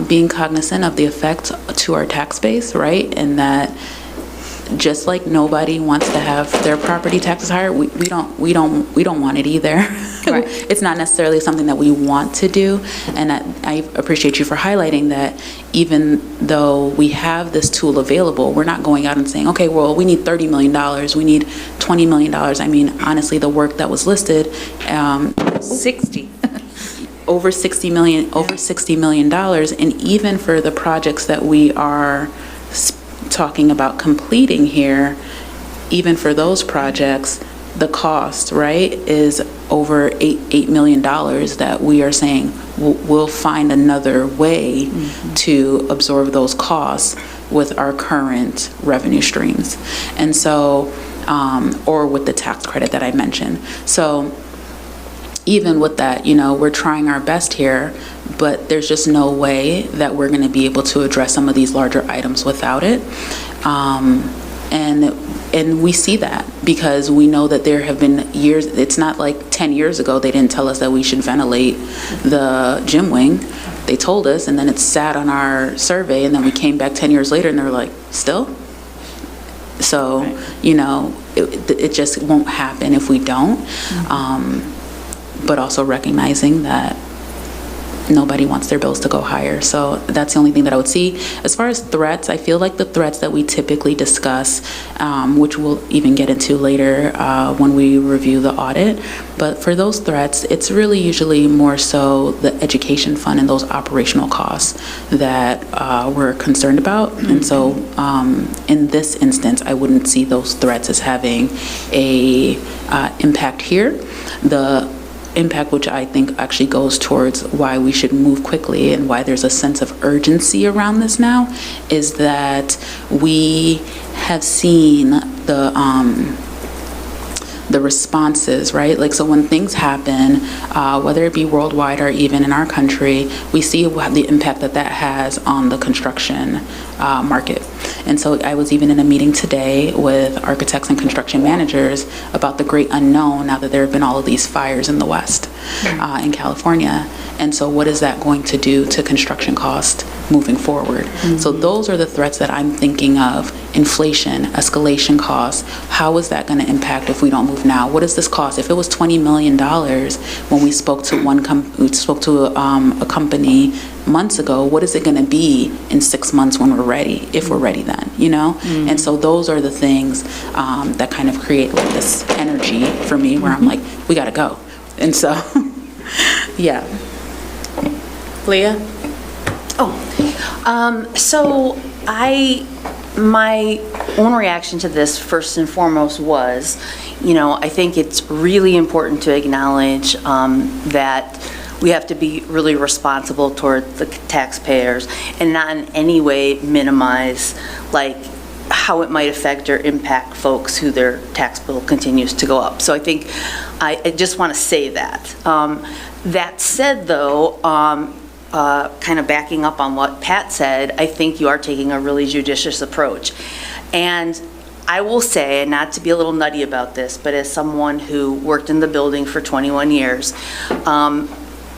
Speaker 16: being cognizant of the effect to our tax base, right? And that just like nobody wants to have their property taxes higher, we don't want it either. Right. It's not necessarily something that we want to do, and I appreciate you for highlighting that. Even though we have this tool available, we're not going out and saying, okay, well, we need $30 million, we need $20 million. I mean, honestly, the work that was listed,
Speaker 3: 60.
Speaker 16: over $60 million, and even for the projects that we are talking about completing here, even for those projects, the cost, right, is over $8 million that we are saying we'll find another way to absorb those costs with our current revenue streams. And so, or with the tax credit that I mentioned. So even with that, we're trying our best here, but there's just no way that we're going to be able to address some of these larger items without it. And we see that because we know that there have been years, it's not like 10 years ago they didn't tell us that we should ventilate the gym wing. They told us, and then it sat on our survey, and then we came back 10 years later and they were like, still? So, it just won't happen if we don't. But also recognizing that nobody wants their bills to go higher. So that's the only thing that I would see. As far as threats, I feel like the threats that we typically discuss, which we'll even get into later when we review the audit, but for those threats, it's really usually more so the education fund and those operational costs that we're concerned about. And so in this instance, I wouldn't see those threats as having a impact here. The impact, which I think actually goes towards why we should move quickly and why there's a sense of urgency around this now, is that we have seen the responses, right? Like, so when things happen, whether it be worldwide or even in our country, we see the impact that has on the construction market. And so I was even in a meeting today with architects and construction managers about the great unknown now that there have been all of these fires in the West. in California. And so what is that going to do to construction cost moving forward? So those are the threats that I'm thinking of: inflation, escalation costs. How is that going to impact if we don't move now? What does this cost? If it was $20 million when we spoke to a company months ago, what is it going to be in 6 months when we're ready, if we're ready then, you know? And so those are the things that kind of create like this energy for me where I'm like, we got to go. And so, yeah.
Speaker 14: Leah?
Speaker 8: So my own reaction to this, first and foremost, was, I think it's really important to acknowledge that we have to be really responsible toward the taxpayers and not in any way minimize, like, how it might affect or impact folks who their tax bill continues to go up. So I think I just want to say that. That said, though, kind of backing up on what Pat said, I think you are taking a really judicious approach. And I will say, and not to be a little nutty about this, but as someone who worked in the building for 21 years,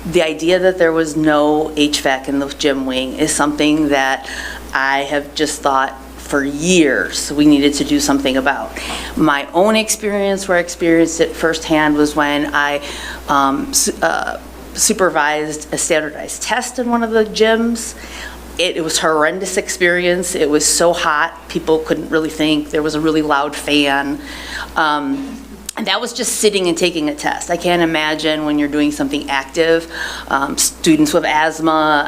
Speaker 8: the idea that there was no HVAC in the gym wing is something that I have just thought for years we needed to do something about. My own experience, where I experienced it firsthand, was when I supervised a standardized test in one of the gyms. It was a horrendous experience. It was so hot, people couldn't really think. There was a really loud fan. And that was just sitting and taking a test. I can't imagine when you're doing something active, students with asthma.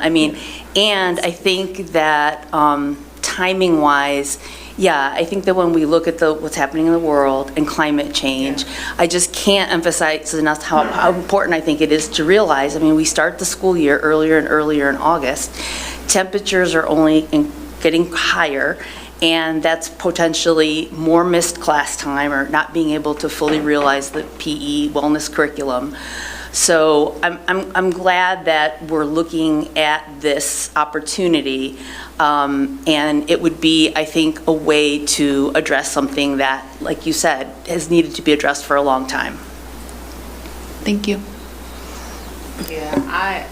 Speaker 8: And I think that timing-wise, I think that when we look at what's happening in the world and climate change, I just can't emphasize enough how important I think it is to realize, we start the school year earlier and earlier in August. Temperatures are only getting higher, and that's potentially more missed class time or not being able to fully realize the PE wellness curriculum. So I'm glad that we're looking at this opportunity, and it would be, I think, a way to address something that, like you said, has needed to be addressed for a long time.
Speaker 16: Thank you.
Speaker 14: Yeah,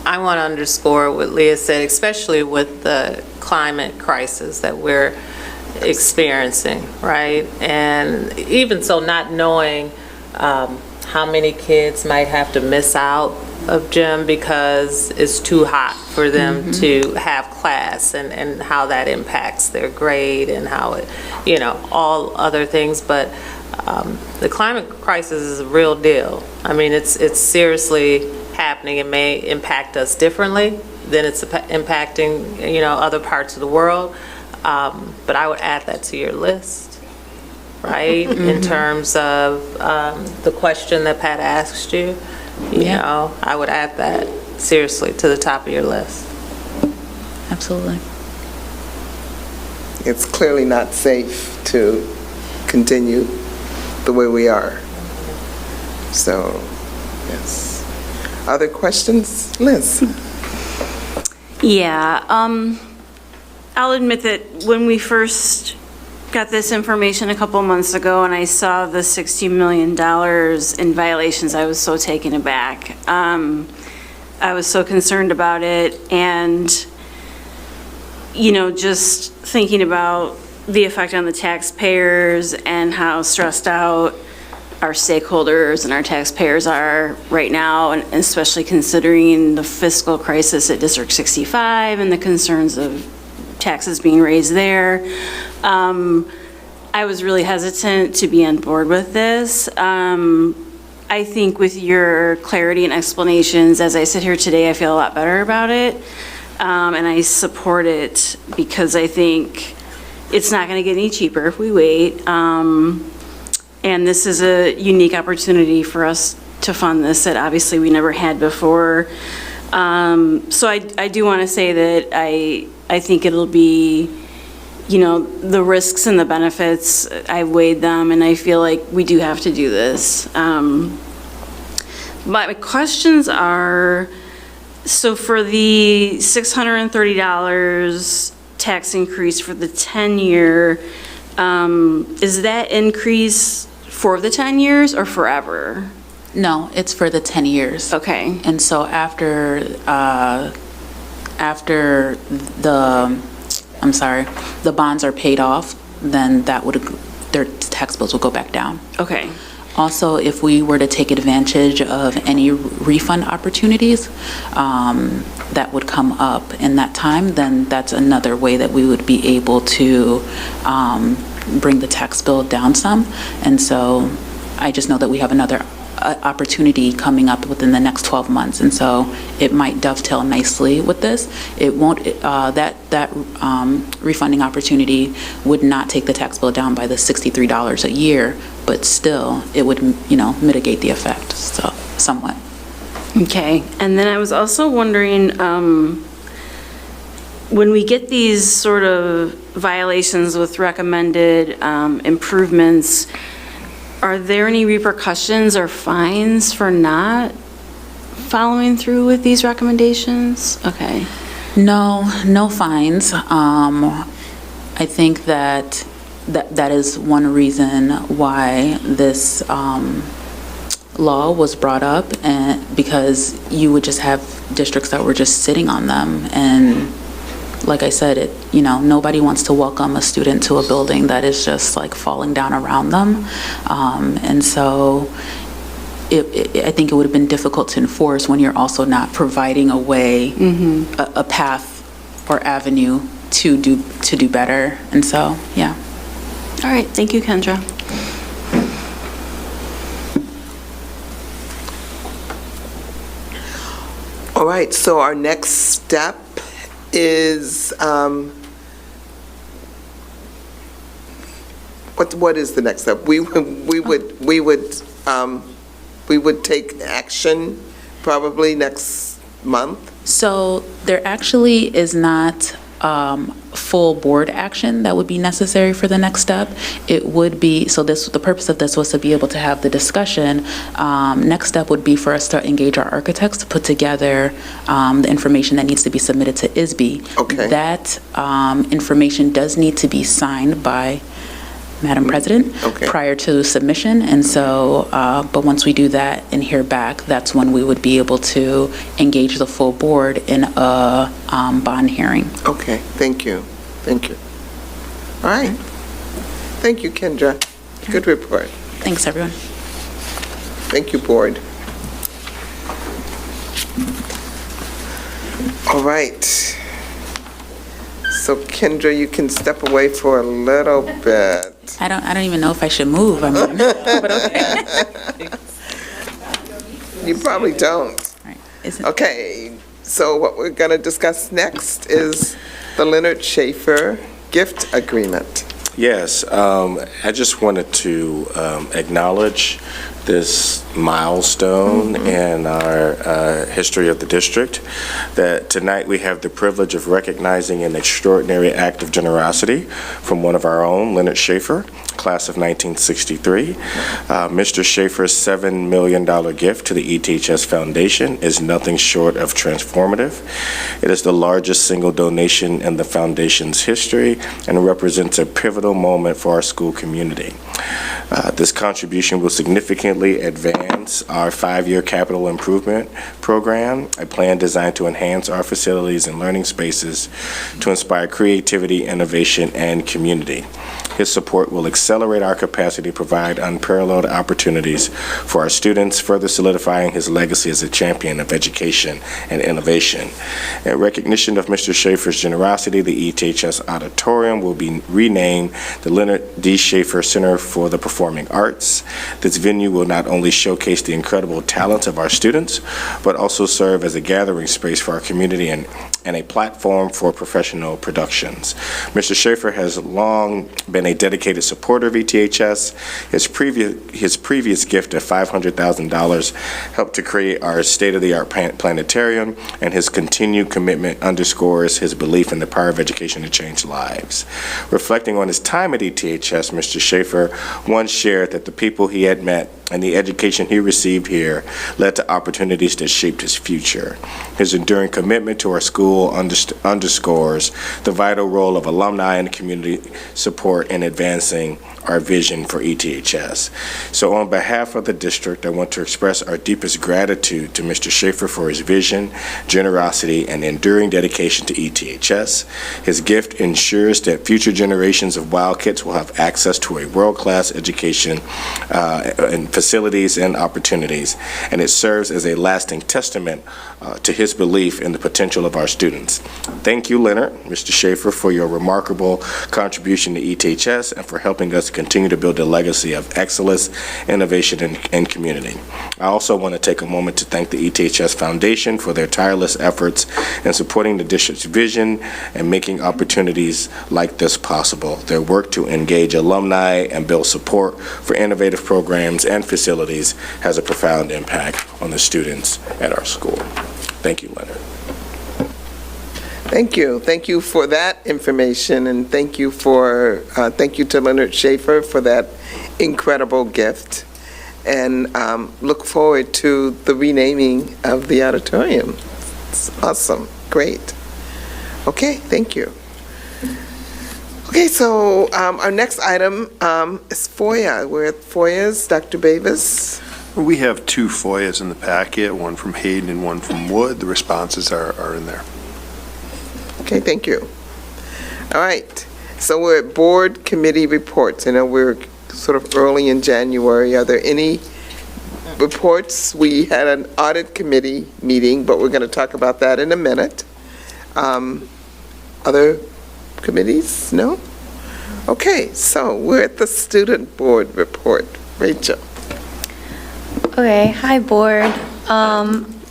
Speaker 14: I want to underscore what Leah said, especially with the climate crisis that we're experiencing, right? And even so, not knowing how many kids might have to miss out of gym because it's too hot for them to have class, and how that impacts their grade and how it, all other things. But the climate crisis is a real deal. It's seriously happening. It may impact us differently than it's impacting, other parts of the world. But I would add that to your list, right? In terms of the question that Pat asked you, I would add that seriously to the top of your list.
Speaker 16: Absolutely.
Speaker 1: It's clearly not safe to continue the way we are. So, yes. Other questions? Liz?
Speaker 17: Yeah, I'll admit that when we first got this information a couple months ago and I saw the $60 million in violations, I was so taken aback. I was so concerned about it, and, just thinking about the effect on the taxpayers and how stressed out our stakeholders and our taxpayers are right now, and especially considering the fiscal crisis at District 65 and the concerns of taxes being raised there. I was really hesitant to be on board with this. I think with your clarity and explanations, as I sit here today, I feel a lot better about it. And I support it because I think it's not going to get any cheaper if we wait. And this is a unique opportunity for us to fund this that obviously we never had before. So I do want to say that I think it'll be, the risks and the benefits, I weighed them, and I feel like we do have to do this. But my questions are, so for the $630 tax increase for the 10-year, is that increase for the 10 years or forever?
Speaker 16: No, it's for the 10 years.
Speaker 17: Okay.
Speaker 16: And so after the bonds are paid off, then their tax bills will go back down.
Speaker 17: Okay.
Speaker 16: Also, if we were to take advantage of any refund opportunities that would come up in that time, then that's another way that we would be able to bring the tax bill down some. And so I just know that we have another opportunity coming up within the next 12 months, and so it might dovetail nicely with this. It won't, that refunding opportunity would not take the tax bill down by the $63 a year, but still, it would, mitigate the effect, so, somewhat.
Speaker 17: Okay, and then I was also wondering, when we get these sort of violations with recommended improvements, are there any repercussions or fines for not following through with these recommendations? Okay.
Speaker 16: No fines. I think that is one reason why this law was brought up, and because you would just have districts that were just sitting on them, and like I said, nobody wants to welcome a student to a building that is just like falling down around them. And so I think it would have been difficult to enforce when you're also not providing a way, a path or avenue to do better. And so, yeah.
Speaker 17: All right, thank you, Kendra.
Speaker 1: All right, so our next step is, what is the next step? We would take action probably next month?
Speaker 16: So there actually is not full board action that would be necessary for the next step. It would be, the purpose of this was to be able to have the discussion. Next step would be for us to engage our architects to put together the information that needs to be submitted to ISB.
Speaker 1: Okay.
Speaker 16: That information does need to be signed by Madam President prior to submission, and so, but once we do that and hear back, that's when we would be able to engage the full board in a bond hearing.
Speaker 1: Okay, thank you. All right. Thank you, Kendra. Good report.
Speaker 16: Thanks, everyone.
Speaker 1: Thank you, board. All right. So Kendra, you can step away for a little bit.
Speaker 16: I don't even know if I should move. I mean, but okay.
Speaker 1: You probably don't.
Speaker 16: Right.
Speaker 1: Okay, so what we're going to discuss next is the Leonard Schaefer gift agreement.
Speaker 5: Yes, I just wanted to acknowledge this milestone in our history of the district, that tonight we have the privilege of recognizing an extraordinary act of generosity from one of our own, Leonard Schaefer, class of 1963. Mr. Schaefer's $7 million gift to the ETHS Foundation is nothing short of transformative. It is the largest single donation in the foundation's history and represents a pivotal moment for our school community. This contribution will significantly advance our 5-year capital improvement program, a plan designed to enhance our facilities and learning spaces to inspire creativity, innovation, and community. His support will accelerate our capacity to provide unparalleled opportunities for our students, further solidifying his legacy as a champion of education and innovation. In recognition of Mr. Schaefer's generosity, the ETHS Auditorium will be renamed the Leonard D. Schaefer Center for the Performing Arts. This venue will not only showcase the incredible talents of our students, but also serve as a gathering space for our community and a platform for professional productions. Mr. Schaefer has long been a dedicated supporter of ETHS. His previous gift of $500,000 helped to create our state-of-the-art planetarium, and his continued commitment underscores his belief in the power of education to change lives. Reflecting on his time at ETHS, Mr. Schaefer once shared that the people he had met and the education he received here led to opportunities that shaped his future. His enduring commitment to our school school underscores the vital role of alumni and community support in advancing our vision for ETHS. So on behalf of the district, I want to express our deepest gratitude to Mr. Schaefer for his vision, generosity, and enduring dedication to ETHS. His gift ensures that future generations of Wildcats will have access to a world-class education and facilities and opportunities, and it serves as a lasting testament to his belief in the potential of our students. Thank you, Leonard, Mr. Schaefer, for your remarkable contribution to ETHS and for helping us continue to build a legacy of excellence, innovation, and community. I also want to take a moment to thank the ETHS Foundation for their tireless efforts in supporting the district's vision and making opportunities like this possible. Their work to engage alumni and build support for innovative programs and facilities has a profound impact on the students at our school. Thank you, Leonard.
Speaker 1: Thank you. Thank you for that information, and thank you to Leonard Schaefer for that incredible gift. And look forward to the renaming of the auditorium. It's awesome. Great. Okay, thank you. Okay, so our next item is FOIA. We're at FOIAs. Dr. Bavis.
Speaker 4: We have 2 FOIAs in the packet, one from Hayden and one from Wood. The responses are in there.
Speaker 1: Okay, thank you. All right, so we're at board committee reports. I know we're sort of early in January. Are there any reports? We had an audit committee meeting, but we're going to talk about that in a minute. Other committees? No? Okay, so we're at the student board report. Rachel.
Speaker 18: Okay, hi board.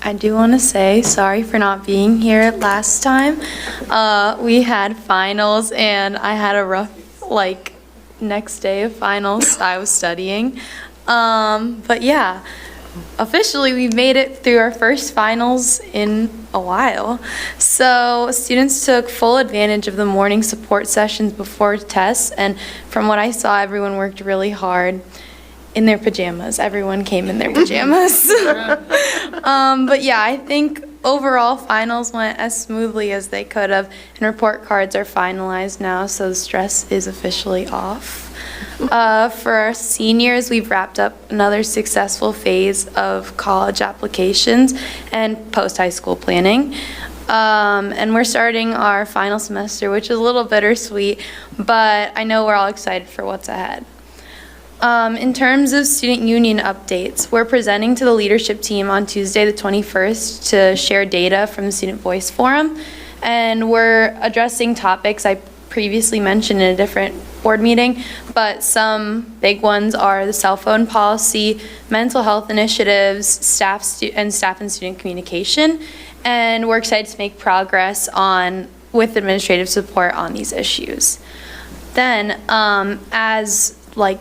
Speaker 18: I do want to say sorry for not being here last time. We had finals and I had a rough, next day of finals. I was studying. But yeah, officially we made it through our first finals in a while. So students took full advantage of the morning support sessions before tests, and from what I saw, everyone worked really hard. In their pajamas. Everyone came in their pajamas. But yeah, I think overall finals went as smoothly as they could have, and report cards are finalized now, so the stress is officially off. For our seniors, we've wrapped up another successful phase of college applications and post-high school planning. And we're starting our final semester, which is a little bittersweet, but I know we're all excited for what's ahead. In terms of student union updates, we're presenting to the leadership team on Tuesday the 21st to share data from the Student Voice Forum, and we're addressing topics I previously mentioned in a different board meeting, but some big ones are the cell phone policy, mental health initiatives, staff and student communication, and we're excited to make progress with administrative support on these issues. Then, as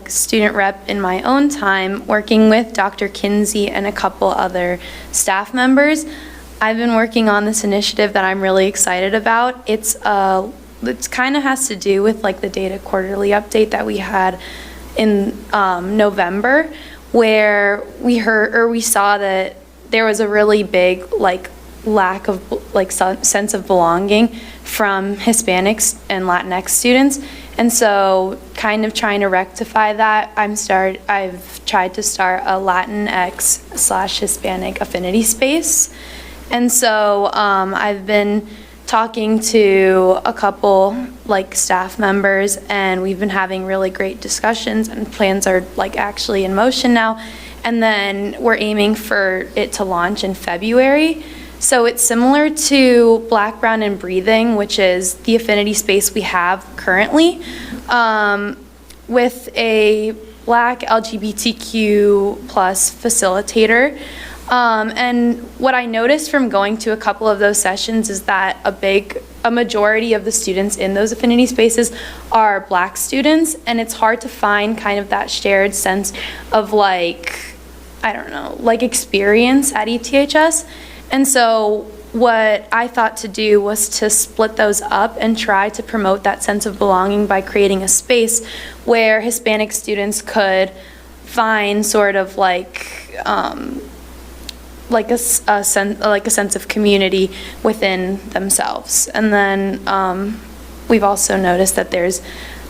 Speaker 18: student rep in my own time, working with Dr. Kinsey and a couple other staff members, I've been working on this initiative that I'm really excited about. It's kind of has to do with the data quarterly update that we had in November, where we saw that there was a really big lack of sense of belonging from Hispanics and Latinx students. And so kind of trying to rectify that, I've tried to start a Latinx/Hispanic affinity space. And so I've been talking to a couple staff members, and we've been having really great discussions, and plans are actually in motion now. And then we're aiming for it to launch in February. So it's similar to Black, Brown, and Breathing, which is the affinity space we have currently, with a Black LGBTQ plus facilitator. And what I noticed from going to a couple of those sessions is that a majority of the students in those affinity spaces are Black students, and it's hard to find kind of that shared sense of experience at ETHS. And so what I thought to do was to split those up and try to promote that sense of belonging by creating a space where Hispanic students could find sort of like a sense of community within themselves. And then we've also noticed that there's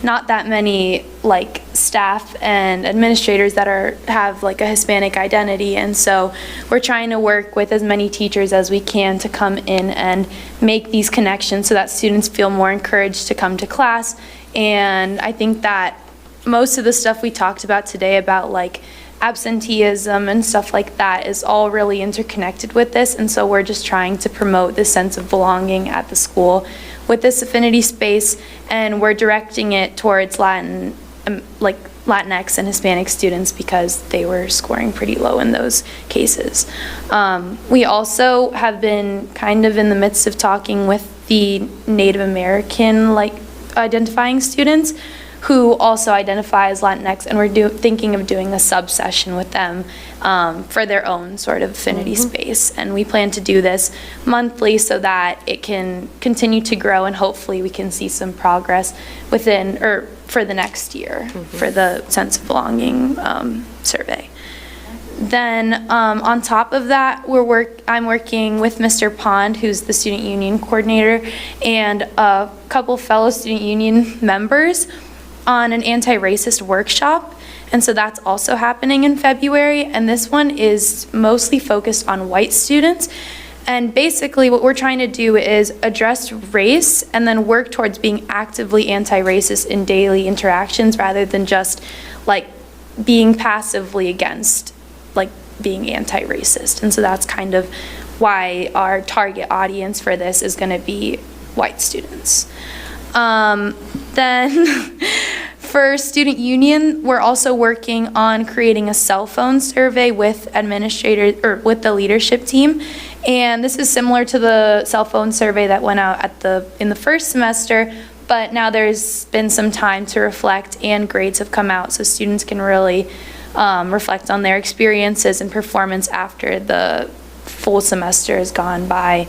Speaker 18: not that many like staff and administrators that have like a Hispanic identity, and so we're trying to work with as many teachers as we can to come in and make these connections so that students feel more encouraged to come to class. And I think that most of the stuff we talked about today about like absenteeism and stuff like that is all really interconnected with this, and so we're just trying to promote this sense of belonging at the school with this affinity space, and we're directing it towards Latinx and Hispanic students because they were scoring pretty low in those cases. We also have been kind of in the midst of talking with the Native American identifying students who also identify as Latinx, and we're thinking of doing a sub-session with them for their own sort of affinity space. And we plan to do this monthly so that it can continue to grow, and hopefully we can see some progress within, or for the next year, for the sense of belonging survey. Then on top of that, I'm working with Mr. Pond, who's the student union coordinator, and a couple fellow student union members on an anti-racist workshop. And so that's also happening in February, and this one is mostly focused on white students. And basically what we're trying to do is address race and then work towards being actively anti-racist in daily interactions rather than just like being passively against like being anti-racist. And so that's kind of why our target audience for this is going to be white students. Then for student union, we're also working on creating a cell phone survey with administrators or with the leadership team. And this is similar to the cell phone survey that went out in the first semester, but now there's been some time to reflect and grades have come out so students can really reflect on their experiences and performance after the full semester has gone by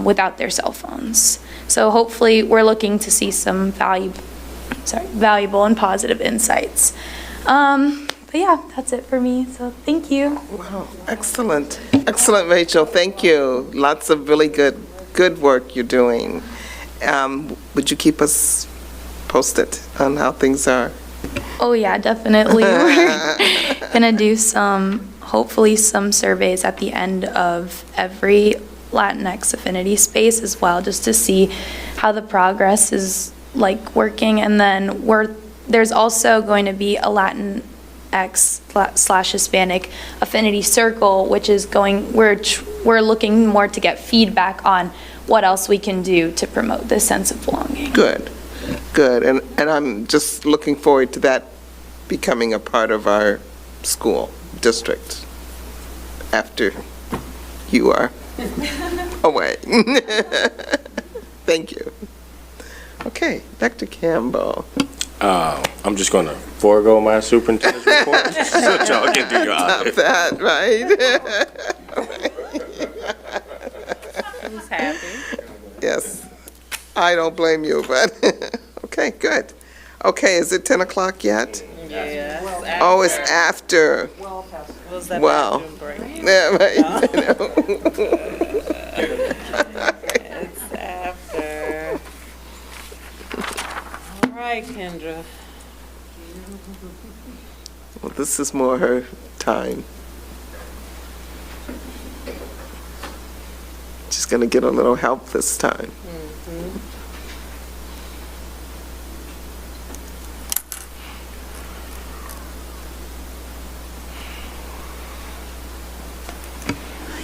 Speaker 18: without their cell phones. So hopefully we're looking to see some valuable and positive insights. But yeah, that's it for me, so thank you.
Speaker 1: Wow, excellent. Excellent, Rachel, thank you. Lots of really good work you're doing. Would you keep us posted on how things are?
Speaker 18: Oh yeah, definitely. We're gonna do hopefully some surveys at the end of every Latinx affinity space as well, just to see how the progress is like working. And then there's also going to be a Latinx/Hispanic affinity circle, which is we're looking more to get feedback on what else we can do to promote this sense of belonging.
Speaker 1: Good. And I'm just looking forward to that becoming a part of our school district after you are away. Thank you. Okay, Dr. Campbell.
Speaker 5: I'm just going to forego my superintendent's report so y'all can do your honor.
Speaker 1: That, right?
Speaker 14: Who's happy?
Speaker 1: Yes. I don't blame you, but, okay, good. Okay, is it 10 o'clock yet?
Speaker 14: Yes.
Speaker 1: Oh, it's after.
Speaker 14: Was that
Speaker 1: Wow.
Speaker 14: bathroom break?
Speaker 1: Yeah, right.
Speaker 14: It's after. All right, Kendra.
Speaker 1: Well, this is more her time. She's going to get a little help this time.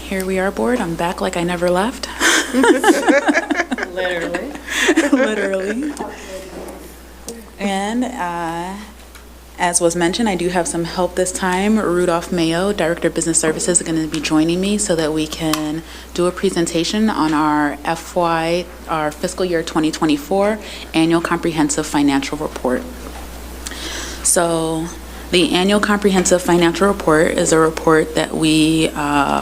Speaker 16: Here we are, board. I'm back like I never left.
Speaker 14: Literally.
Speaker 16: Literally. And as was mentioned, I do have some help this time. Rudolph Mayo, Director of Business Services, is going to be joining me so that we can do a presentation on our fiscal year 2024 Annual Comprehensive Financial Report. So the Annual Comprehensive Financial Report is a report that we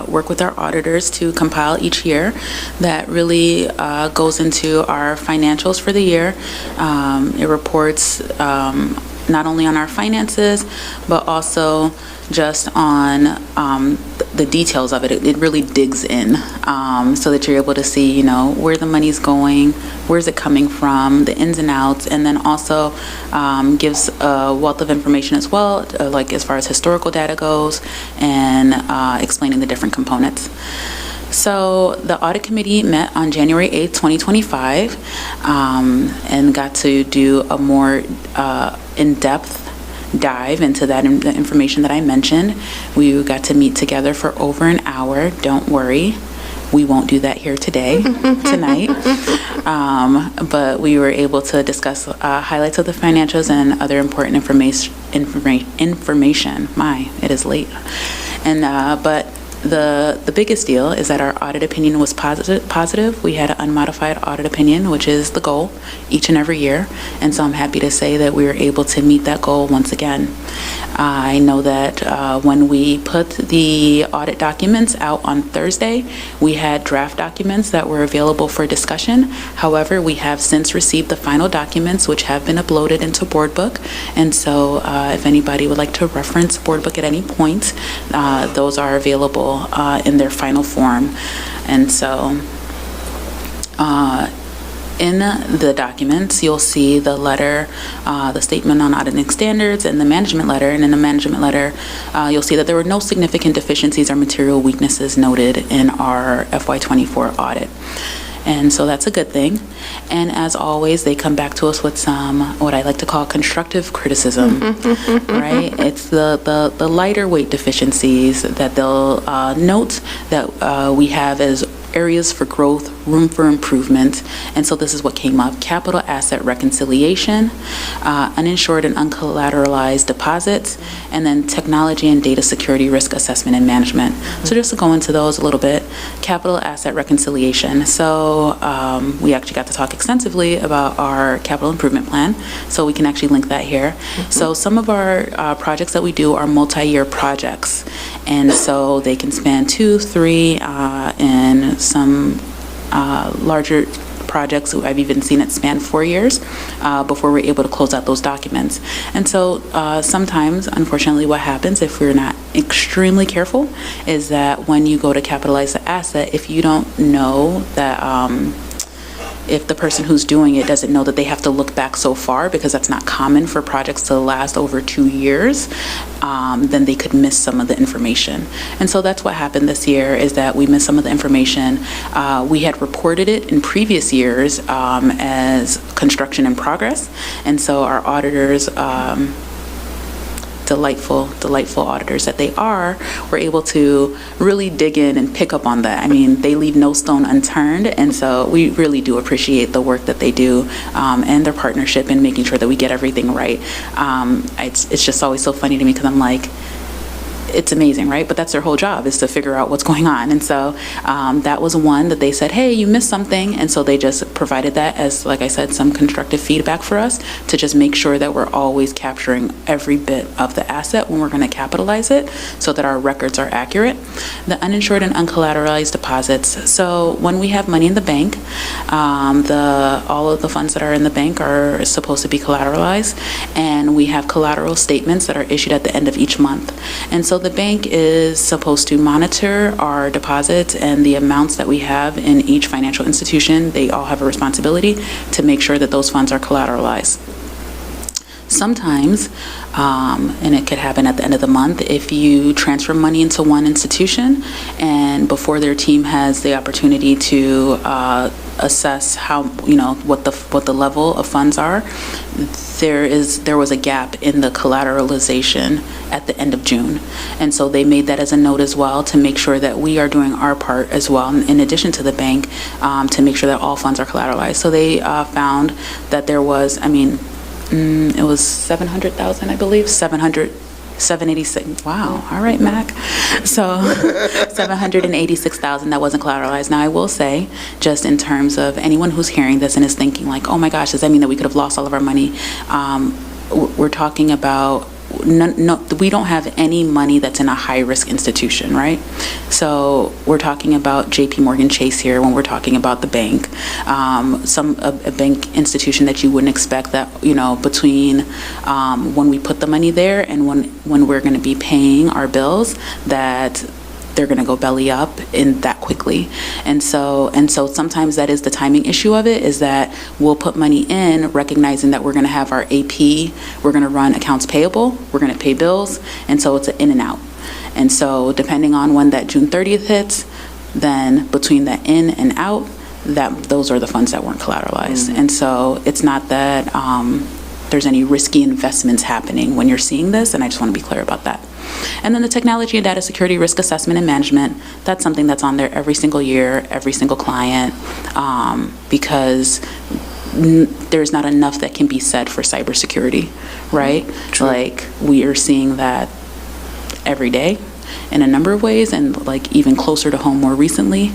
Speaker 16: work with our auditors to compile each year that really goes into our financials for the year. It reports not only on our finances, but also just on the details of it. It really digs in, so that you're able to see, you know, where the money's going, where's it coming from, the ins and outs, and then also gives a wealth of information as well, like as far as historical data goes, and explaining the different components. So the audit committee met on January 8th, 2025, and got to do a more in-depth dive into that the information that I mentioned. We got to meet together for over an hour. Don't worry, we won't do that here tonight. But we were able to discuss highlights of the financials and other important information. My, it is late. And but the biggest deal is that our audit opinion was positive. We had an unmodified audit opinion, which is the goal each and every year. And so I'm happy to say that we were able to meet that goal once again. I know that when we put the audit documents out on Thursday, we had draft documents that were available for discussion. However, we have since received the final documents, which have been uploaded into BoardBook. And so if anybody would like to reference BoardBook at any point, those are available in their final form. And so in the documents, you'll see the letter, the statement on auditing standards, and the management letter. And in the management letter, you'll see that there were no significant deficiencies or material weaknesses noted in our FY24 audit. And so that's a good thing. And as always, they come back to us with some, what I like to call constructive criticism, right? It's the lighter weight deficiencies that they'll note that we have as areas for growth, room for improvement. And so this is what came up: capital asset reconciliation, uninsured and uncollateralized deposits, and then technology and data security risk assessment and management. So just to go into those a little bit, capital asset reconciliation. So we actually got to talk extensively about our capital improvement plan, so we can actually link that here. So some of our projects that we do are multi-year projects, and so they can span 2, 3, and some larger projects. I've even seen it span 4 years before we're able to close out those documents. And so sometimes, unfortunately, what happens if we're not extremely careful is that when you go to capitalize the asset, if you don't know that if the person who's doing it doesn't know that they have to look back so far, because that's not common for projects to last over 2 years, then they could miss some of the information. And so that's what happened this year, is that we missed some of the information. We had reported it in previous years as construction in progress, and so our auditors, delightful auditors that they are, were able to really dig in and pick up on that. I mean, they leave no stone unturned, and so we really do appreciate the work that they do and their partnership in making sure that we get everything right. It's just always so funny to me, because I'm like, it's amazing, right? But that's their whole job, is to figure out what's going on. And so that was one that they said, hey, you missed something. And so they just provided that as, like I said, some constructive feedback for us to just make sure that we're always capturing every bit of the asset when we're going to capitalize it, so that our records are accurate. The uninsured and uncollateralized deposits. So when we have money in the bank, all of the funds that are in the bank are supposed to be collateralized, and we have collateral statements that are issued at the end of each month. And so the bank is supposed to monitor our deposits and the amounts that we have in each financial institution. They all have a responsibility to make sure that those funds are collateralized. Sometimes, and it could happen at the end of the month, if you transfer money into one institution and before their team has the opportunity to assess how, what the level of funds are, there was a gap in the collateralization at the end of June. And so they made that as a note as well, to make sure that we are doing our part as well, in addition to the bank, to make sure that all funds are collateralized. So they found that there was, it was 700,000, I believe, 786. Wow. All right, Mac. So 786,000 that wasn't collateralized. Now, I will say, just in terms of anyone who's hearing this and is thinking like, oh my gosh, does that mean that we could have lost all of our money? We're talking about, no, we don't have any money that's in a high-risk institution, right? So we're talking about JP Morgan Chase here when we're talking about the bank. A bank institution that you wouldn't expect, that, between when we put the money there and when we're going to be paying our bills, that they're going to go belly up in that quickly. And so sometimes that is the timing issue of it, is that we'll put money in recognizing that we're going to have our AP, we're going to run accounts payable, we're going to pay bills, and so it's an in and out. And so depending on when that June 30th hits, then between the in and out, those are the funds that weren't collateralized. And so it's not that there's any risky investments happening when you're seeing this, and I just want to be clear about that. And then the technology and data security risk assessment and management, that's something that's on there every single year, every single client, because there's not enough that can be said for cybersecurity, right? Like, we are seeing that every day in a number of ways, and like even closer to home more recently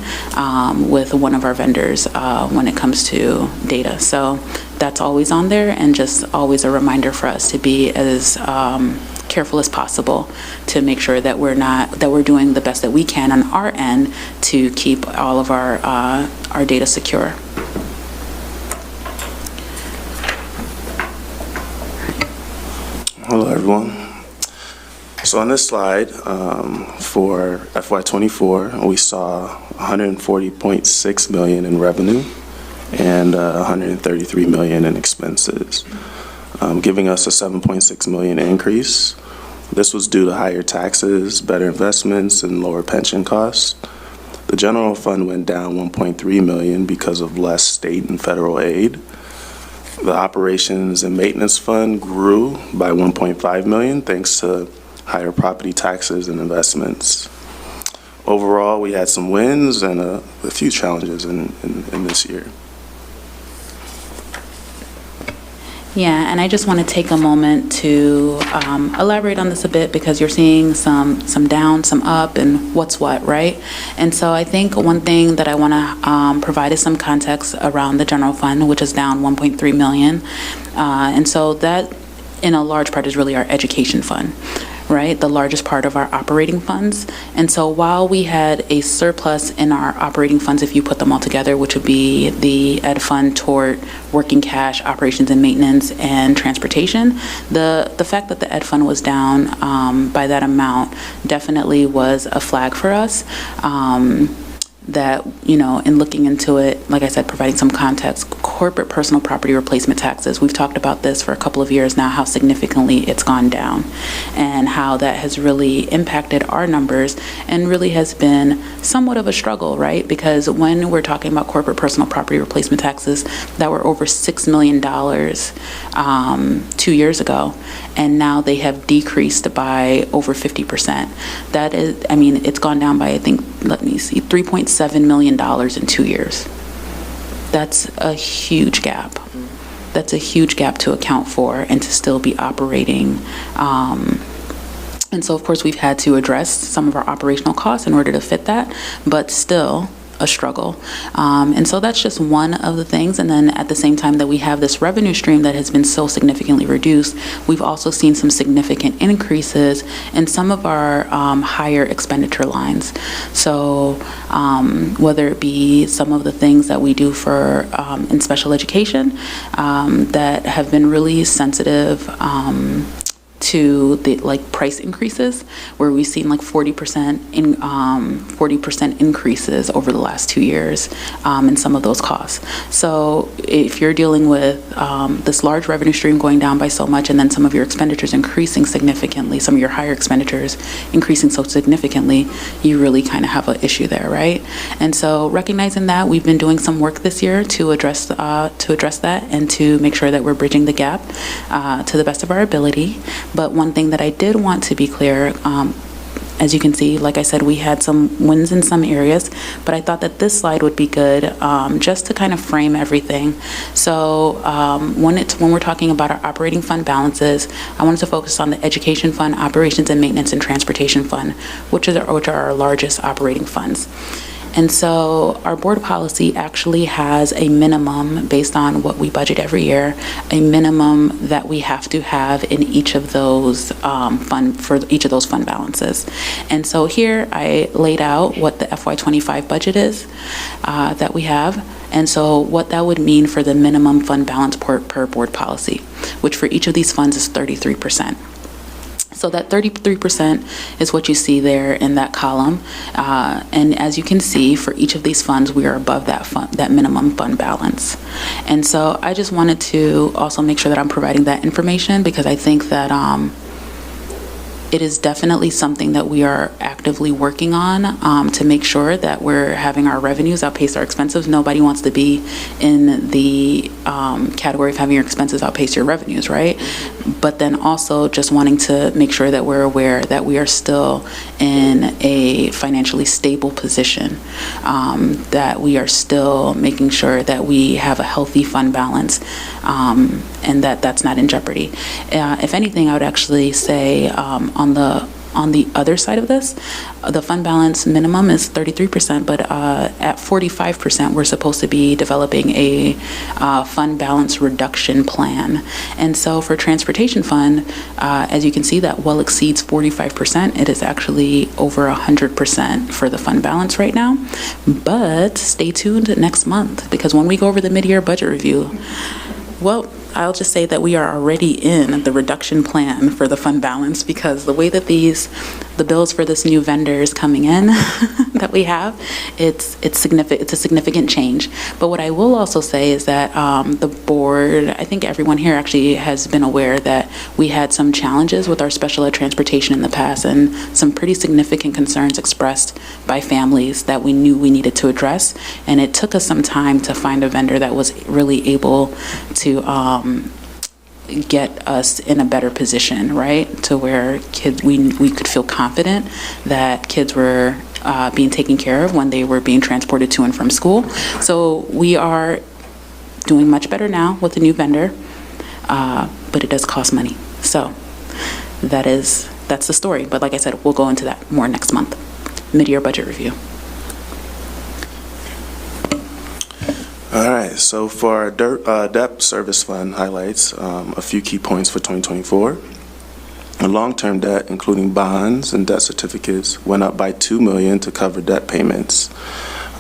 Speaker 16: with one of our vendors when it comes to data. So that's always on there, and just always a reminder for us to be as careful as possible to make sure that we're doing the best that we can on our end to keep all of our data secure.
Speaker 5: Hello, everyone. So on this slide, for FY24, we saw $140.6 million in revenue and $133 million in expenses, giving us a $7.6 million increase. This was due to higher taxes, better investments, and lower pension costs. The general fund went down $1.3 million because of less state and federal aid. The operations and maintenance fund grew by $1.5 million thanks to higher property taxes and investments. Overall, we had some wins and a few challenges in this year.
Speaker 16: Yeah, and I just want to take a moment to elaborate on this a bit, because you're seeing some down, some up, and what's what, right? And so I think one thing that I want to provide is some context around the general fund, which is down $1.3 million. And so that, in a large part, is really our education fund, right? The largest part of our operating funds. And so while we had a surplus in our operating funds, if you put them all together, which would be the ed fund, tort, working cash, operations and maintenance, and transportation, the fact that the ed fund was down by that amount definitely was a flag for us. That, in looking into it, like I said, providing some context, corporate personal property replacement taxes, we've talked about this for a couple of years now, how significantly it's gone down and how that has really impacted our numbers and really has been somewhat of a struggle, right? Because when we're talking about corporate personal property replacement taxes that were over $6 million 2 years ago, and now they have decreased by over 50%. That is, it's gone down by, I think, $3.7 million in 2 years. That's a huge gap. That's a huge gap to account for and to still be operating. And so, of course, we've had to address some of our operational costs in order to fit that, but still a struggle. And so that's just one of the things. And then at the same time that we have this revenue stream that has been so significantly reduced, we've also seen some significant increases in some of our higher expenditure lines. So whether it be some of the things that we do for in special education that have been really sensitive to the price increases, where we've seen 40% increases over the last 2 years in some of those costs. So if you're dealing with this large revenue stream going down by so much, and then some of your expenditures increasing significantly, some of your higher expenditures increasing so significantly, you really kind of have an issue there, right? And so recognizing that, we've been doing some work this year to address that and to make sure that we're bridging the gap to the best of our ability. But one thing that I did want to be clear, as you can see, like I said, we had some wins in some areas, but I thought that this slide would be good just to kind of frame everything. So when we're talking about our operating fund balances, I wanted to focus on the education fund, operations and maintenance, and transportation fund, which are our largest operating funds. And so our board policy actually has a minimum, based on what we budget every year, a minimum that we have to have in each of those fund balances. And so here I laid out what the FY25 budget is that we have. And so what that would mean for the minimum fund balance per board policy, which for each of these funds is 33%. So that 33% is what you see there in that column. And as you can see, for each of these funds, we are above that minimum fund balance. And so I just wanted to also make sure that I'm providing that information, because I think that it is definitely something that we are actively working on to make sure that we're having our revenues outpace our expenses. Nobody wants to be in the category of having your expenses outpace your revenues, right? But then also just wanting to make sure that we're aware that we are still in a financially stable position, that we are still making sure that we have a healthy fund balance, and that that's not in jeopardy. If anything, I would actually say on the other side of this, the fund balance minimum is 33%, but at 45%, we're supposed to be developing a fund balance reduction plan. And so for transportation fund, as you can see, that well exceeds 45%. It is actually over 100% for the fund balance right now. But stay tuned next month, because when we go over the mid-year budget review, well, I'll just say that we are already in the reduction plan for the fund balance, because the way that the bills for this new vendor is coming in that we have, it's a significant change. But what I will also say is that the board, I think everyone here actually has been aware that we had some challenges with our special ed transportation in the past, and some pretty significant concerns expressed by families that we knew we needed to address. And it took us some time to find a vendor that was really able to get us in a better position, right? To where we could feel confident that kids were being taken care of when they were being transported to and from school. So we are doing much better now with the new vendor, but it does cost money. So that's the story. But like I said, we'll go into that more next month, mid-year budget review.
Speaker 5: All right, so for our debt service fund highlights, a few key points for 2024. Long-term debt, including bonds and debt certificates, went up by $2 million to cover debt payments.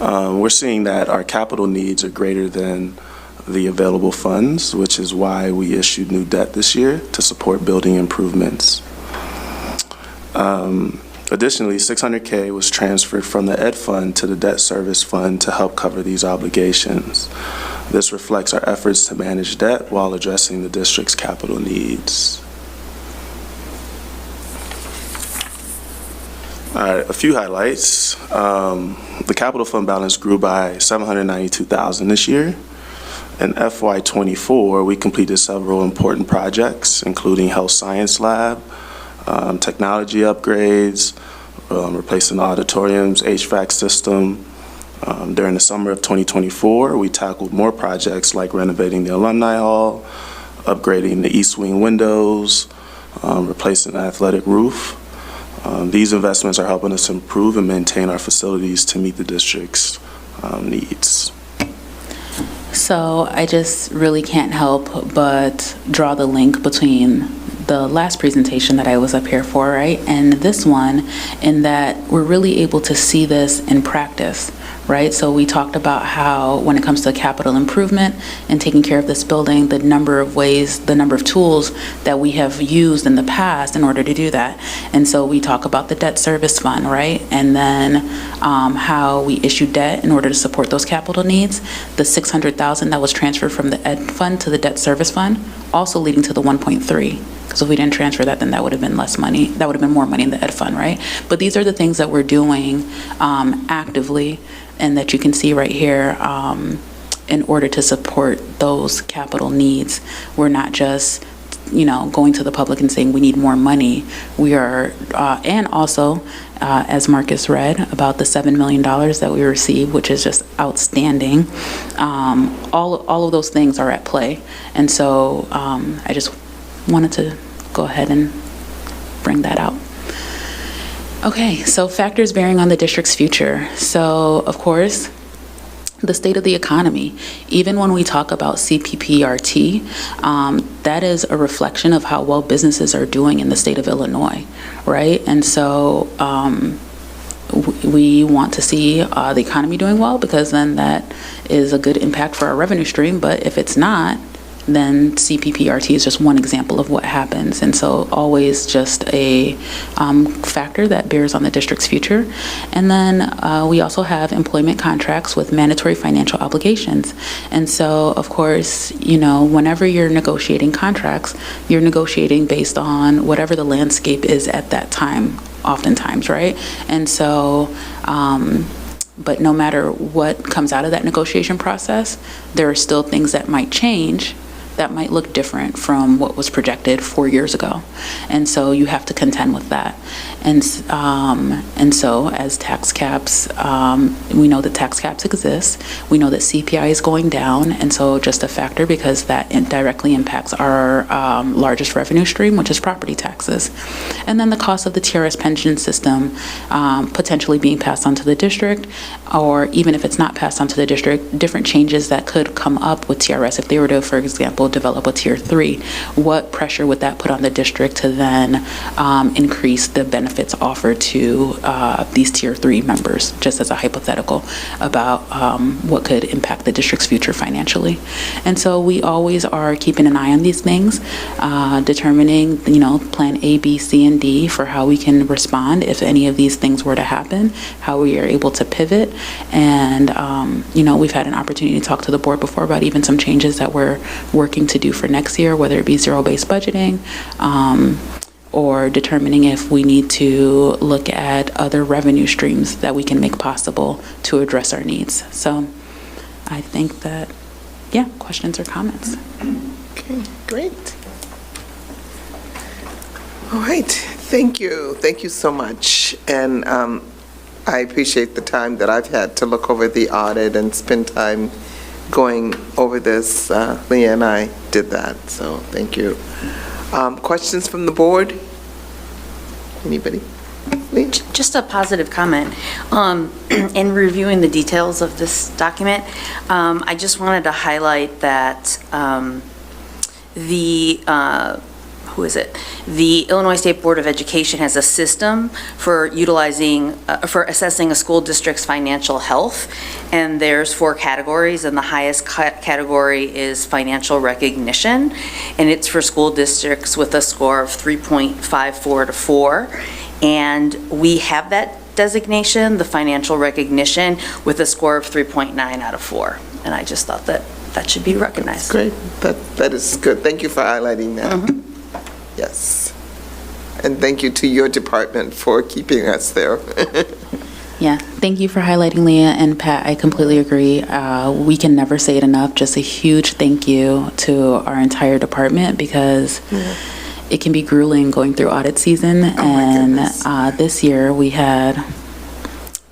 Speaker 5: We're seeing that our capital needs are greater than the available funds, which is why we issued new debt this year to support building improvements. Additionally, $600K was transferred from the Ed Fund to the Debt Service Fund to help cover these obligations. This reflects our efforts to manage debt while addressing the district's capital needs. All right, a few highlights. The capital fund balance grew by $792,000 this year. In FY24, we completed several important projects, including health science lab, technology upgrades, replacing the auditorium's HVAC system. During the summer of 2024, we tackled more projects like renovating the alumni hall, upgrading the east wing windows, replacing the athletic roof. These investments are helping us improve and maintain our facilities to meet the district's needs.
Speaker 16: So I just really can't help but draw the link between the last presentation that I was up here for, right, and this one, in that we're really able to see this in practice, right? So we talked about how when it comes to capital improvement and taking care of this building, the number of ways, the number of tools that we have used in the past in order to do that. And so we talk about the debt service fund, right? And then how we issue debt in order to support those capital needs. The $600,000 that was transferred from the Ed Fund to the debt service fund, also leading to the 1.3. Because if we didn't transfer that, then that would have been less money. That would have been more money in the Ed Fund, right? But these are the things that we're doing actively, and that you can see right here in order to support those capital needs. We're not just, going to the public and saying we need more money. We are, and also, as Marcus read, about the $7 million that we received, which is just outstanding. All of those things are at play. And so I just wanted to go ahead and bring that out. Okay, so factors bearing on the district's future. So, of course, the state of the economy. Even when we talk about CPPRT, that is a reflection of how well businesses are doing in the state of Illinois, right? And so we want to see the economy doing well, because then that is a good impact for our revenue stream. But if it's not, then CPPRT is just one example of what happens. And so always just a factor that bears on the district's future. And then we also have employment contracts with mandatory financial obligations. And so, of course, whenever you're negotiating contracts, you're negotiating based on whatever the landscape is at that time, oftentimes, right? And so, but no matter what comes out of that negotiation process, there are still things that might change that might look different from what was projected 4 years ago. And so you have to contend with that. And so as tax caps, we know that tax caps exist. We know that CPI is going down. And so just a factor because that directly impacts our largest revenue stream, which is property taxes. And then the cost of the TRS pension system potentially being passed on to the district, or even if it's not passed on to the district, different changes that could come up with TRS if they were to, for example, develop a tier 3. What pressure would that put on the district to then increase the benefits offered to these tier 3 members, just as a hypothetical about what could impact the district's future financially. And so we always are keeping an eye on these things, determining, plan A, B, C, and D for how we can respond if any of these things were to happen, how we are able to pivot. And, we've had an opportunity to talk to the board before about even some changes that we're working to do for next year, whether it be zero-based budgeting, or determining if we need to look at other revenue streams that we can make possible to address our needs. So I think that, questions or comments?
Speaker 1: Okay, great. All right, thank you. Thank you so much. And I appreciate the time that I've had to look over the audit and spend time going over this. Leah and I did that, so thank you. Questions from the board? Anybody? Leah?
Speaker 8: Just a positive comment. In reviewing the details of this document, I just wanted to highlight that the Illinois State Board of Education has a system for for assessing a school district's financial health, and there's 4 categories, and the highest category is financial recognition, and it's for school districts with a score of 3.54 to 4, and we have that designation, the financial recognition, with a score of 3.9 out of 4, and I just thought that should be recognized.
Speaker 1: Great, that is good. Thank you for highlighting that. Yes. And thank you to your department for keeping us there.
Speaker 16: Yeah, thank you for highlighting, Leah and Pat. I completely agree. We can never say it enough. Just a huge thank you to our entire department because it can be grueling going through audit season. And this year we had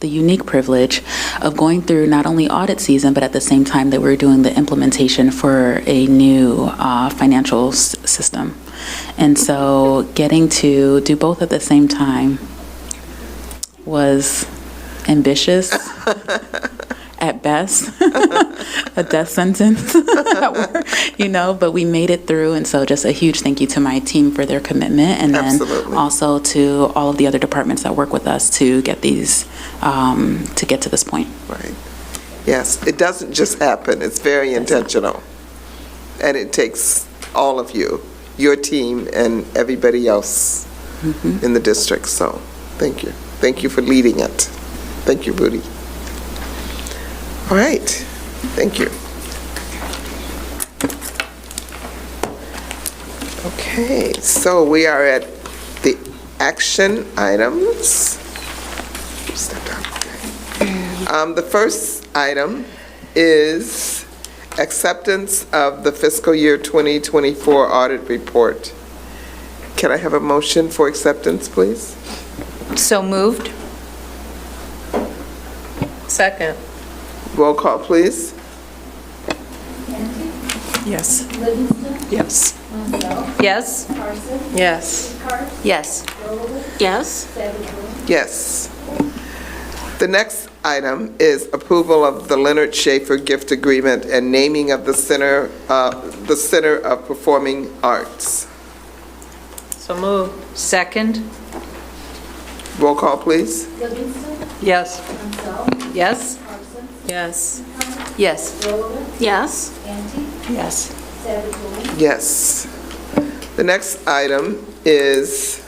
Speaker 16: the unique privilege of going through not only audit season, but at the same time that we were doing the implementation for a new financial system. And so getting to do both at the same time was ambitious at best, a death sentence, but we made it through. And so just a huge thank you to my team for their commitment. And then also to all of the other departments that work with us to get these, to get to this point.
Speaker 1: Right. Yes, it doesn't just happen. It's very intentional. And it takes all of you, your team and everybody else in the district. So thank you. Thank you for leading it. Thank you, Rudy. All right. Thank you. Okay, so we are at the action items. Step down. Okay. The first item is acceptance of the fiscal year 2024 audit report. Can I have a motion for acceptance, please?
Speaker 3: So moved.
Speaker 14: Second.
Speaker 1: Roll call, please.
Speaker 11: Yes.
Speaker 3: Yes.
Speaker 14: Yes.
Speaker 8: Yes.
Speaker 17: Yes.
Speaker 1: Yes. The next item is approval of the Leonard Schaefer gift agreement and naming of the Center of Performing Arts.
Speaker 14: So moved.
Speaker 3: Second.
Speaker 1: Roll call, please.
Speaker 11: Yes.
Speaker 3: Yes.
Speaker 14: Yes.
Speaker 17: Yes.
Speaker 18: Yes.
Speaker 11: Yes.
Speaker 1: Yes. The next item is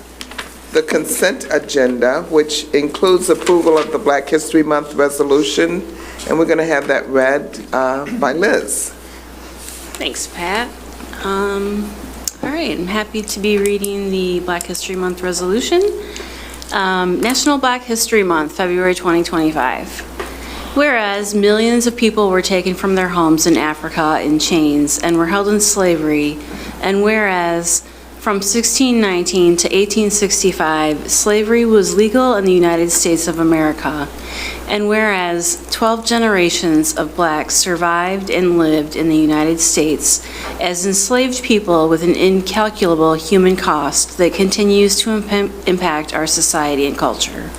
Speaker 1: the consent agenda, which includes approval of the Black History Month resolution, and we're going to have that read by Liz.
Speaker 17: Thanks, Pat. All right, I'm happy to be reading the Black History Month resolution. National Black History Month, February 2025. Whereas millions of people were taken from their homes in Africa in chains and were held in slavery, and whereas from 1619 to 1865, slavery was legal in the United States of America, and whereas 12 generations of blacks survived and lived in the United States as enslaved people with an incalculable human cost that continues to impact our society and culture.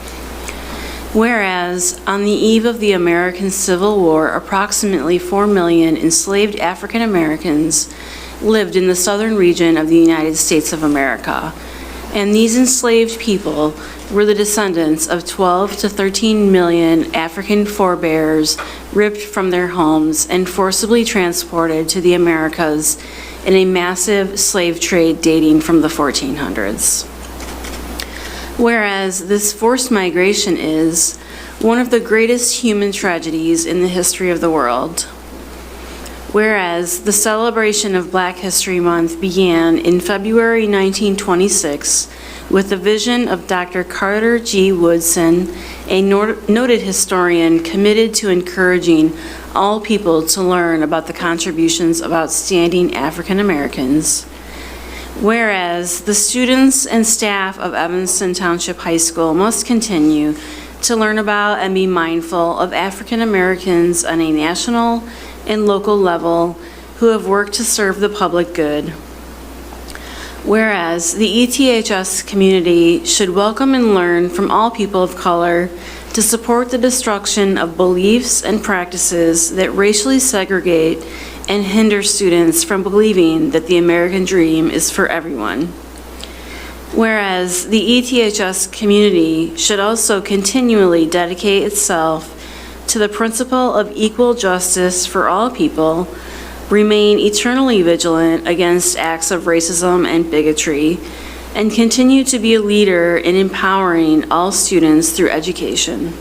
Speaker 17: Whereas, on the eve of the American Civil War, approximately 4 million enslaved African Americans lived in the southern region of the United States of America, and these enslaved people were the descendants of 12 to 13 million African forebears ripped from their homes and forcibly transported to the Americas in a massive slave trade dating from the 1400s. Whereas this forced migration is one of the greatest human tragedies in the history of the world. Whereas the celebration of Black History Month began in February 1926 with the vision of Dr. Carter G. Woodson, a noted historian committed to encouraging all people to learn about the contributions of outstanding African Americans. Whereas the students and staff of Evanston Township High School must continue to learn about and be mindful of African Americans on a national and local level who have worked to serve the public good. Whereas the ETHS community should welcome and learn from all people of color to support the destruction of beliefs and practices that racially segregate and hinder students from believing that the American dream is for everyone. Whereas the ETHS community should also continually dedicate itself to the principle of equal justice for all people, remain eternally vigilant against acts of racism and bigotry, and continue to be a leader in empowering all students through education.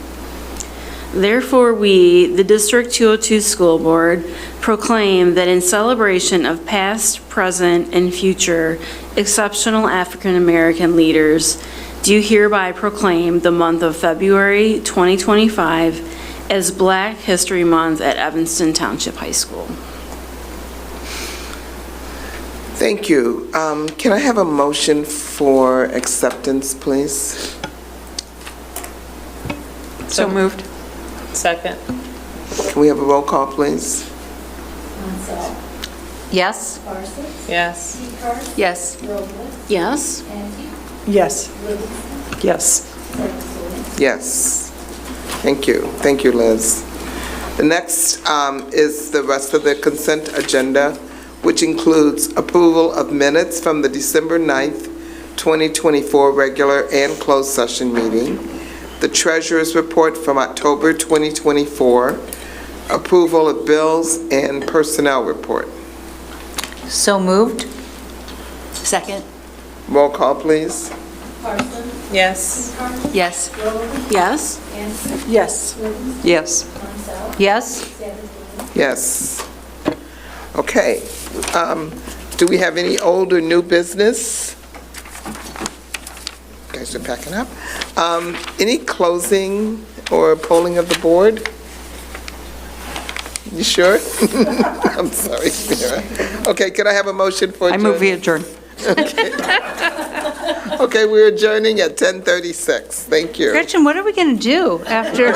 Speaker 17: Therefore, we, the District 202 School Board, proclaim that in celebration of past, present, and future exceptional African American leaders, do hereby proclaim the month of February 2025 as Black History Month at Evanston Township High School.
Speaker 1: Thank you. Can I have a motion for acceptance, please?
Speaker 11: So moved.
Speaker 14: Second.
Speaker 1: Can we have a roll call, please?
Speaker 2: Yes?
Speaker 14: Yes.
Speaker 2: Yes.
Speaker 17: Yes?
Speaker 9: Yes.
Speaker 13: Yes.
Speaker 1: Yes. Thank you. Thank you, Liz. The next is the rest of the consent agenda, which includes approval of minutes from the December 9th, 2024 regular and closed session meeting, the treasurer's report from October 2024, approval of bills and personnel report.
Speaker 2: So moved. Second.
Speaker 1: Roll call, please.
Speaker 14: Yes.
Speaker 2: Yes.
Speaker 17: Yes?
Speaker 9: Yes.
Speaker 11: Yes.
Speaker 2: Yes?
Speaker 1: Yes. Okay. Do we have any old or new business? You guys are packing up. Any closing or polling of the board? You sure? I'm sorry, Sarah. Okay, can I have a motion for
Speaker 11: I
Speaker 1: adjournment?
Speaker 11: move we adjourn.
Speaker 1: Okay, we're adjourning at 10:36. Thank you.
Speaker 3: Gretchen, what are we going to do after?